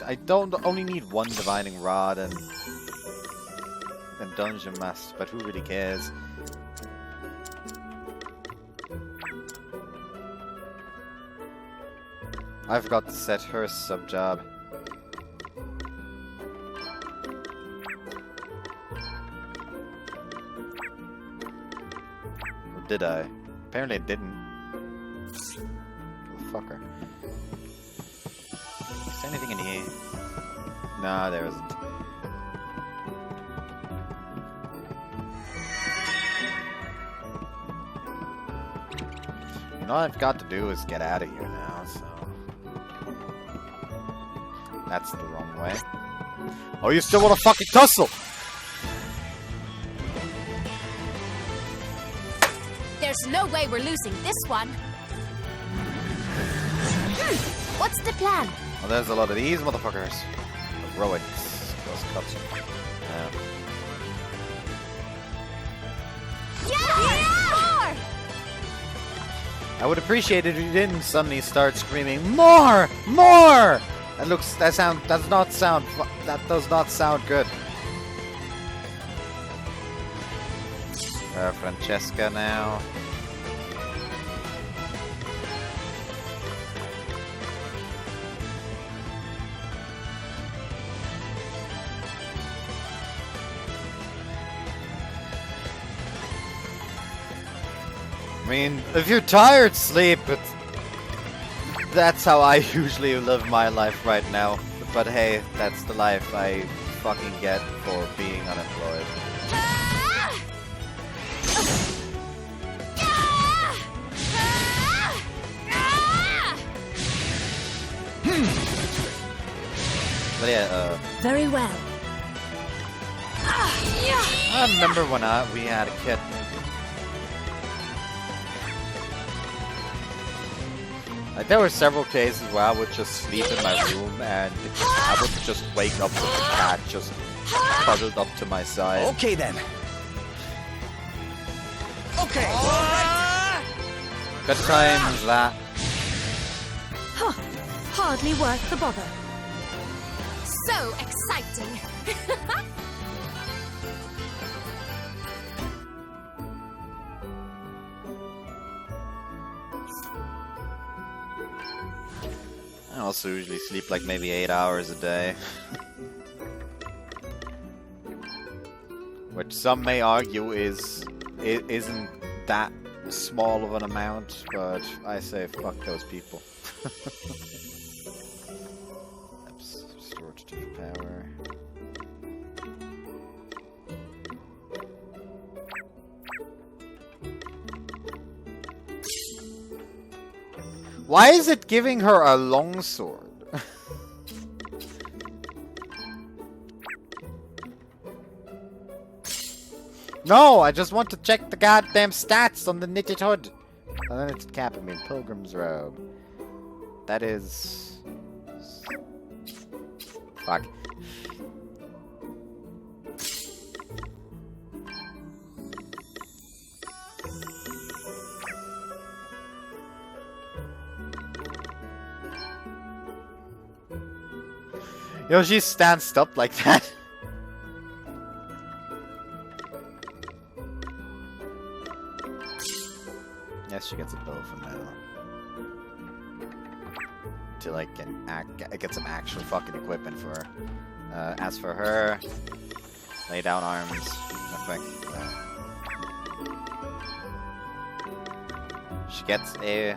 I don't only need one Divining Rod and Dungeon Master, but who really cares? I forgot to set her sub job. Or did I? Apparently I didn't. Oh, fucker. Is there anything in here? Nah, there isn't. You know what I've got to do is get out of here now, so... That's the wrong way. Oh, you still want to fucking tussle? There's no way we're losing this one. What's the plan? Well, there's a lot of these motherfuckers. Heroics. Those cuts. Yeah! I would appreciate it if you didn't suddenly start screaming, "More! More!" That does not sound good. Francesca now. I mean, if you're tired, sleep, but that's how I usually live my life right now. But hey, that's the life I fucking get for being unemployed. But yeah, Very well. I remember when we had a kid. Like, there were several cases where I would just sleep in my room and I would just wake up with the cat just cuddled up to my side. Okay then. Okay. Good times, that. Huh. Hardly worth the bother. So exciting. I also usually sleep like maybe 8 hours a day. Which some may argue isn't that small of an amount, but I say fuck those people. Restorative power. Why is it giving her a longsword? No, I just want to check the goddamn stats on the knitted hood. And then it's capping me. Pilgrim's robe. That is... Fuck. Yo, she stands up like that. Yes, she gets a bow for now. to like get some actual fucking equipment for her. As for her, lay down arms. Quick. She gets a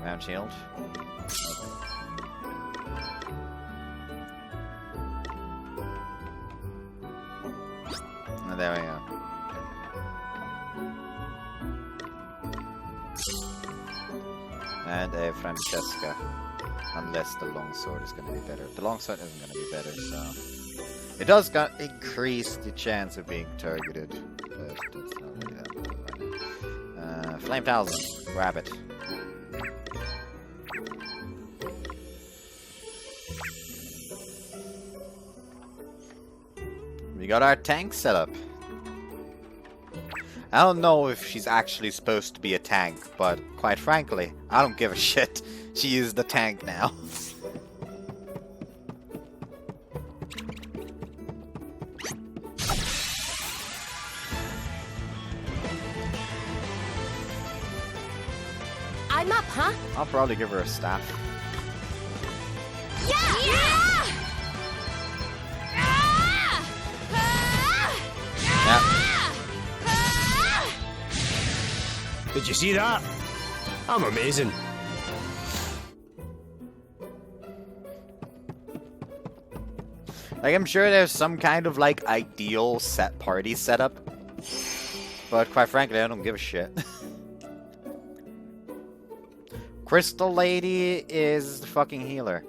round shield. And there we go. And a Francesca. Unless the longsword is going to be better. The longsword isn't going to be better, so... It does increase the chance of being targeted. But it's not really that. Flame Talisman. Grab it. We got our tank set up. I don't know if she's actually supposed to be a tank, but quite frankly, I don't give a shit. She is the tank now. I'm up, huh? I'll probably give her a staff. Yeah! Did you see that? I'm amazing. Like, I'm sure there's some kind of, like, ideal party setup. But quite frankly, I don't give a shit. Crystal Lady is the fucking healer.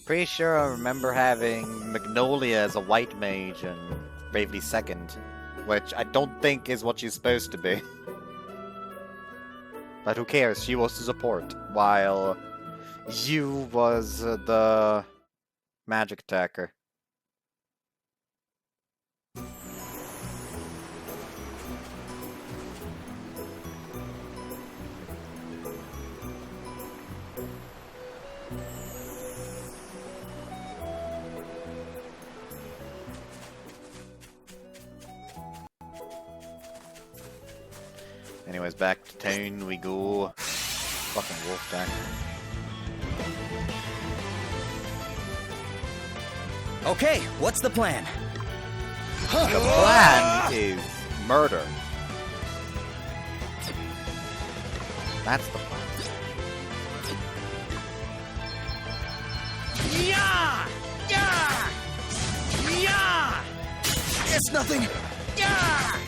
Pretty sure I remember having Magnolia as a white mage and Bravely second. Which I don't think is what she's supposed to be. But who cares? She was the support, while you was the magic attacker. Anyways, back to town we go. Fucking wolf tank. Okay, what's the plan? The plan is murder. That's the plan. Yeah! Yeah! Yeah! It's nothing. Yeah!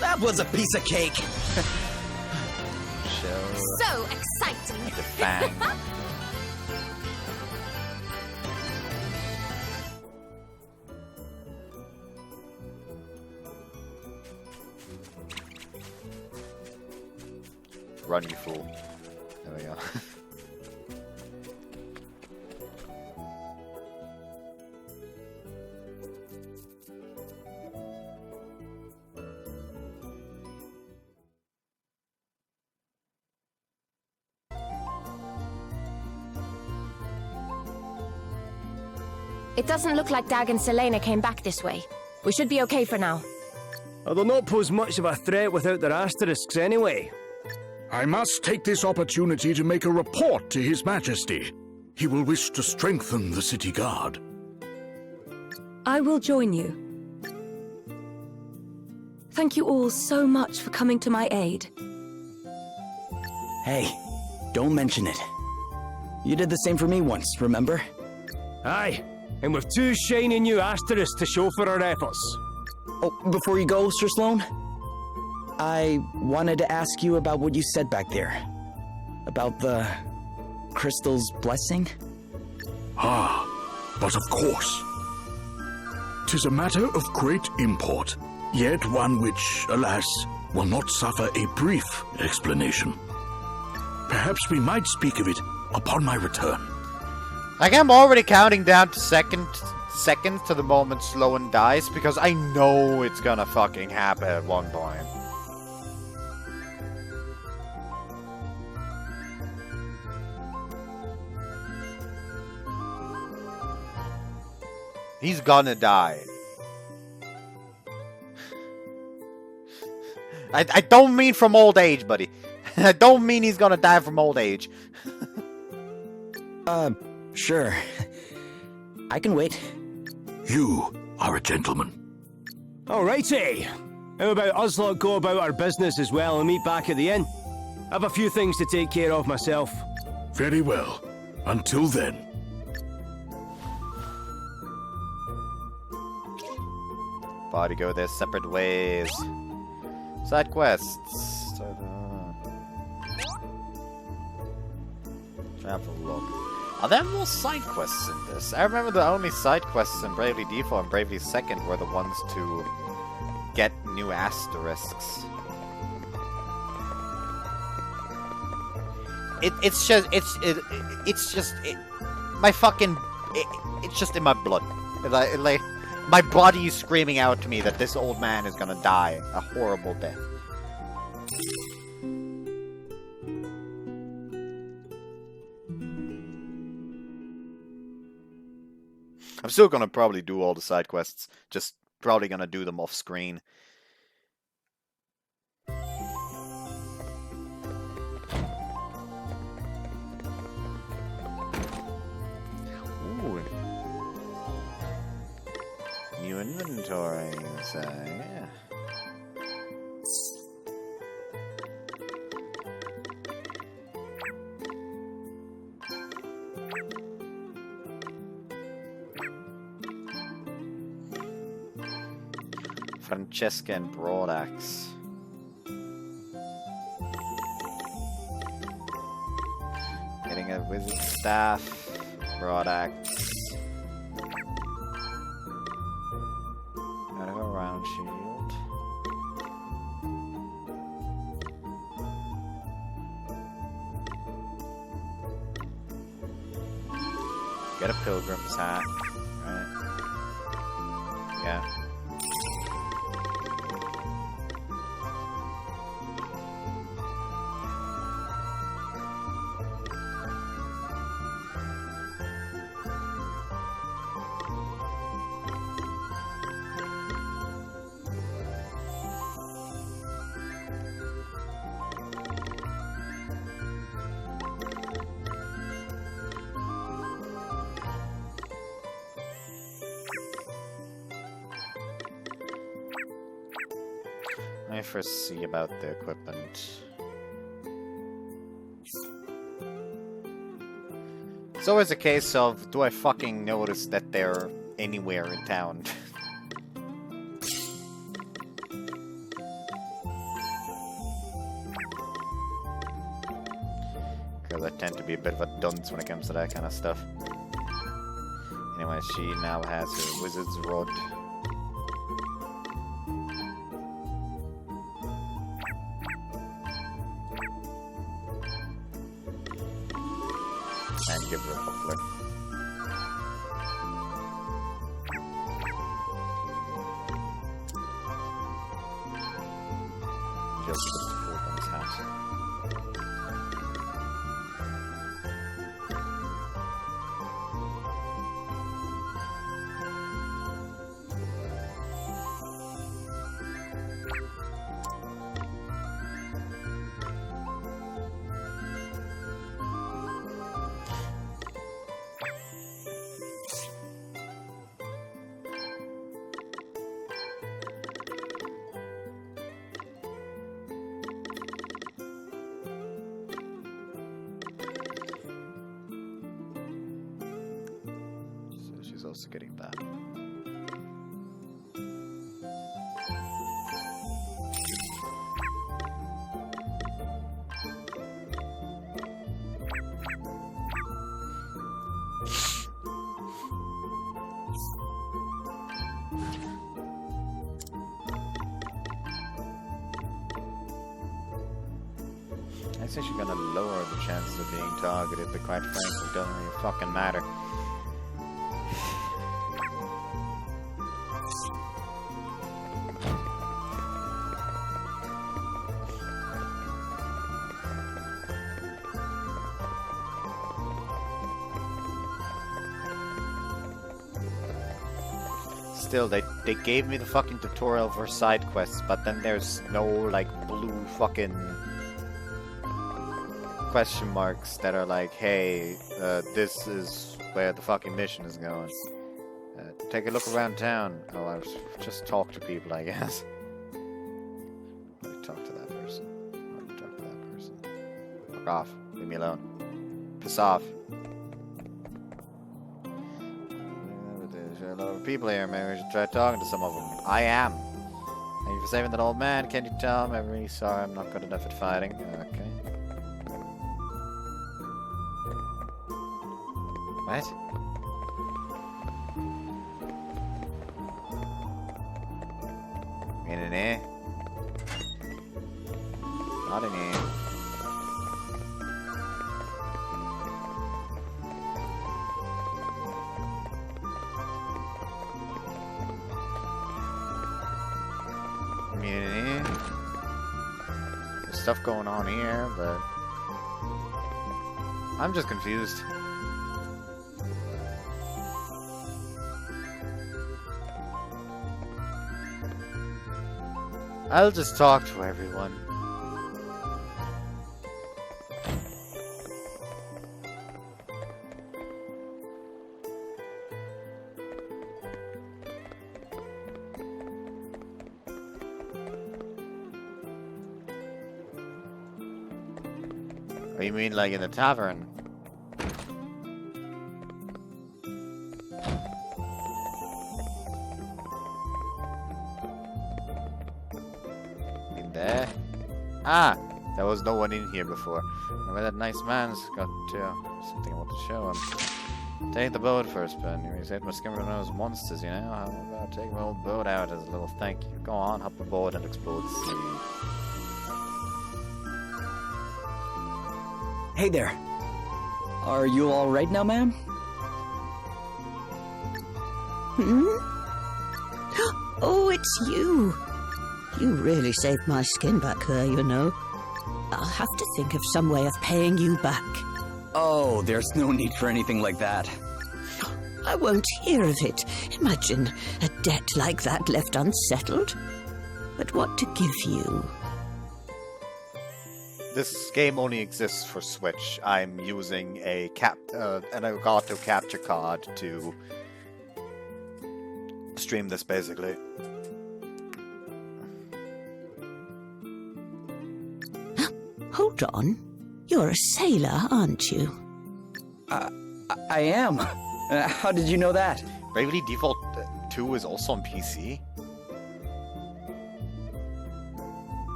That was a piece of cake. So exciting. The fang. Run, you fool. There we go. It doesn't look like Dag and Selena came back this way. We should be okay for now. They'll not pose much of a threat without their asterisks anyway. I must take this opportunity to make a report to His Majesty. He will wish to strengthen the city guard. I will join you. Thank you all so much for coming to my aid. Hey, don't mention it. You did the same for me once, remember? Aye, and with 2 shiny new asterisks to show for our efforts. Oh, before you go, Sir Sloane, I wanted to ask you about what you said back there. About the crystal's blessing? Ah, but of course. 'Tis a matter of great import, yet one which, alas, will not suffer a brief explanation. Perhaps we might speak of it upon my return. Like, I'm already counting down to seconds to the moment Sloan dies, because I know it's gonna fucking happen at one point. He's gonna die. I don't mean from old age, buddy. I don't mean he's gonna die from old age. Sure. I can wait. You are a gentleman. Alrighty. How about us lot go about our business as well and meet back at the inn? I've a few things to take care of myself. Very well. Until then. Body go their separate ways. Side quests. Travel log. Are there more side quests in this? I remember the only side quests in Bravely Default and Bravely Second were the ones to get new asterisks. It's just in my blood. Like my body is screaming out to me that this old man is gonna die a horrible death. I'm still gonna probably do all the side quests, just probably gonna do them off screen. Ooh. New inventory, so yeah. Francesca and Broadaxe. Getting a wizard staff, Broadaxe. Out of a round shield. Get a pilgrim's hat, right? Yeah. Let me first see about the equipment. It's always a case of, do I fucking notice that they're anywhere in town? Because I tend to be a bit of a dunce when it comes to that kind of stuff. Anyway, she now has her wizard's rod. And give her a flick. Just puts the pilgrim's hat. Also getting that. I think she's gonna lower the chances of being targeted, but quite frankly, it doesn't really fucking matter. still, they gave me the fucking tutorial for side quests, but then there's no, like, blue fucking question marks that are like, hey, this is where the fucking mission is going. Take a look around town. Oh, I was just talk to people, I guess. Let me talk to that person. Let me talk to that person. Fuck off. Leave me alone. Piss off. There's a lot of people here. Maybe we should try talking to some of them. I am. Thank you for saving that old man. Can you tell him? I'm really sorry I'm not good enough at fighting. Okay. What? In here? Not in here. In here? There's stuff going on here, but I'm just confused. I'll just talk to everyone. Oh, you mean like in the tavern? There. Ah! There was no one in here before. Where that nice man's got to. Something I want to show him. Take the boat first, Ben. You saved my skin from those monsters, you know? How about taking my old boat out as a little thank you? Go on, hop aboard and explore the sea. Hey there. Are you all right now, ma'am? Hmm? Oh, it's you. You really saved my skin back there, you know. I'll have to think of some way of paying you back. Oh, there's no need for anything like that. I won't hear of it. Imagine a debt like that left unsettled. But what to give you? This game only exists for Switch. I'm using an Elgato capture card to stream this, basically. Hold on. You're a sailor, aren't you? I am. How did you know that? Bravely Default 2 is also on PC.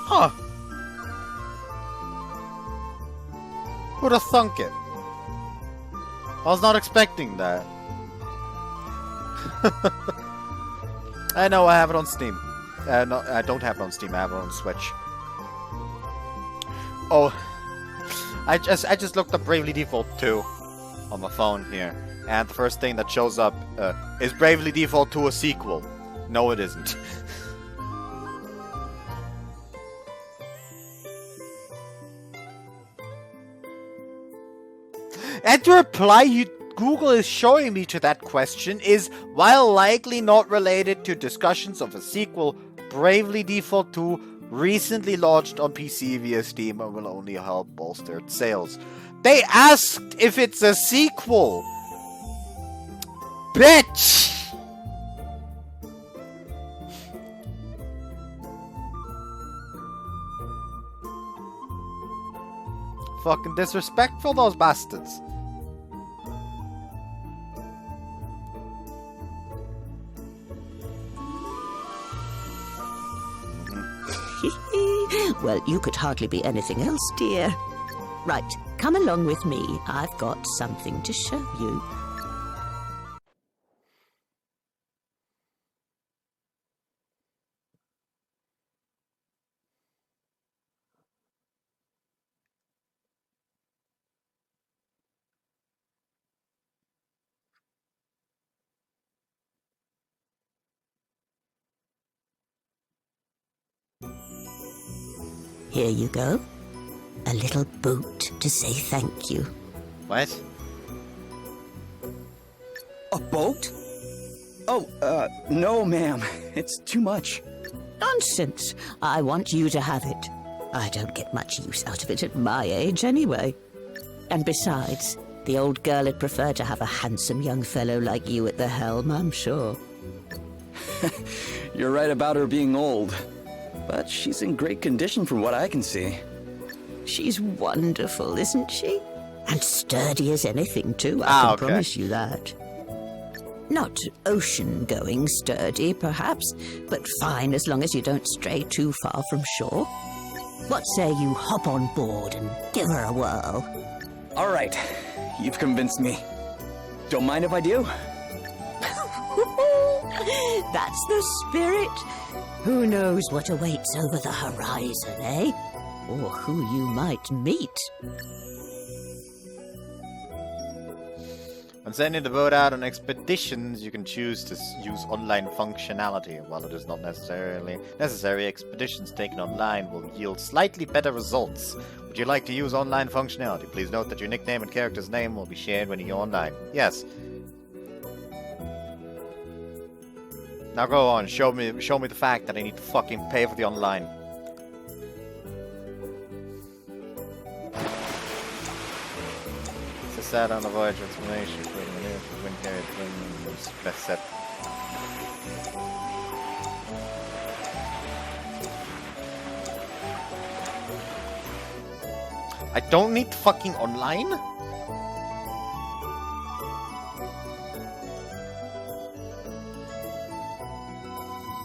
Huh. Who'd have thunk it? I was not expecting that. I know, I have it on Steam. No, I don't have it on Steam, I have it on Switch. Oh, I just looked up Bravely Default 2 on my phone here, and the first thing that shows up is Bravely Default 2 a sequel? No, it isn't. And the reply Google is showing me to that question is, while likely not related to discussions of a sequel, Bravely Default 2 recently launched on PC via Steam and will only help bolster its sales. They asked if it's a sequel! Bitch! Fucking disrespectful, those bastards. Well, you could hardly be anything else, dear. Right, come along with me. I've got something to show you. Here you go. A little boot to say thank you. What? A boat? Oh, no, ma'am. It's too much. Nonsense. I want you to have it. I don't get much use out of it at my age, anyway. And besides, the old girl would prefer to have a handsome young fellow like you at the helm, I'm sure. You're right about her being old. But she's in great condition from what I can see. She's wonderful, isn't she? And sturdy as anything, too, I can promise you that. Not ocean-going sturdy, perhaps, but fine as long as you don't stray too far from shore. What say you hop on board and give her a whirl? All right. You've convinced me. Don't mind if I do? That's the spirit. Who knows what awaits over the horizon, eh? Or who you might meet. When sending the boat out on expeditions, you can choose to use online functionality. While it is not necessarily necessary, expeditions taken online will yield slightly better results. Would you like to use online functionality? Please note that your nickname and character's name will be shared when you go online. Yes. Now go on, show me the fact that I need to fucking pay for the online. It's a sad on the voyage transformation, including the news, wind carried best set. I don't need fucking online?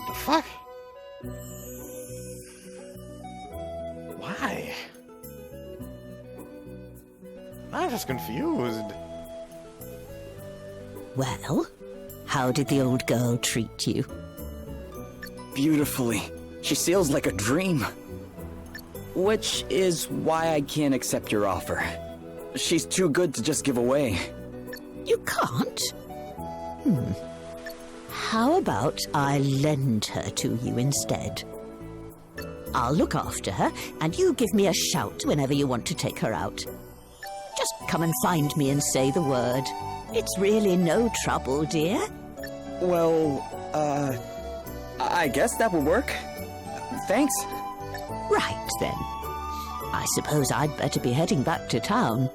The fuck? Why? I'm just confused. Well, how did the old girl treat you? Beautifully. She sails like a dream. Which is why I can't accept your offer. She's too good to just give away. You can't? How about I lend her to you instead? I'll look after her, and you give me a shout whenever you want to take her out. Just come and find me and say the word. It's really no trouble, dear. Well, I guess that would work. Thanks. Right, then. I suppose I'd better be heading back to town.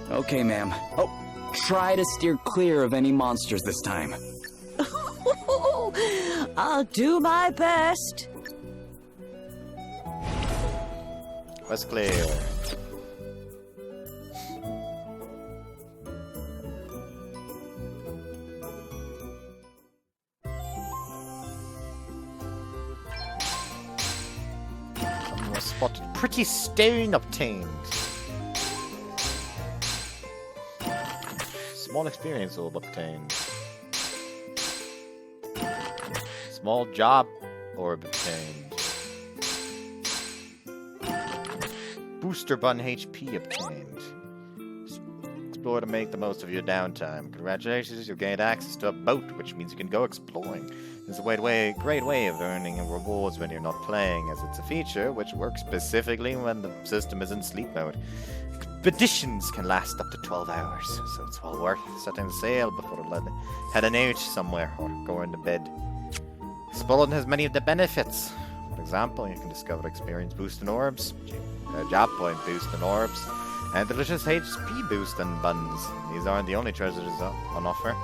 Okay, ma'am. Oh, try to steer clear of any monsters this time. I'll do my best. West clear. Spotted. Pretty stone obtained. Small experience orb obtained. Small job orb obtained. Booster bun HP obtained. Explore to make the most of your downtime. Congratulations, you've gained access to a boat, which means you can go exploring. It's a great way of earning rewards when you're not playing, as it's a feature which works specifically when the system is in sleep mode. Expeditions can last up to 12 hours, so it's well worth setting sail before heading out somewhere or going to bed. Exploring has many of the benefits. For example, you can discover experience boosting orbs, job point boosting orbs, and delicious HP boosting buns. These aren't the only treasures on offer.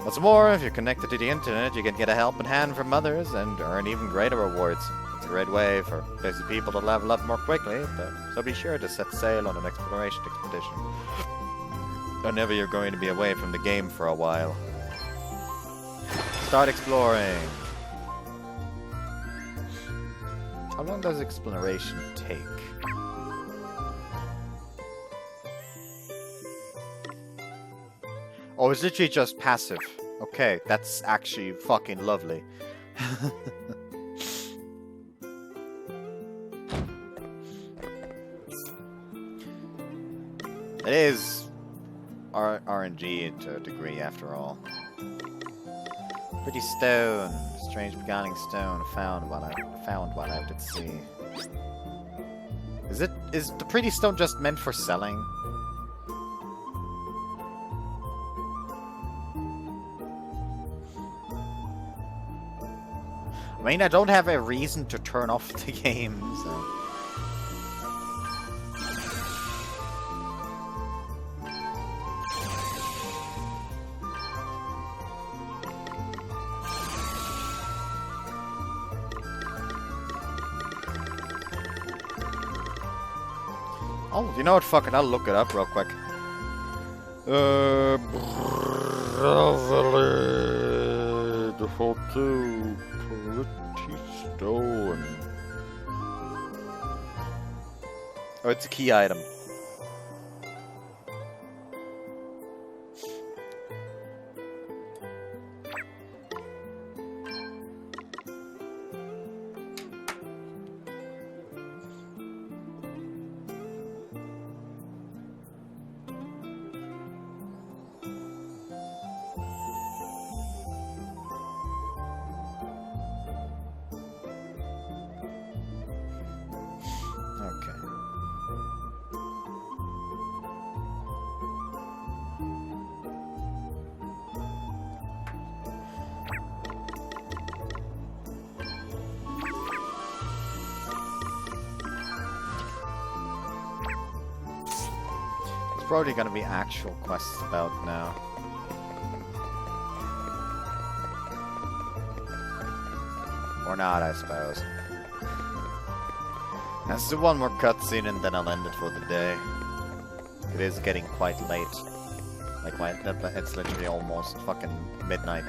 What's more, if you're connected to the internet, you can get a helping hand from others and earn even greater rewards. It's a great way for busy people to level up more quickly, so be sure to set sail on an exploration expedition whenever you're going to be away from the game for a while. Start exploring. How long does exploration take? Oh, it's literally just passive. Okay, that's actually fucking lovely. It is RNG to a degree, after all. Pretty stone, strange beguiling stone found while out at sea. Is the pretty stone just meant for selling? I mean, I don't have a reason to turn off the game, so... Oh, you know what? Fuck it, I'll look it up real quick. Default 2, pretty stone. Oh, it's a key item. Probably gonna be actual quests about now. Or not, I suppose. Let's do one more cutscene and then I'll end it for the day. It is getting quite late. Like, it's literally almost fucking midnight.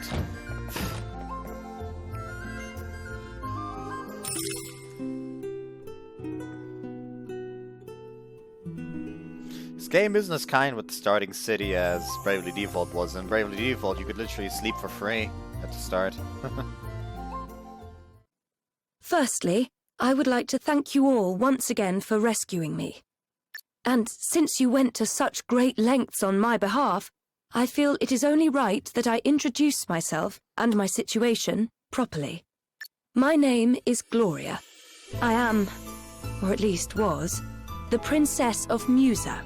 This game isn't as kind with the starting city as Bravely Default was. In Bravely Default, you could literally sleep for free at the start. Firstly, I would like to thank you all once again for rescuing me. And since you went to such great lengths on my behalf, I feel it is only right that I introduce myself and my situation properly. My name is Gloria. I am, or at least was, the Princess of Musa.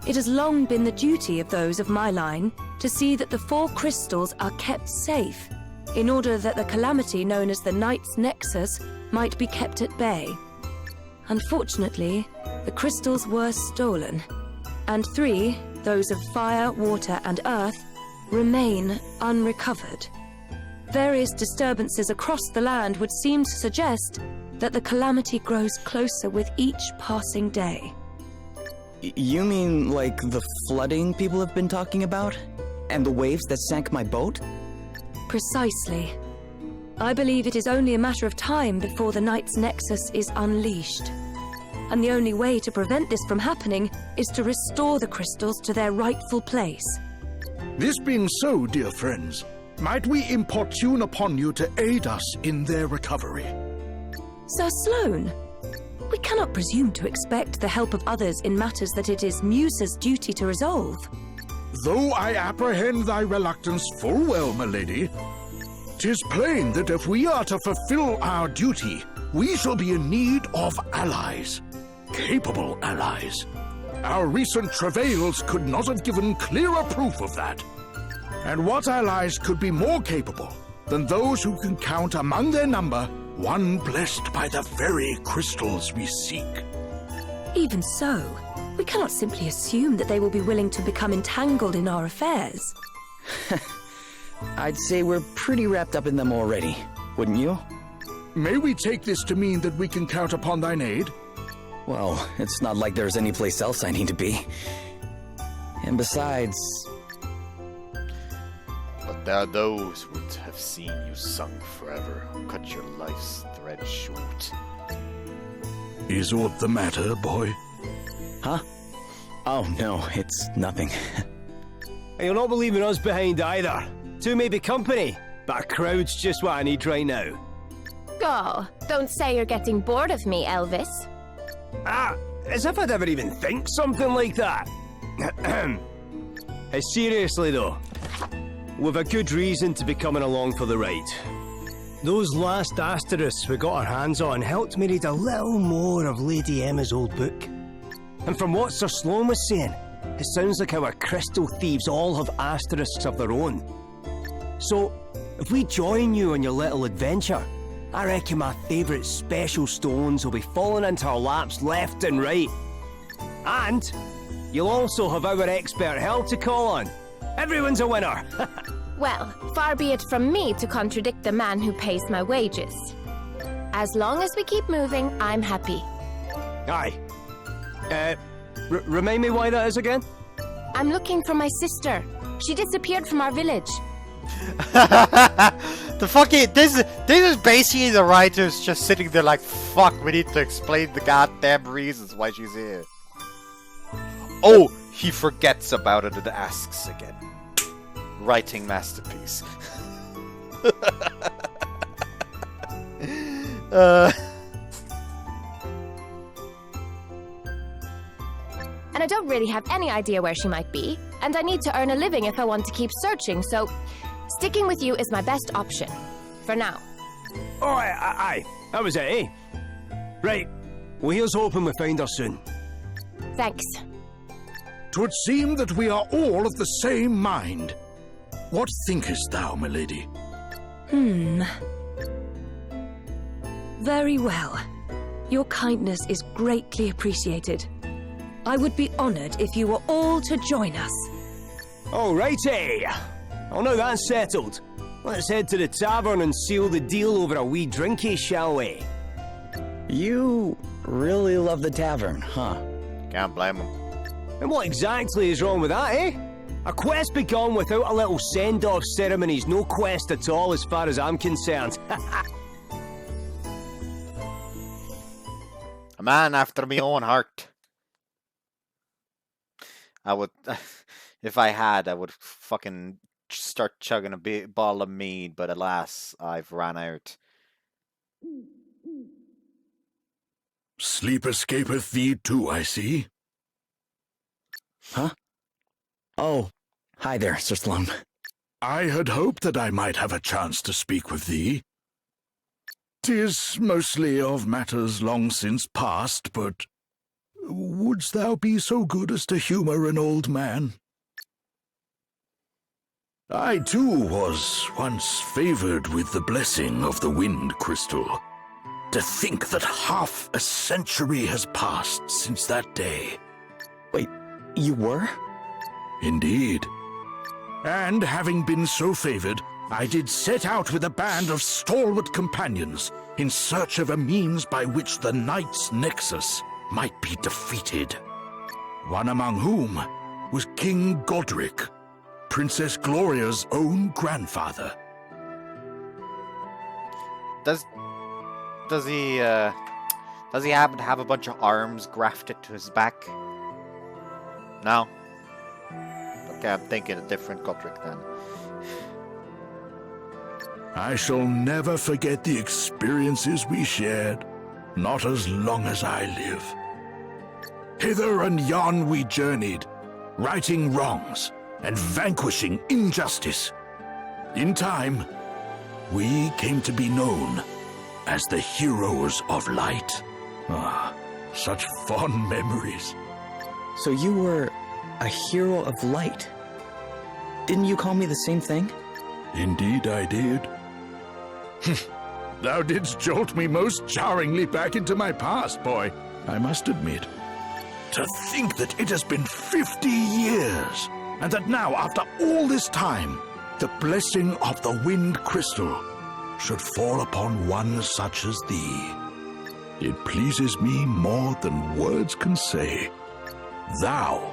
It has long been the duty of those of my line to see that the 4 crystals are kept safe, in order that the calamity known as the Knight's Nexus might be kept at bay. Unfortunately, the crystals were stolen, and 3, those of fire, water, and earth, remain unrecovered. Various disturbances across the land would seem to suggest that the calamity grows closer with each passing day. You mean like the flooding people have been talking about? And the waves that sank my boat? Precisely. I believe it is only a matter of time before the Knight's Nexus is unleashed. And the only way to prevent this from happening is to restore the crystals to their rightful place. This being so, dear friends, might we importune upon you to aid us in their recovery? Sir Sloane, we cannot presume to expect the help of others in matters that it is Musa's duty to resolve. Though I apprehend thy reluctance full well, my lady, 'tis plain that if we are to fulfill our duty, we shall be in need of allies. Capable allies. Our recent travails could not have given clearer proof of that. And what allies could be more capable than those who can count among their number one blessed by the very crystals we seek? Even so, we cannot simply assume that they will be willing to become entangled in our affairs. I'd say we're pretty wrapped up in them already, wouldn't you? May we take this to mean that we can count upon thine aid? Well, it's not like there's any place else I need to be. And besides... But there are those who would have seen you sunk forever, who cut your life's thread short. Is aught the matter, boy? Huh? Oh, no, it's nothing. You'll not be leaving us behind either. 2 may be company, but a crowd's just what I need right now. Oh, don't say you're getting bored of me, Elvis. As if I'd ever even think something like that. Seriously though, we've a good reason to be coming along for the ride. Those last asterisks we got our hands on helped me read a little more of Lady Emma's old book. And from what Sir Sloane was saying, it sounds like our crystal thieves all have asterisks of their own. So, if we join you on your little adventure, I reckon my favourite special stones will be falling into our laps left and right. And you'll also have our expert help to call on. Everyone's a winner! Well, far be it from me to contradict the man who pays my wages. As long as we keep moving, I'm happy. Aye. Remind me why that is again? I'm looking for my sister. She disappeared from our village. The fucking this is basically the writers just sitting there like, fuck, we need to explain the goddamn reasons why she's here. Oh, he forgets about it and asks again. Writing masterpiece. And I don't really have any idea where she might be, and I need to earn a living if I want to keep searching, so sticking with you is my best option. For now. Oh, aye. That was it, eh? Right. Well, here's hoping we find her soon. Thanks. 'Twould seem that we are all of the same mind. What thinkest thou, my lady? Very well. Your kindness is greatly appreciated. I would be honoured if you were all to join us. Alrighty. Well, now that's settled. Let's head to the tavern and seal the deal over a wee drinky, shall we? You really love the tavern, huh? Can't blame him. And what exactly is wrong with that, eh? A quest begun without a little send-off ceremony's no quest at all as far as I'm concerned. A man after my own heart. I would, if I had, I would fucking start chugging a bottle of mead, but alas, I've ran out. Sleep escapeth thee too, I see. Huh? Oh, hi there, Sir Sloane. I had hoped that I might have a chance to speak with thee. 'Tis mostly of matters long since past, but wouldst thou be so good as to humour an old man? I too was once favoured with the blessing of the wind crystal. To think that half a century has passed since that day. Wait, you were? Indeed. And having been so favoured, I did set out with a band of stalwart companions in search of a means by which the Knight's Nexus might be defeated. One among whom was King Godric, Princess Gloria's own grandfather. Does he happen to have a bunch of arms grafted to his back? No? Okay, I'm thinking a different Godric then. I shall never forget the experiences we shared, not as long as I live. Hither and yon we journeyed, righting wrongs and vanquishing injustice. In time, we came to be known as the Heroes of Light. Ah, such fond memories. So you were a hero of light. Didn't you call me the same thing? Indeed I did. Thou didst jolt me most jarringly back into my past, boy, I must admit. To think that it has been 50 years, and that now, after all this time, the blessing of the wind crystal should fall upon one such as thee. It pleases me more than words can say. Thou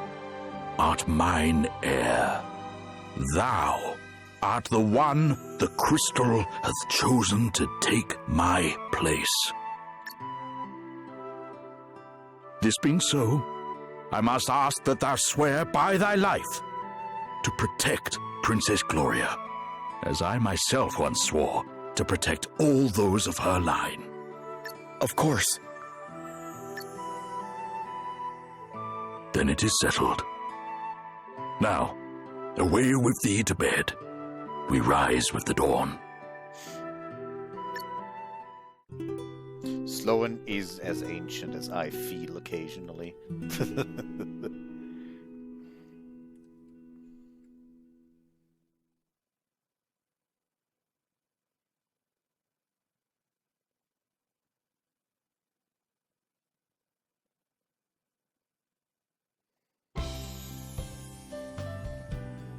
art mine heir. Thou art the one the crystal hath chosen to take my place. This being so, I must ask that thou swear by thy life to protect Princess Gloria, as I myself once swore to protect all those of her line. Of course. Then it is settled. Now, away with thee to bed. We rise with the dawn. Sloan is as ancient as I feel occasionally.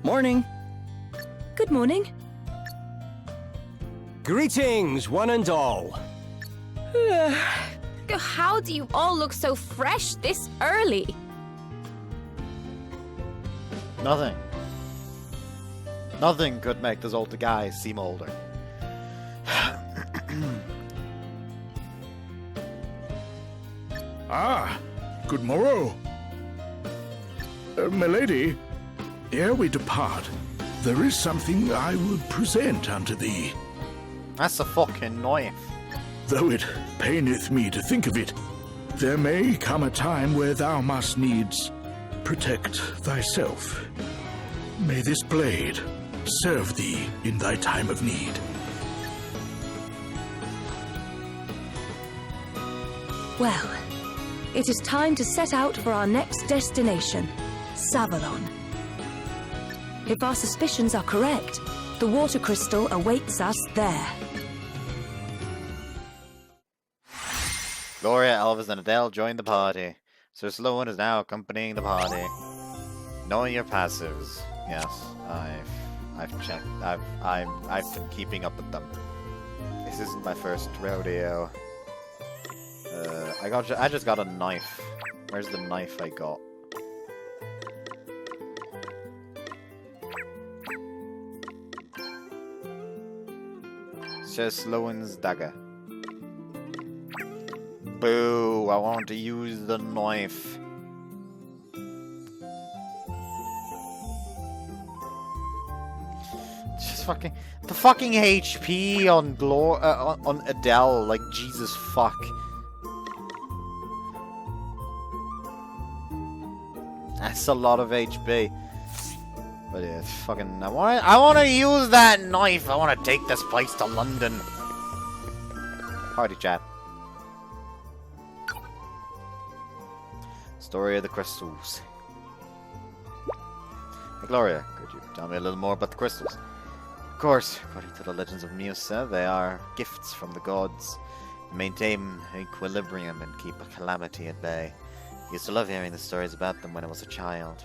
Morning. Good morning. Greetings, one and all. How do you all look so fresh this early? Nothing. Nothing could make this older guy seem older. Ah, good morrow. Milady, ere we depart, there is something I would present unto thee. That's a fucking knife. Though it paineth me to think of it, there may come a time where thou must needs protect thyself. May this blade serve thee in thy time of need. Well, it is time to set out for our next destination, Savalon. If our suspicions are correct, the water crystal awaits us there. Gloria, Elvis, and Adele join the party. Sir Sloan is now accompanying the party. Knowing your passives. Yes, I've checked. I've been keeping up with them. This isn't my first rodeo. I just got a knife. Where's the knife I got? Sir Sloan's dagger. Boo! I want to use the knife. Just fucking the fucking HP on on Adele, like Jesus fuck. That's a lot of HP. But yeah, it's fucking. I want to use that knife. I want to take this place to London. Party chat. Story of the crystals. Hey, Gloria, could you tell me a little more about the crystals? Of course, according to the legends of Musa, they are gifts from the gods to maintain equilibrium and keep a calamity at bay. I used to love hearing the stories about them when I was a child.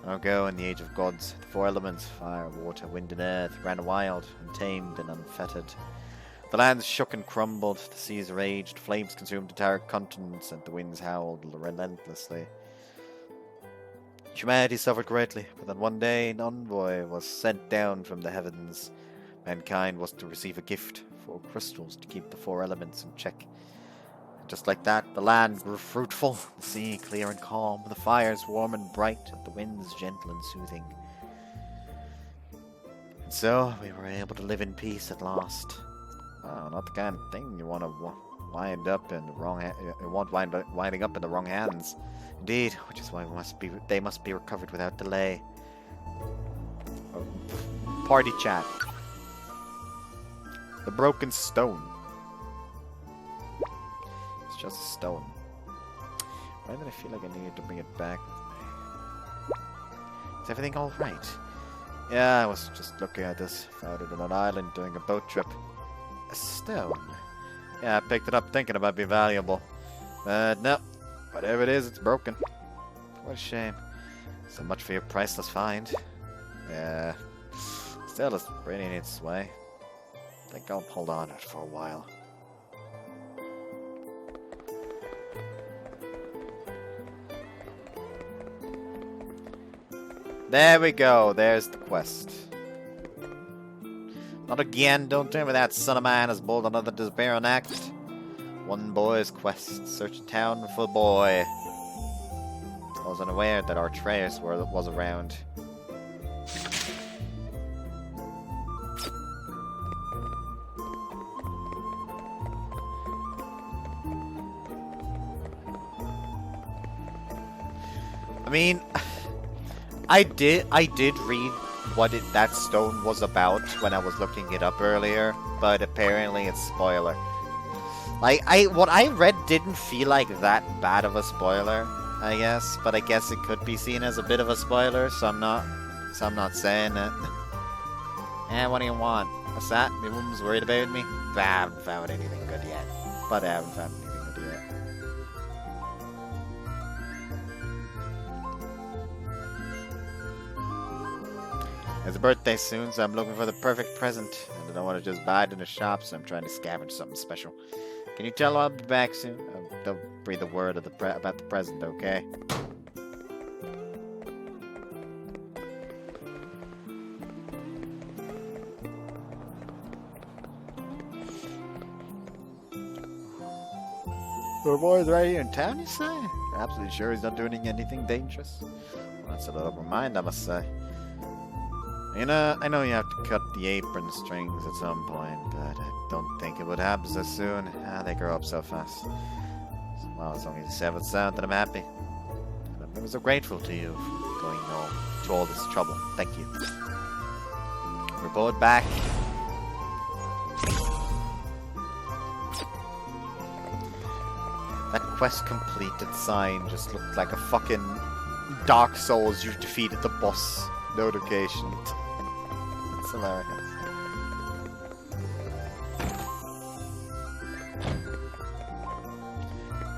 Long ago, in the age of gods, the four elements, fire, water, wind, and earth, ran wild, untamed and unfettered. The lands shook and crumbled, the seas raged, flames consumed entire continents, and the winds howled relentlessly. Humanity suffered greatly, but then one day an envoy was sent down from the heavens. Mankind was to receive a gift, 4 crystals to keep the 4 elements in check. And just like that, the land grew fruitful, the sea clear and calm, the fires warm and bright, and the winds gentle and soothing. And so, we were able to live in peace at last. Oh, not the kind of thing you want to wind up in the wrong. Winding up in the wrong hands. Indeed, which is why they must be recovered without delay. Party chat. The broken stone. It's just a stone. Why did I feel like I needed to bring it back with me? Is everything all right? Yeah, I was just looking at this. Found it on an island doing a boat trip. A stone? Yeah, I picked it up thinking it might be valuable. But no. Whatever it is, it's broken. What a shame. So much for your priceless find. Yeah. Still, it's pretty in its way. I think I'll hold on to it for a while. There we go. There's the quest. Not again. Don't tell me that son of mine has pulled another despairing act. One boy's quest. Search a town for a boy. I was unaware that Artreus was around. I mean, I did read what that stone was about when I was looking it up earlier, but apparently it's spoiler. Like, what I read didn't feel like that bad of a spoiler, I guess, but I guess it could be seen as a bit of a spoiler, so I'm not saying it. What do you want? What's that? My woman's worried about me? I haven't found anything good yet. But I haven't found anything good yet. It's a birthday soon, so I'm looking for the perfect present. And I don't want to just buy it in the shop, so I'm trying to scavenge something special. Can you tell I'll be back soon? Don't breathe a word of about the present, okay? Our boy's right here in town, you say? You're absolutely sure he's not doing anything dangerous? Well, that's a little mind, I must say. You know, I know you have to cut the apron strings at some point, but I don't think it would happen so soon. They grow up so fast. Well, as long as you say what's sound, then I'm happy. And I'm so grateful to you for going to all this trouble. Thank you. Report back. That quest completed sign just looked like a fucking Dark Souls, you've defeated the boss notification. It's hilarious.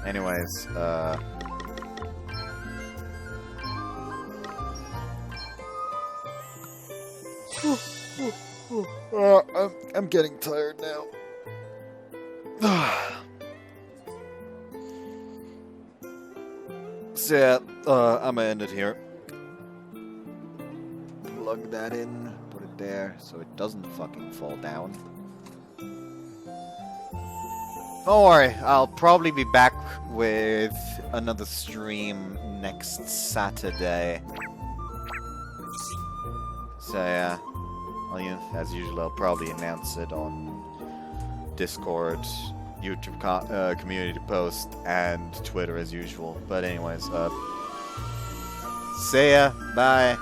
Anyways, I'm getting tired now. So yeah, I'm gonna end it here. Plug that in, put it there, so it doesn't fucking fall down. Don't worry, I'll probably be back with another stream next Saturday. So yeah, well, as usual, I'll probably announce it on Discord, YouTube community post, and Twitter as usual. But anyways, see ya, bye.